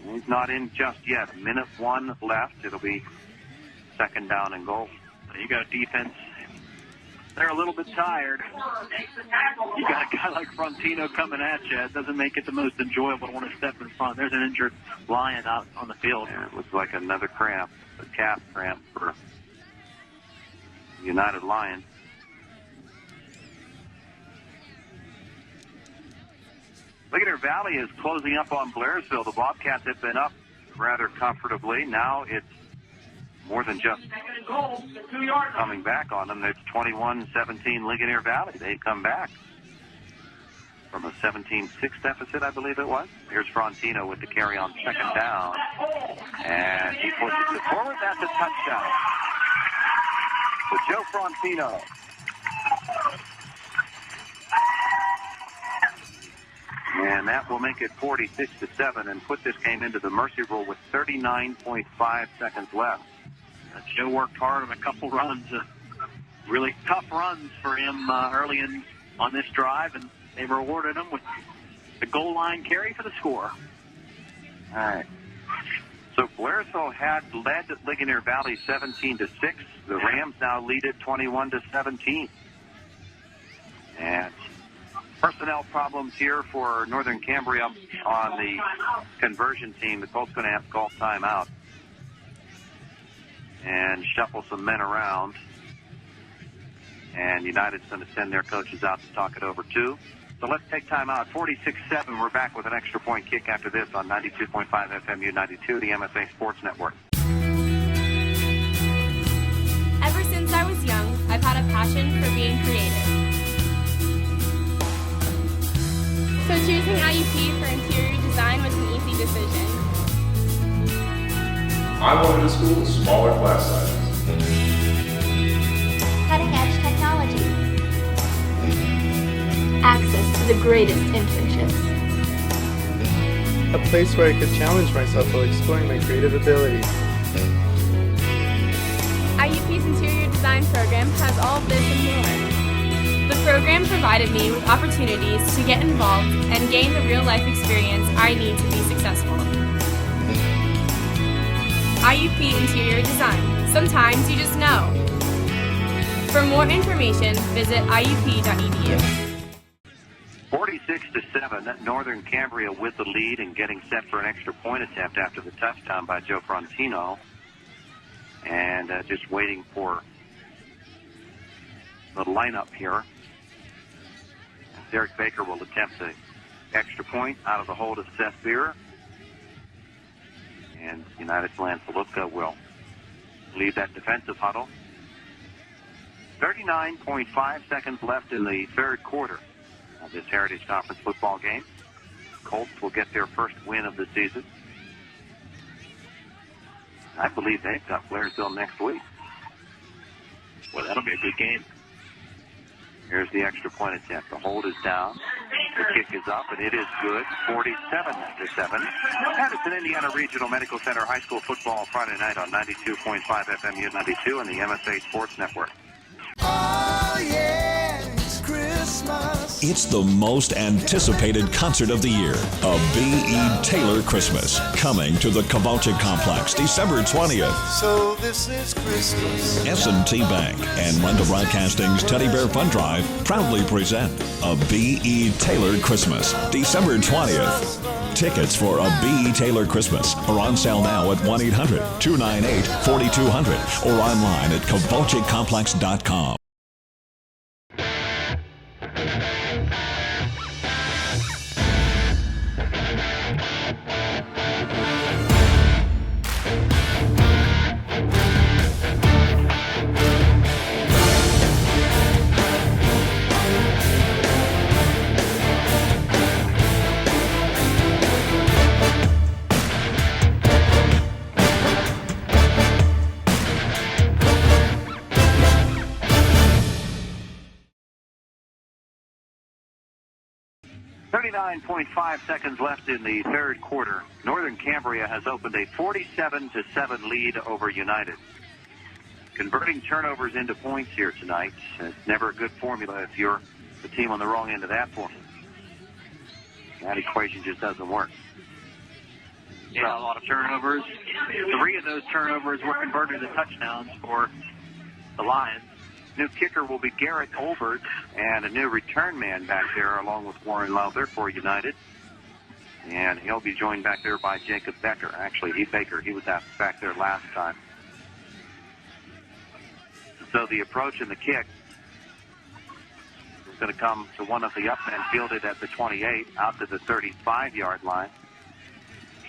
Speaker 2: he's not in just yet. Minute 1 left. It'll be second down and goal.
Speaker 4: You got a defense. They're a little bit tired. You got a guy like Frontino coming at you. It doesn't make it the most enjoyable to want to step in front. There's an injured Lion out on the field.
Speaker 2: Yeah, it looks like another cramp, a calf cramp for United Lions. Ligonier Valley is closing up on Blairsville. The Bobcats have been up rather comfortably. Now it's more than just coming back on them. It's 21-17 Ligonier Valley. They come back from a 17-6 deficit, I believe it was. Here's Frontino with the carry on second down. And he pushes it forward. That's a touchdown for Joe Frontino. And that will make it 46-7 and put this game into the mercy rule with 39.5 seconds left.
Speaker 4: Joe worked hard on a couple runs, really tough runs for him early on this drive, and they rewarded him with the goal line carry for the score.
Speaker 2: All right. So Blairsville had led Ligonier Valley 17-6. The Rams now lead it 21-17. And Personnel problems here for Northern Cambria on the conversion team. The Colts going to have to call timeout and shuffle some men around. And United's going to send their coaches out to talk it over too. So let's take time out. 46-7. We're back with an extra point kick after this on 92.5 FM U92, the MSA Sports Network.
Speaker 9: Ever since I was young, I've had a passion for being creative. So choosing IUP for interior design was an easy decision.
Speaker 10: I wanted a school with smaller class sizes.
Speaker 11: Cutting-edge technology. Access to the greatest internships.
Speaker 12: A place where I could challenge myself while exploring my creative ability.
Speaker 9: IUP's interior design program has all of this and more. The program provided me with opportunities to get involved and gain the real-life experience I need to be successful. IUP Interior Design. Sometimes you just know. For more information, visit iup.edu.
Speaker 2: 46-7. Northern Cambria with the lead and getting set for an extra point attempt after the touchdown by Joe Frontino. And just waiting for the lineup here. Derek Baker will attempt the extra point out of the hold of Seth Beer. And United's Lance Lupka will lead that defensive huddle. 39.5 seconds left in the third quarter of this Heritage Conference football game. Colts will get their first win of the season. I believe they've got Blairsville next week.
Speaker 4: Well, that'll be a good game.
Speaker 2: Here's the extra point attempt. The hold is down. The kick is up, and it is good. 47-7. And it's an Indiana Regional Medical Center High School football Friday night on 92.5 FM U92 and the MSA Sports Network.
Speaker 5: Oh yeah, it's Christmas.
Speaker 6: It's the most anticipated concert of the year, a B.E. Taylor Christmas, coming to the Kavache Complex December 20th.
Speaker 5: So this is Christmas.
Speaker 6: S&T Bank and Renda Broadcasting's Teddy Bear Fund Drive proudly present a B.E. Taylor Christmas December 20th. Tickets for a B.E. Taylor Christmas are on sale now at 1-800-298-4200 or online at kavachecomplex.com.
Speaker 2: .5 seconds left in the third quarter. Northern Cambria has opened a 47-7 lead over United. Converting turnovers into points here tonight. It's never a good formula if you're the team on the wrong end of that formula. That equation just doesn't work.
Speaker 4: Yeah, a lot of turnovers. 3 of those turnovers were converted to touchdowns for the Lions.
Speaker 2: New kicker will be Garrett Olbert, and a new return man back there along with Warren Lowther for United. And he'll be joined back there by Jacob Becker. Actually, he was back there last time. So the approach and the kick is going to come to one of the up men fielded at the 28, out to the 35-yard line.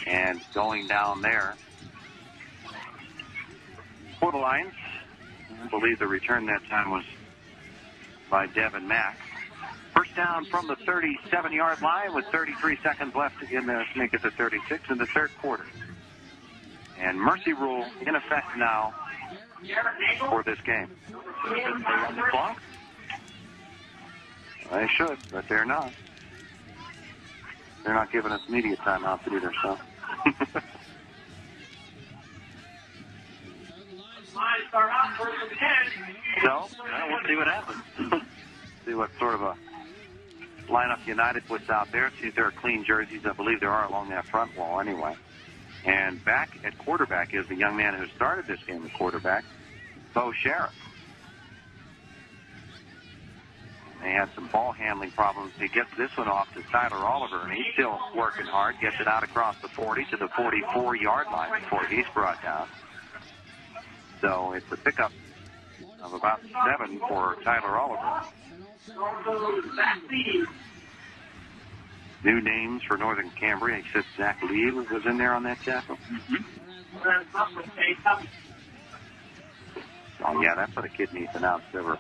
Speaker 2: And going down there for the Lions. I believe the return that time was by Devin Mack. First down from the 37-yard line with 33 seconds left in the, make it the 36 in the third quarter. And mercy rule in effect now for this game. They should, but they're not. They're not giving us media timeouts either, so. So, we'll see what happens. See what sort of a lineup United puts out there. See if there are clean jerseys. I believe there are along that front wall anyway. And back at quarterback is the young man who started this game at quarterback, Bo Sheriff. They had some ball handling problems. He gets this one off to Tyler Oliver, and he's still working hard. Gets it out across the 40 to the 44-yard line before he's brought down. So it's a pickup of about 7 for Tyler Oliver. New names for Northern Cambria, except Zach Lee was in there on that tackle. Oh, yeah, that's what a kid needs announced over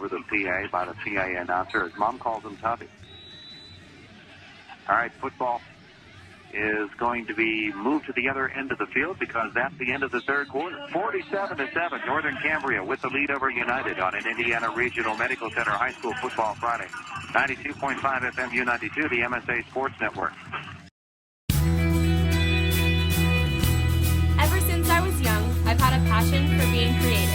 Speaker 2: the PA by the PA announcer. His mom calls him Tubby. All right, football is going to be moved to the other end of the field because that's the end of the third quarter. 47-7, Northern Cambria with the lead over United on an Indiana Regional Medical Center High School Football Friday. 92.5 FM U92, the MSA Sports Network.
Speaker 9: Ever since I was young, I've had a passion for being creative.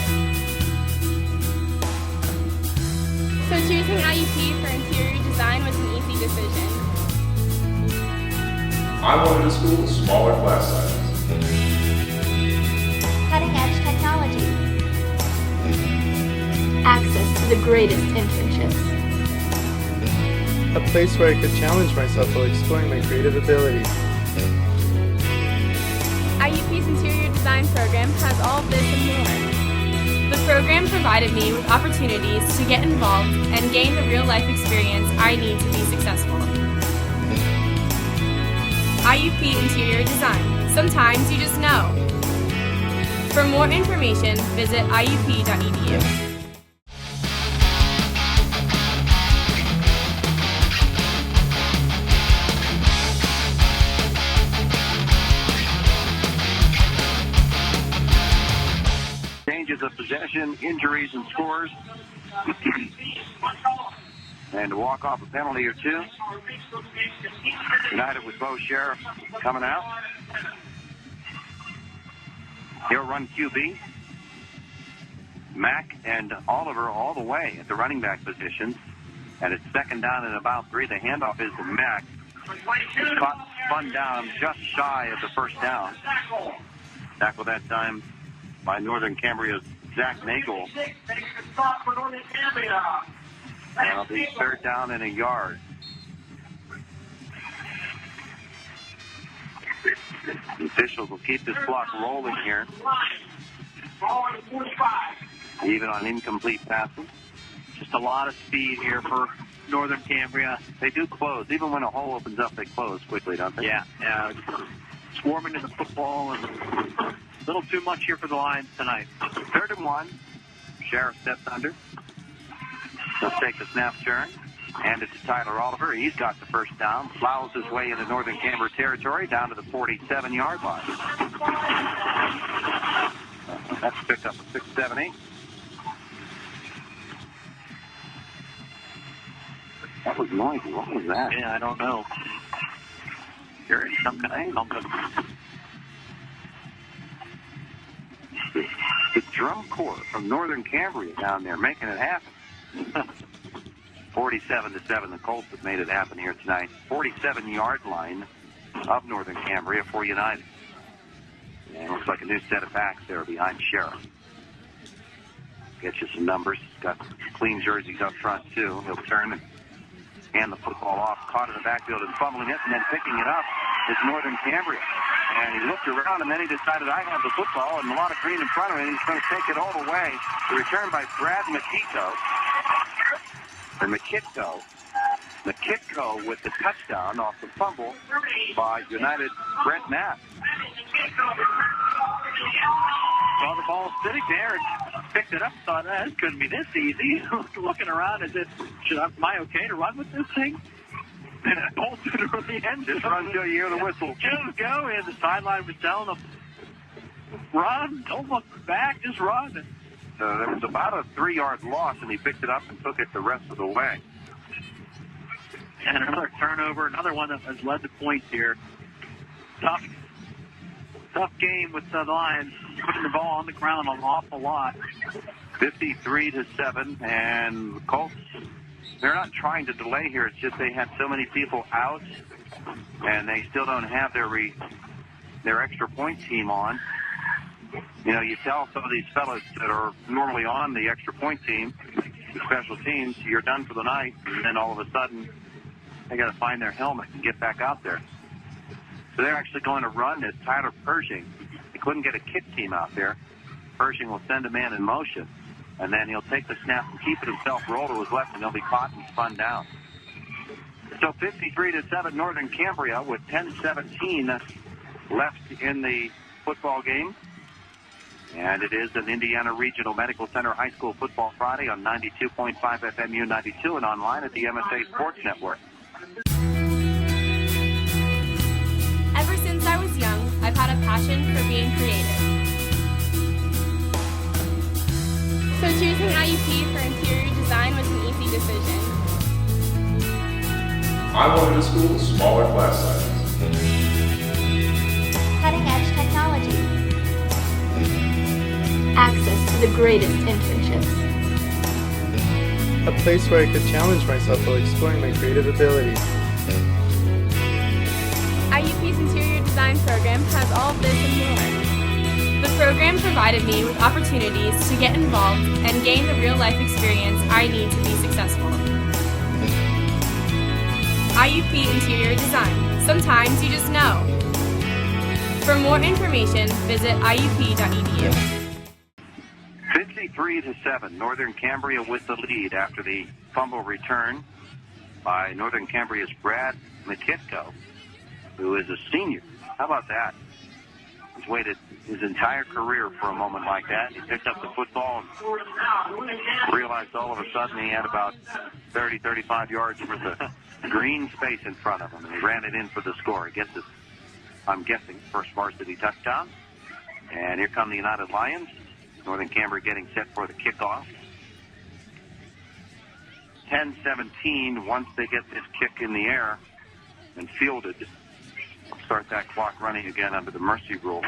Speaker 9: So choosing IUP for interior design was an easy decision.
Speaker 10: I wanted a school with smaller class sizes.
Speaker 11: Cutting-edge technology. Access to the greatest internships.
Speaker 12: A place where I could challenge myself while exploring my creative abilities.
Speaker 9: IUP's interior design program has all of this and more. The program provided me with opportunities to get involved and gain the real-life experience I need to be successful. IUP Interior Design. Sometimes you just know. For more information, visit iup.edu.
Speaker 2: Changes of possession, injuries, and scores. And to walk off a penalty or two. United with Bo Sheriff coming out. He'll run QB. Mack and Oliver all the way at the running back positions. And it's second down and about 3. The handoff is to Mack. It's caught, spun down just shy of the first down. Tackle that time by Northern Cambria's Zach Nagel. And it'll be third down and a yard. The officials will keep this clock rolling here. Even on incomplete passes.
Speaker 4: Just a lot of speed here for Northern Cambria.
Speaker 2: They do close. Even when a hole opens up, they close quickly, don't they?
Speaker 4: Yeah. Swarming to the football and a little too much here for the Lions tonight.
Speaker 2: 3rd and 1. Sheriff steps under. He'll take the snap turn. Hand it to Tyler Oliver. He's got the first down. Plows his way into Northern Cambria territory down to the 47-yard line. That's picked up a 6, 7, 8. That was noisy. What was that?
Speaker 4: Yeah, I don't know. Hearing something.
Speaker 2: The drum corps from Northern Cambria down there making it happen. 47-7, the Colts have made it happen here tonight. 47-yard line of Northern Cambria for United. And it looks like a new set of backs there behind Sheriff. Get you some numbers. Got clean jerseys up front, too. He'll turn and hand the football off. Caught in the backfield and fumbling it, and then picking it up is Northern Cambria. And he looked around, and then he decided, I have the football, and a lot of green in front of him, and he's going to take it all the way. The return by Brad McKitko. Or McKitko with the touchdown off the fumble by United Brett Matt.
Speaker 4: Saw the ball sitting there and picked it up. Thought, this couldn't be this easy. Looking around as if, am I okay to run with this thing? And it bolted to the end.
Speaker 2: Just run till you hear the whistle.
Speaker 4: Just go. And the sideline was telling him, run, don't look back, just run.
Speaker 2: There was about a 3-yard loss, and he picked it up and took it the rest of the way.
Speaker 4: And another turnover, another one that has led to points here. Tough game with the Lions, putting the ball on the ground an awful lot.
Speaker 2: 53-7, and the Colts, they're not trying to delay here. It's just they had so many people out, and they still don't have their extra point team on. You know, you tell some of these fellas that are normally on the extra point team, special teams, you're done for the night, and then all of a sudden, they got to find their helmet and get back out there. So they're actually going to run at Tyler Pershing. They couldn't get a kick team out there. Pershing will send a man in motion, and then he'll take the snap and keep it himself, roll to his left, and he'll be caught and spun down. So 53-7 Northern Cambria with 10:17 left in the football game. And it is an Indiana Regional Medical Center High School Football Friday on 92.5 FMU 92 and online at the MSA Sports Network.
Speaker 9: Ever since I was young, I've had a passion for being creative. So choosing IUP for interior design was an easy decision.
Speaker 10: I wanted a school with smaller class sizes.
Speaker 11: Cutting-edge technology. Access to the greatest internships.
Speaker 12: A place where I could challenge myself while exploring my creative abilities.
Speaker 9: IUP's interior design program has all of this and more. The program provided me with opportunities to get involved and gain the real-life experience I need to be successful. IUP Interior Design. Sometimes you just know. For more information, visit iup.edu.
Speaker 2: 53-7, Northern Cambria with the lead after the fumble return by Northern Cambria's Brad McKitko, who is a senior. How about that? He's waited his entire career for a moment like that. He picked up the football and realized all of a sudden he had about 30, 35 yards worth of green space in front of him, and he ran it in for the score. He gets his, I'm guessing, first varsity touchdown. And here come the United Lions. Northern Cambria getting set for the kickoff. 10-17 once they get this kick in the air and fielded. We'll start that clock running again under the mercy rule.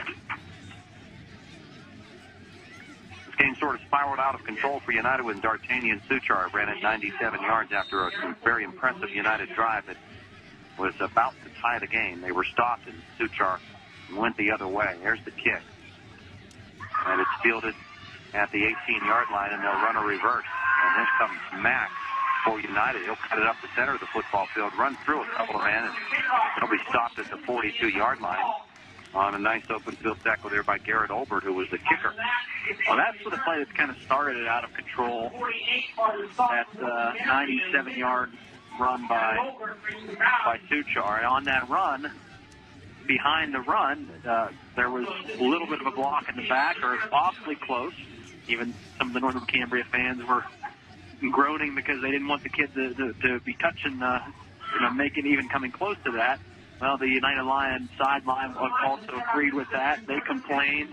Speaker 2: This game sort of spiraled out of control for United when D'Artagnan Suchar ran at 97 yards after a very impressive United drive that was about to tie the game. They were stopped and Suchar went the other way. Here's the kick. And it's fielded at the 18-yard line, and they'll run a reverse. And this comes Mack for United. He'll cut it up the center of the football field, run through a couple of men, and he'll be stopped at the 42-yard line on a nice open field tackle there by Garrett Olbert, who was the kicker.
Speaker 4: Well, that's the play that kind of started it out of control. That 97-yard run by Suchar. And on that run, behind the run, there was a little bit of a block in the back, or awfully close. Even some of the Northern Cambria fans were groaning because they didn't want the kid to be touching, making even coming close to that. Well, the United Lions sideline also agreed with that. They complained,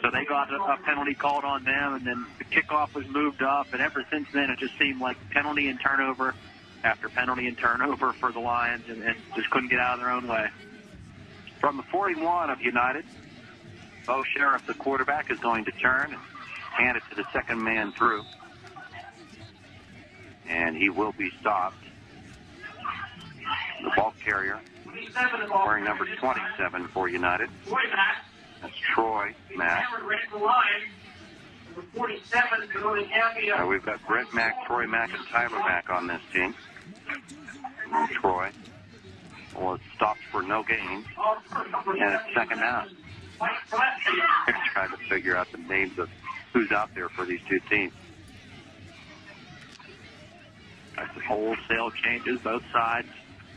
Speaker 4: so they got a penalty called on them, and then the kickoff was moved up, and ever since then it just seemed like penalty and turnover after penalty and turnover for the Lions, and just couldn't get out of their own way.
Speaker 2: From the 41 of United, Bo Sheriff, the quarterback, is going to turn and hand it to the second man through. And he will be stopped. The ball carrier, wearing number 27 for United. That's Troy Mack. We've got Brett Mack, Troy Mack, and Tyler Mack on this team. And Troy was stopped for no gain, and it's second down. They're trying to figure out the names of who's out there for these two teams.
Speaker 4: Got some wholesale changes, both sides.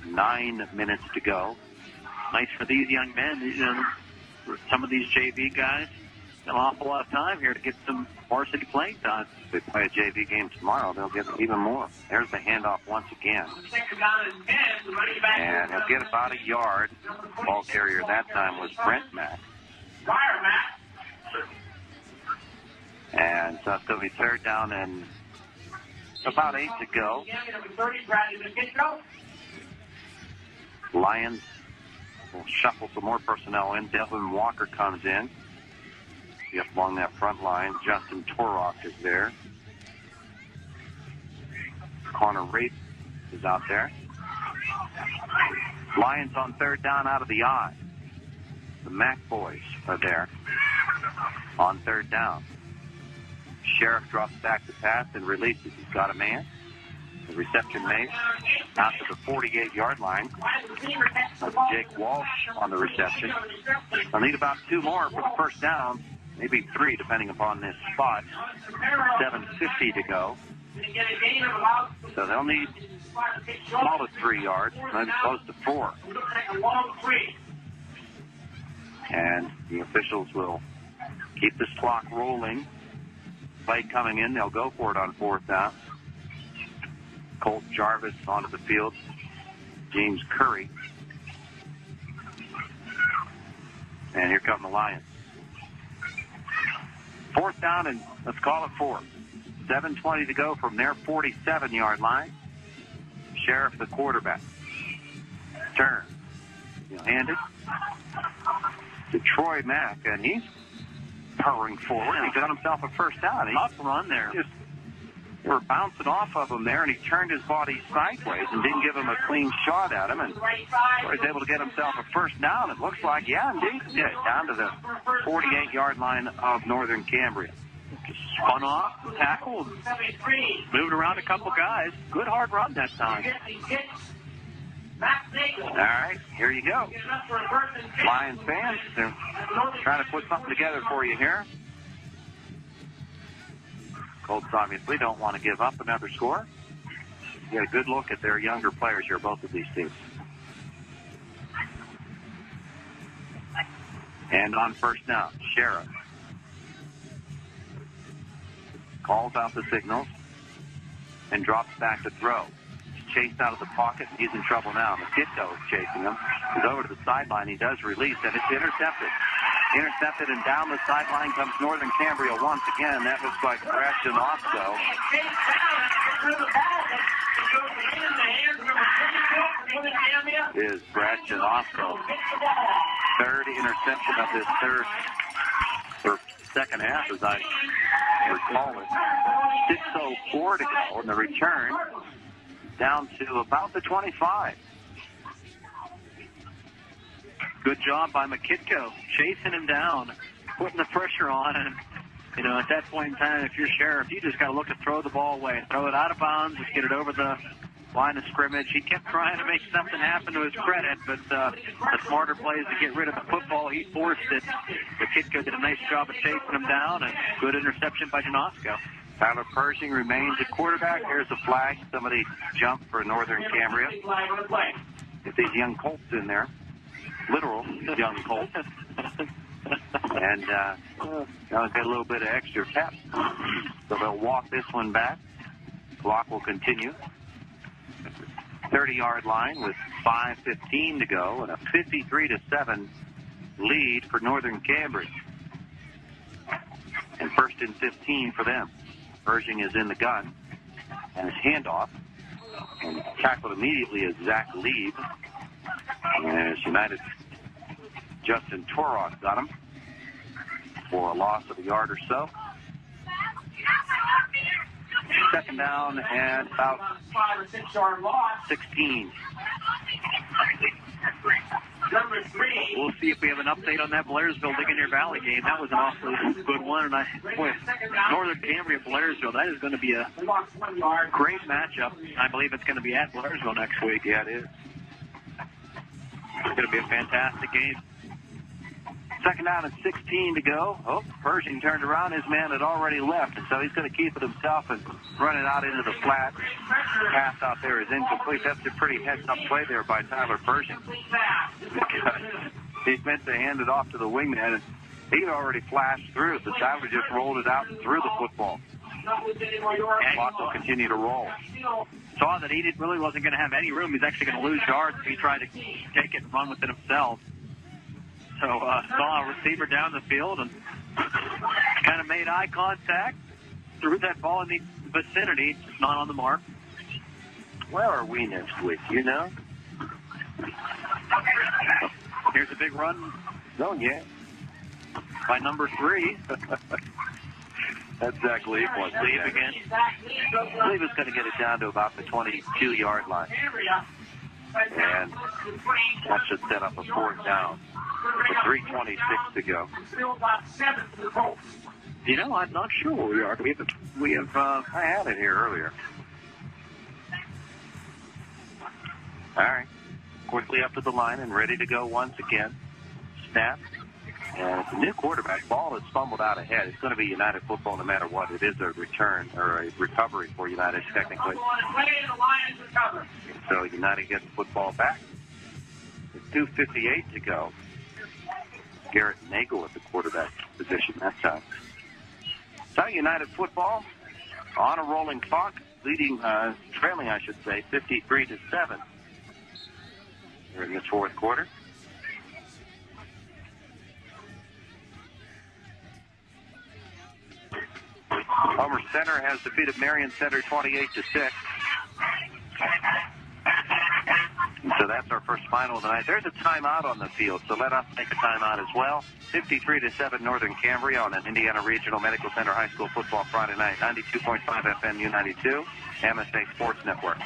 Speaker 2: 9 minutes to go.
Speaker 4: Nice for these young men. Some of these JV guys, an awful lot of time here to get some varsity playing time.
Speaker 2: If they play a JV game tomorrow, they'll get even more. There's the handoff once again. And he'll get about a yard. Ball carrier that time was Brent Mack. And so it's going to be third down and about 8 to go. Lions will shuffle some more personnel in. Devin Walker comes in. Just along that front line, Justin Torok is there. Connor Rape is out there. Lions on third down out of the I. The Mac boys are there on third down. Sheriff drops back to pass and releases. He's got a man. The reception made out to the 48-yard line. That's Jake Walsh on the reception. They'll need about 2 more for the first down, maybe 3 depending upon this spot. 7:50 to go. So they'll need small to 3 yards, maybe close to 4. And the officials will keep this clock rolling. Play coming in, they'll go for it on 4th down. Colt Jarvis onto the field. James Curry. And here come the Lions. 4th down, and let's call it 4. 7:20 to go from their 47-yard line. Sheriff, the quarterback. Turn. He'll hand it to Troy Mack, and he's powering forward. He got himself a first down. Tough run there. They were bouncing off of him there, and he turned his body sideways and didn't give him a clean shot at him. And so he's able to get himself a first down. It looks like, yeah, indeed, he did. Down to the 48-yard line of Northern Cambria.
Speaker 4: Just spun off, tackled, moved around a couple guys. Good hard run that time.
Speaker 2: All right, here you go. Lions fans, they're trying to put something together for you here. Colts obviously don't want to give up another score. You get a good look at their younger players here, both of these teams. And on first down, Sheriff calls out the signals and drops back to throw. He's chased out of the pocket, and he's in trouble now. Kickoff is chasing him. He's over to the sideline. He does release, and it's intercepted. Intercepted, and down the sideline comes Northern Cambria once again. That looks like Brad Janofsky. Is Brad Janofsky. 3rd interception of this second half, as I recall it. 6:04 to go, and the return down to about the 25.
Speaker 4: Good job by McKitko, chasing him down, putting the pressure on, and, you know, at that point in time, if you're Sheriff, you just got to look to throw the ball away, throw it out of bounds, just get it over the line of scrimmage. He kept trying to make something happen to his credit, but the smarter play is to get rid of the football. He forced it. McKitko did a nice job of chasing him down, and good interception by Janosko.
Speaker 2: Tyler Pershing remains at quarterback. Here's a flag. Somebody jumped for Northern Cambria. Get these young Colts in there. Literal young Colts. And they'll get a little bit of extra pep. So they'll walk this one back. Clock will continue. 30-yard line with 5:15 to go, and a 53-7 lead for Northern Cambria. And 1st and 15 for them. Pershing is in the gun, and his handoff, and tackled immediately as Zach Lieb. And as United, Justin Torok got him for a loss of a yard or so. 2nd down and about
Speaker 3: 5 or 6 yard loss.
Speaker 2: 16.
Speaker 3: Number 3.
Speaker 4: We'll see if we have an update on that Blairsville Ligonier Valley game. That was an awfully good one. And Northern Cambria, Blairsville, that is going to be a great matchup. I believe it's going to be at Blairsville next week.
Speaker 2: Yeah, it is.
Speaker 4: It's going to be a fantastic game.
Speaker 2: 2nd down and 16 to go. Oh, Pershing turned around. His man had already left, and so he's going to keep it himself and run it out into the flat. Pass out there is incomplete. That's a pretty heads-up play there by Tyler Pershing. He meant to hand it off to the wingman, and he'd already flashed through. The Tyler just rolled it out and threw the football. And clock will continue to roll.
Speaker 4: Saw that he really wasn't going to have any room. He's actually going to lose yards if he tried to take it and run with it himself. So saw a receiver down the field and kind of made eye contact, threw that ball in the vicinity, just not on the mark.
Speaker 2: Where are we next week, you know?
Speaker 4: Here's a big run.
Speaker 2: Oh, yeah.
Speaker 4: By number 3.
Speaker 2: That's Zach Lieb once
Speaker 4: Lieb again.
Speaker 2: Lieb is going to get it down to about the 22-yard line. And that should set up a 4th down with 3:26 to go.
Speaker 4: You know, I'm not sure where we are.
Speaker 2: I had it here earlier. All right. Quickly up to the line and ready to go once again. Snap. And it's a new quarterback. Ball is fumbled out ahead. It's going to be United football no matter what. It is a return or a recovery for United technically. So United gets the football back. It's 2:58 to go. Garrett Nagel at the quarterback position that time. So United football on a rolling clock, trailing, I should say, 53-7. We're in this fourth quarter. Homer Center has defeated Marion Center 28-6. So that's our first final of the night. There's a timeout on the field, so let us take a timeout as well. 53-7 Northern Cambria on an Indiana Regional Medical Center High School football Friday night. 92.5 FM U92, MSA Sports Network.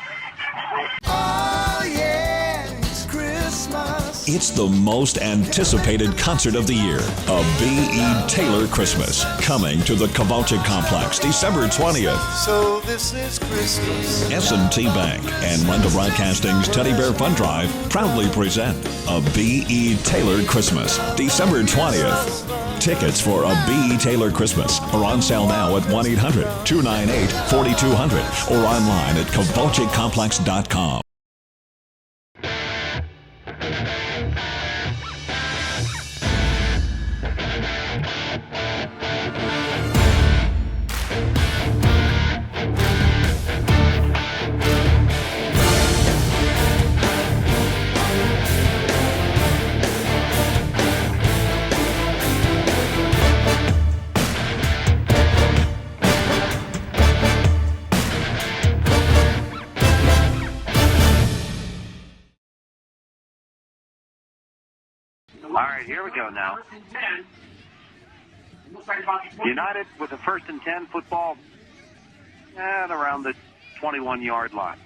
Speaker 5: Oh yeah, it's Christmas.
Speaker 6: It's the most anticipated concert of the year, a B.E. Taylor Christmas, coming to the Kowalczyk Complex December 20th.
Speaker 5: So this is Christmas.
Speaker 6: S&T Bank and Renda Broadcasting's Teddy Bear Fund Drive proudly present a B.E. Taylor Christmas December 20th. Tickets for a B.E. Taylor Christmas are on sale now at 1-800-298-4200 or online at kowalczykcomplex.com.
Speaker 2: All right, here we go now. United with a 1st and 10 football at around the 21-yard line.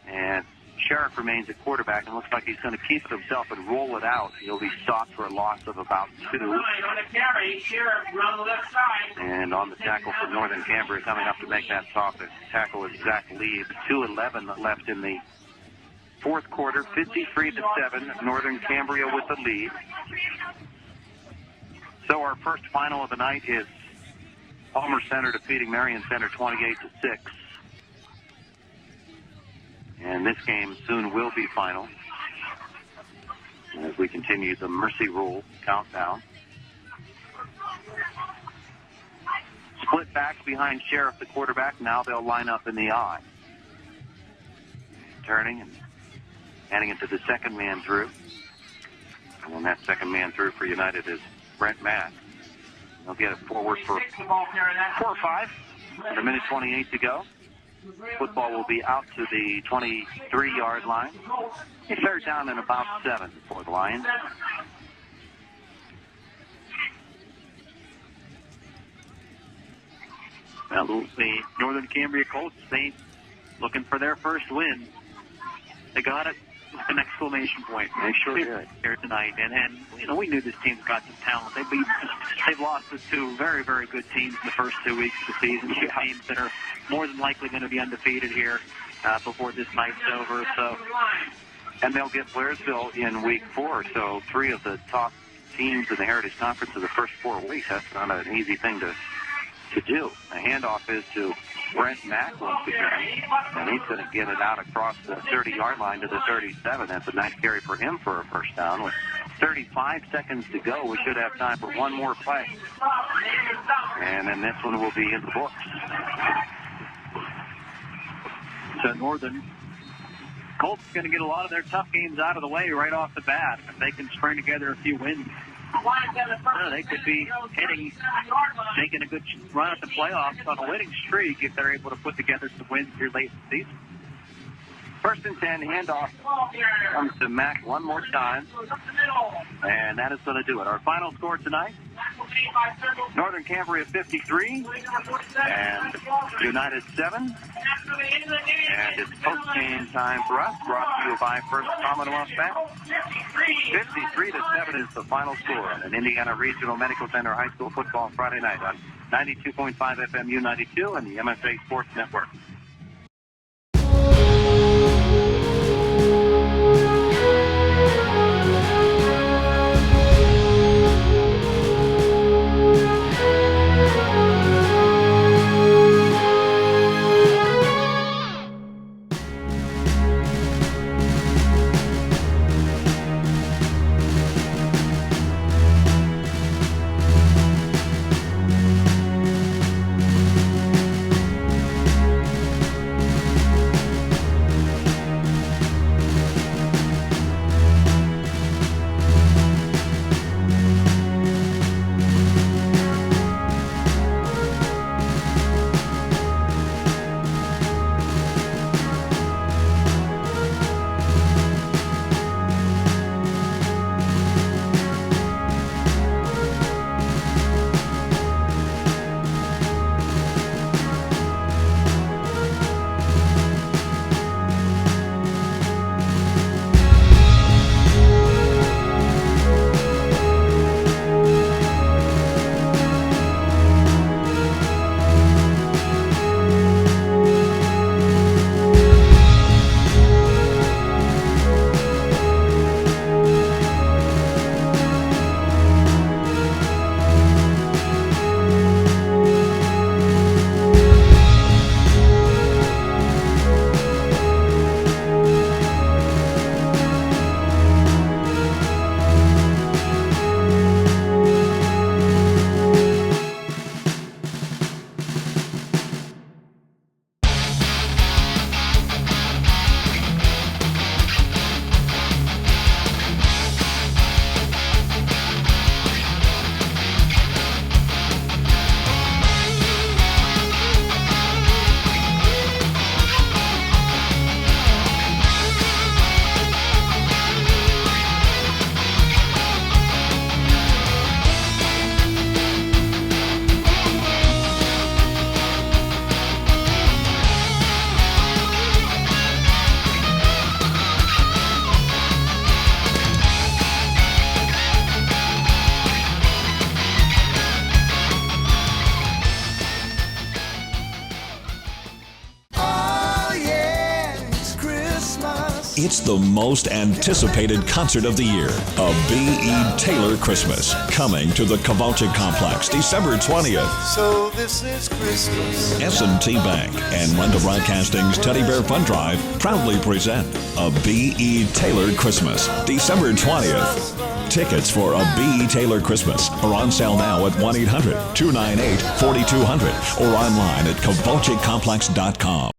Speaker 2: And Sheriff remains at quarterback and looks like he's going to keep it himself and roll it out. He'll be stopped for a loss of about 2. And on the tackle for Northern Cambria coming up to make that stop, the tackle is Zach Lee. 2:11 left in the fourth quarter, 53-7, Northern Cambria with the lead. So our first final of the night is Homer Center defeating Marion Center 28-6. And this game soon will be final as we continue the Mercy Rule countdown. Split backs behind Sheriff, the quarterback. Now they'll line up in the I. Turning and handing it to the second man through. And that second man through for United is Brent Mack. They'll get it forward for 4 or 5. With a minute 28 to go. Football will be out to the 23-yard line. A third down and about 7 for the Lions.
Speaker 4: Well, the Northern Cambria Colts, they looking for their first win. They got it with an exclamation point.
Speaker 2: They sure did
Speaker 4: here tonight. And you know, we knew this team's got some talent. They've lost to 2 very, very good teams in the first 2 weeks of the season. 2 teams that are more than likely going to be undefeated here before this night's over. So,
Speaker 2: and they'll get Blairsville in week 4. So 3 of the top teams in the Heritage Conference in the first 4 weeks. That's not an easy thing to do. The handoff is to Brent Mack once again, and he's going to get it out across the 30-yard line to the 37. That's a nice carry for him for a first down. With 35 seconds to go, we should have time for one more play. And then this one will be in the books.
Speaker 4: So Northern Colts going to get a lot of their tough games out of the way right off the bat. If they can string together a few wins, they could be making a good run at the playoffs on a winning streak if they're able to put together some wins here late in the season.
Speaker 2: 1st and 10, handoff comes to Mack one more time. And that is going to do it. Our final score tonight, Northern Cambria 53 and United 7. And it's post-game time for us, brought to you by First Commonwealth Bank. 53-7 is the final score on an Indiana Regional Medical Center High School football Friday night on 92.5 FM U92 and the MSA Sports Network.
Speaker 6: It's the most anticipated concert of the year, a B.E. Taylor Christmas, coming to the Kowalczyk Complex December 20th.
Speaker 5: So this is Christmas.
Speaker 6: S&T Bank and Renda Broadcasting's Teddy Bear Fund Drive proudly present a B.E. Taylor Christmas December 20th. Tickets for a B.E. Taylor Christmas are on sale now at 1-800-298-4200 or online at kowalczykcomplex.com.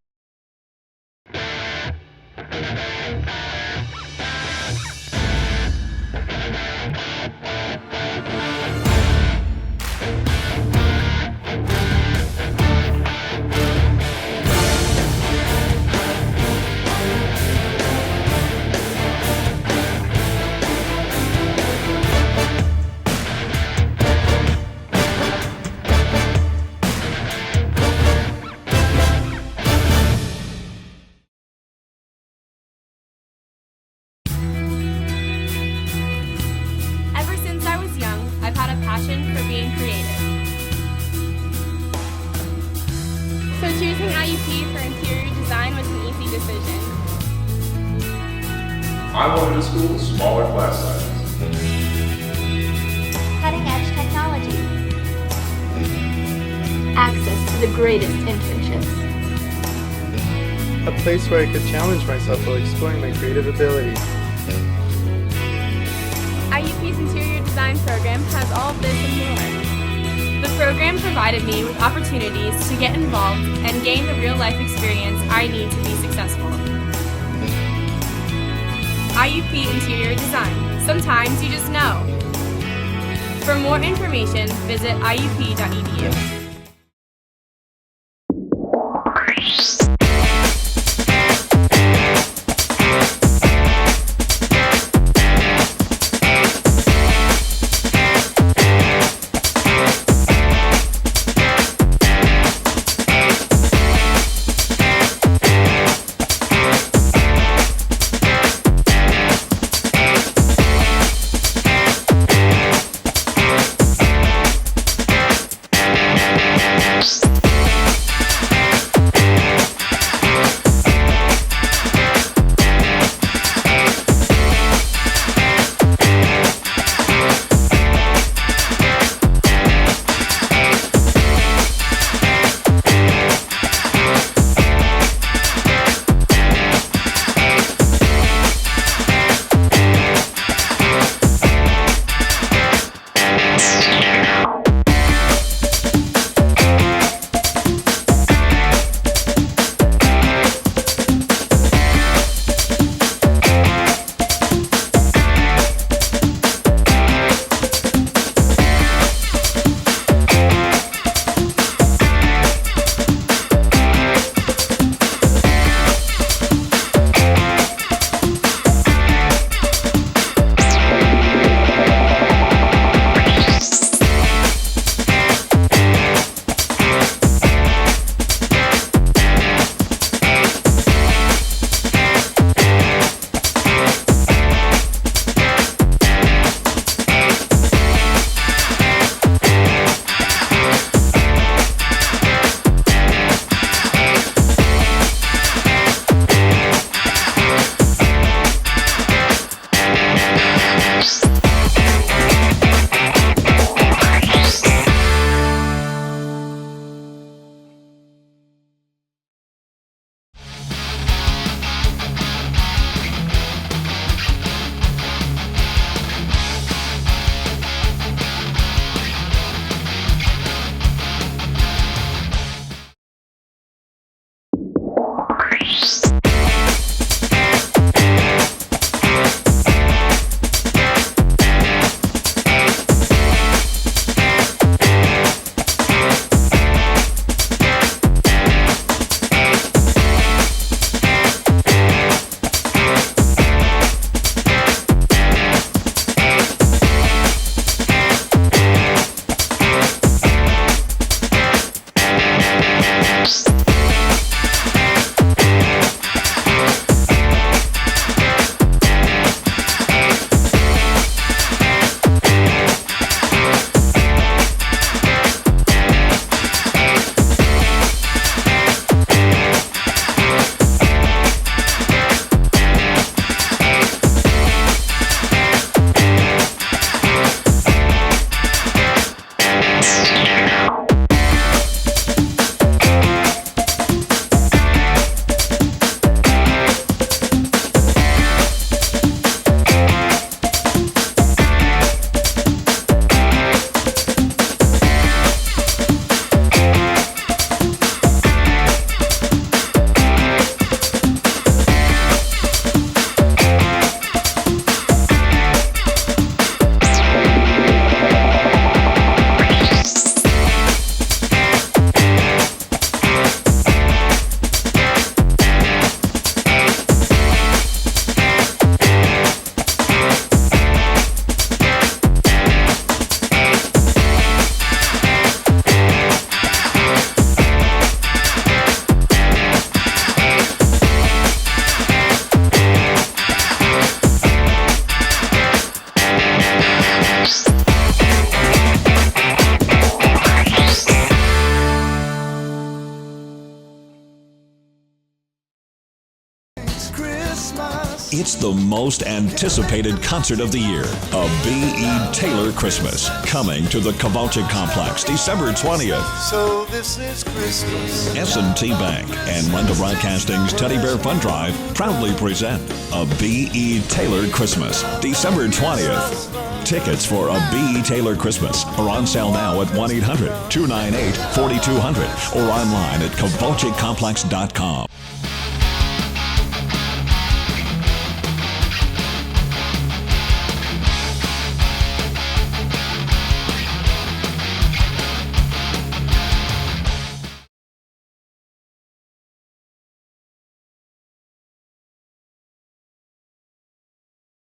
Speaker 9: Choosing IUP for interior design was an easy decision.
Speaker 10: I wanted a school with smaller class sizes.
Speaker 11: Cutting-edge technology. Access to the greatest internships.
Speaker 12: A place where I could challenge myself while exploring my creative abilities.
Speaker 9: IUP's interior design program has all of this and more. The program provided me with opportunities to get involved and gain the real-life experience I need to be successful. IUP Interior Design. Sometimes you just know. For more information, visit iup.edu.
Speaker 6: the most anticipated concert of the year, a B.E. Taylor Christmas, coming to the Kowalczyk Complex December 20th.
Speaker 5: So this is Christmas.
Speaker 6: S&T Bank and Renda Broadcasting's Teddy Bear Fund Drive proudly present a B.E. Taylor Christmas December 20th. Tickets for a B.E. Taylor Christmas are on sale now at 1-800-298-4200 or online at kowalczykcomplex.com.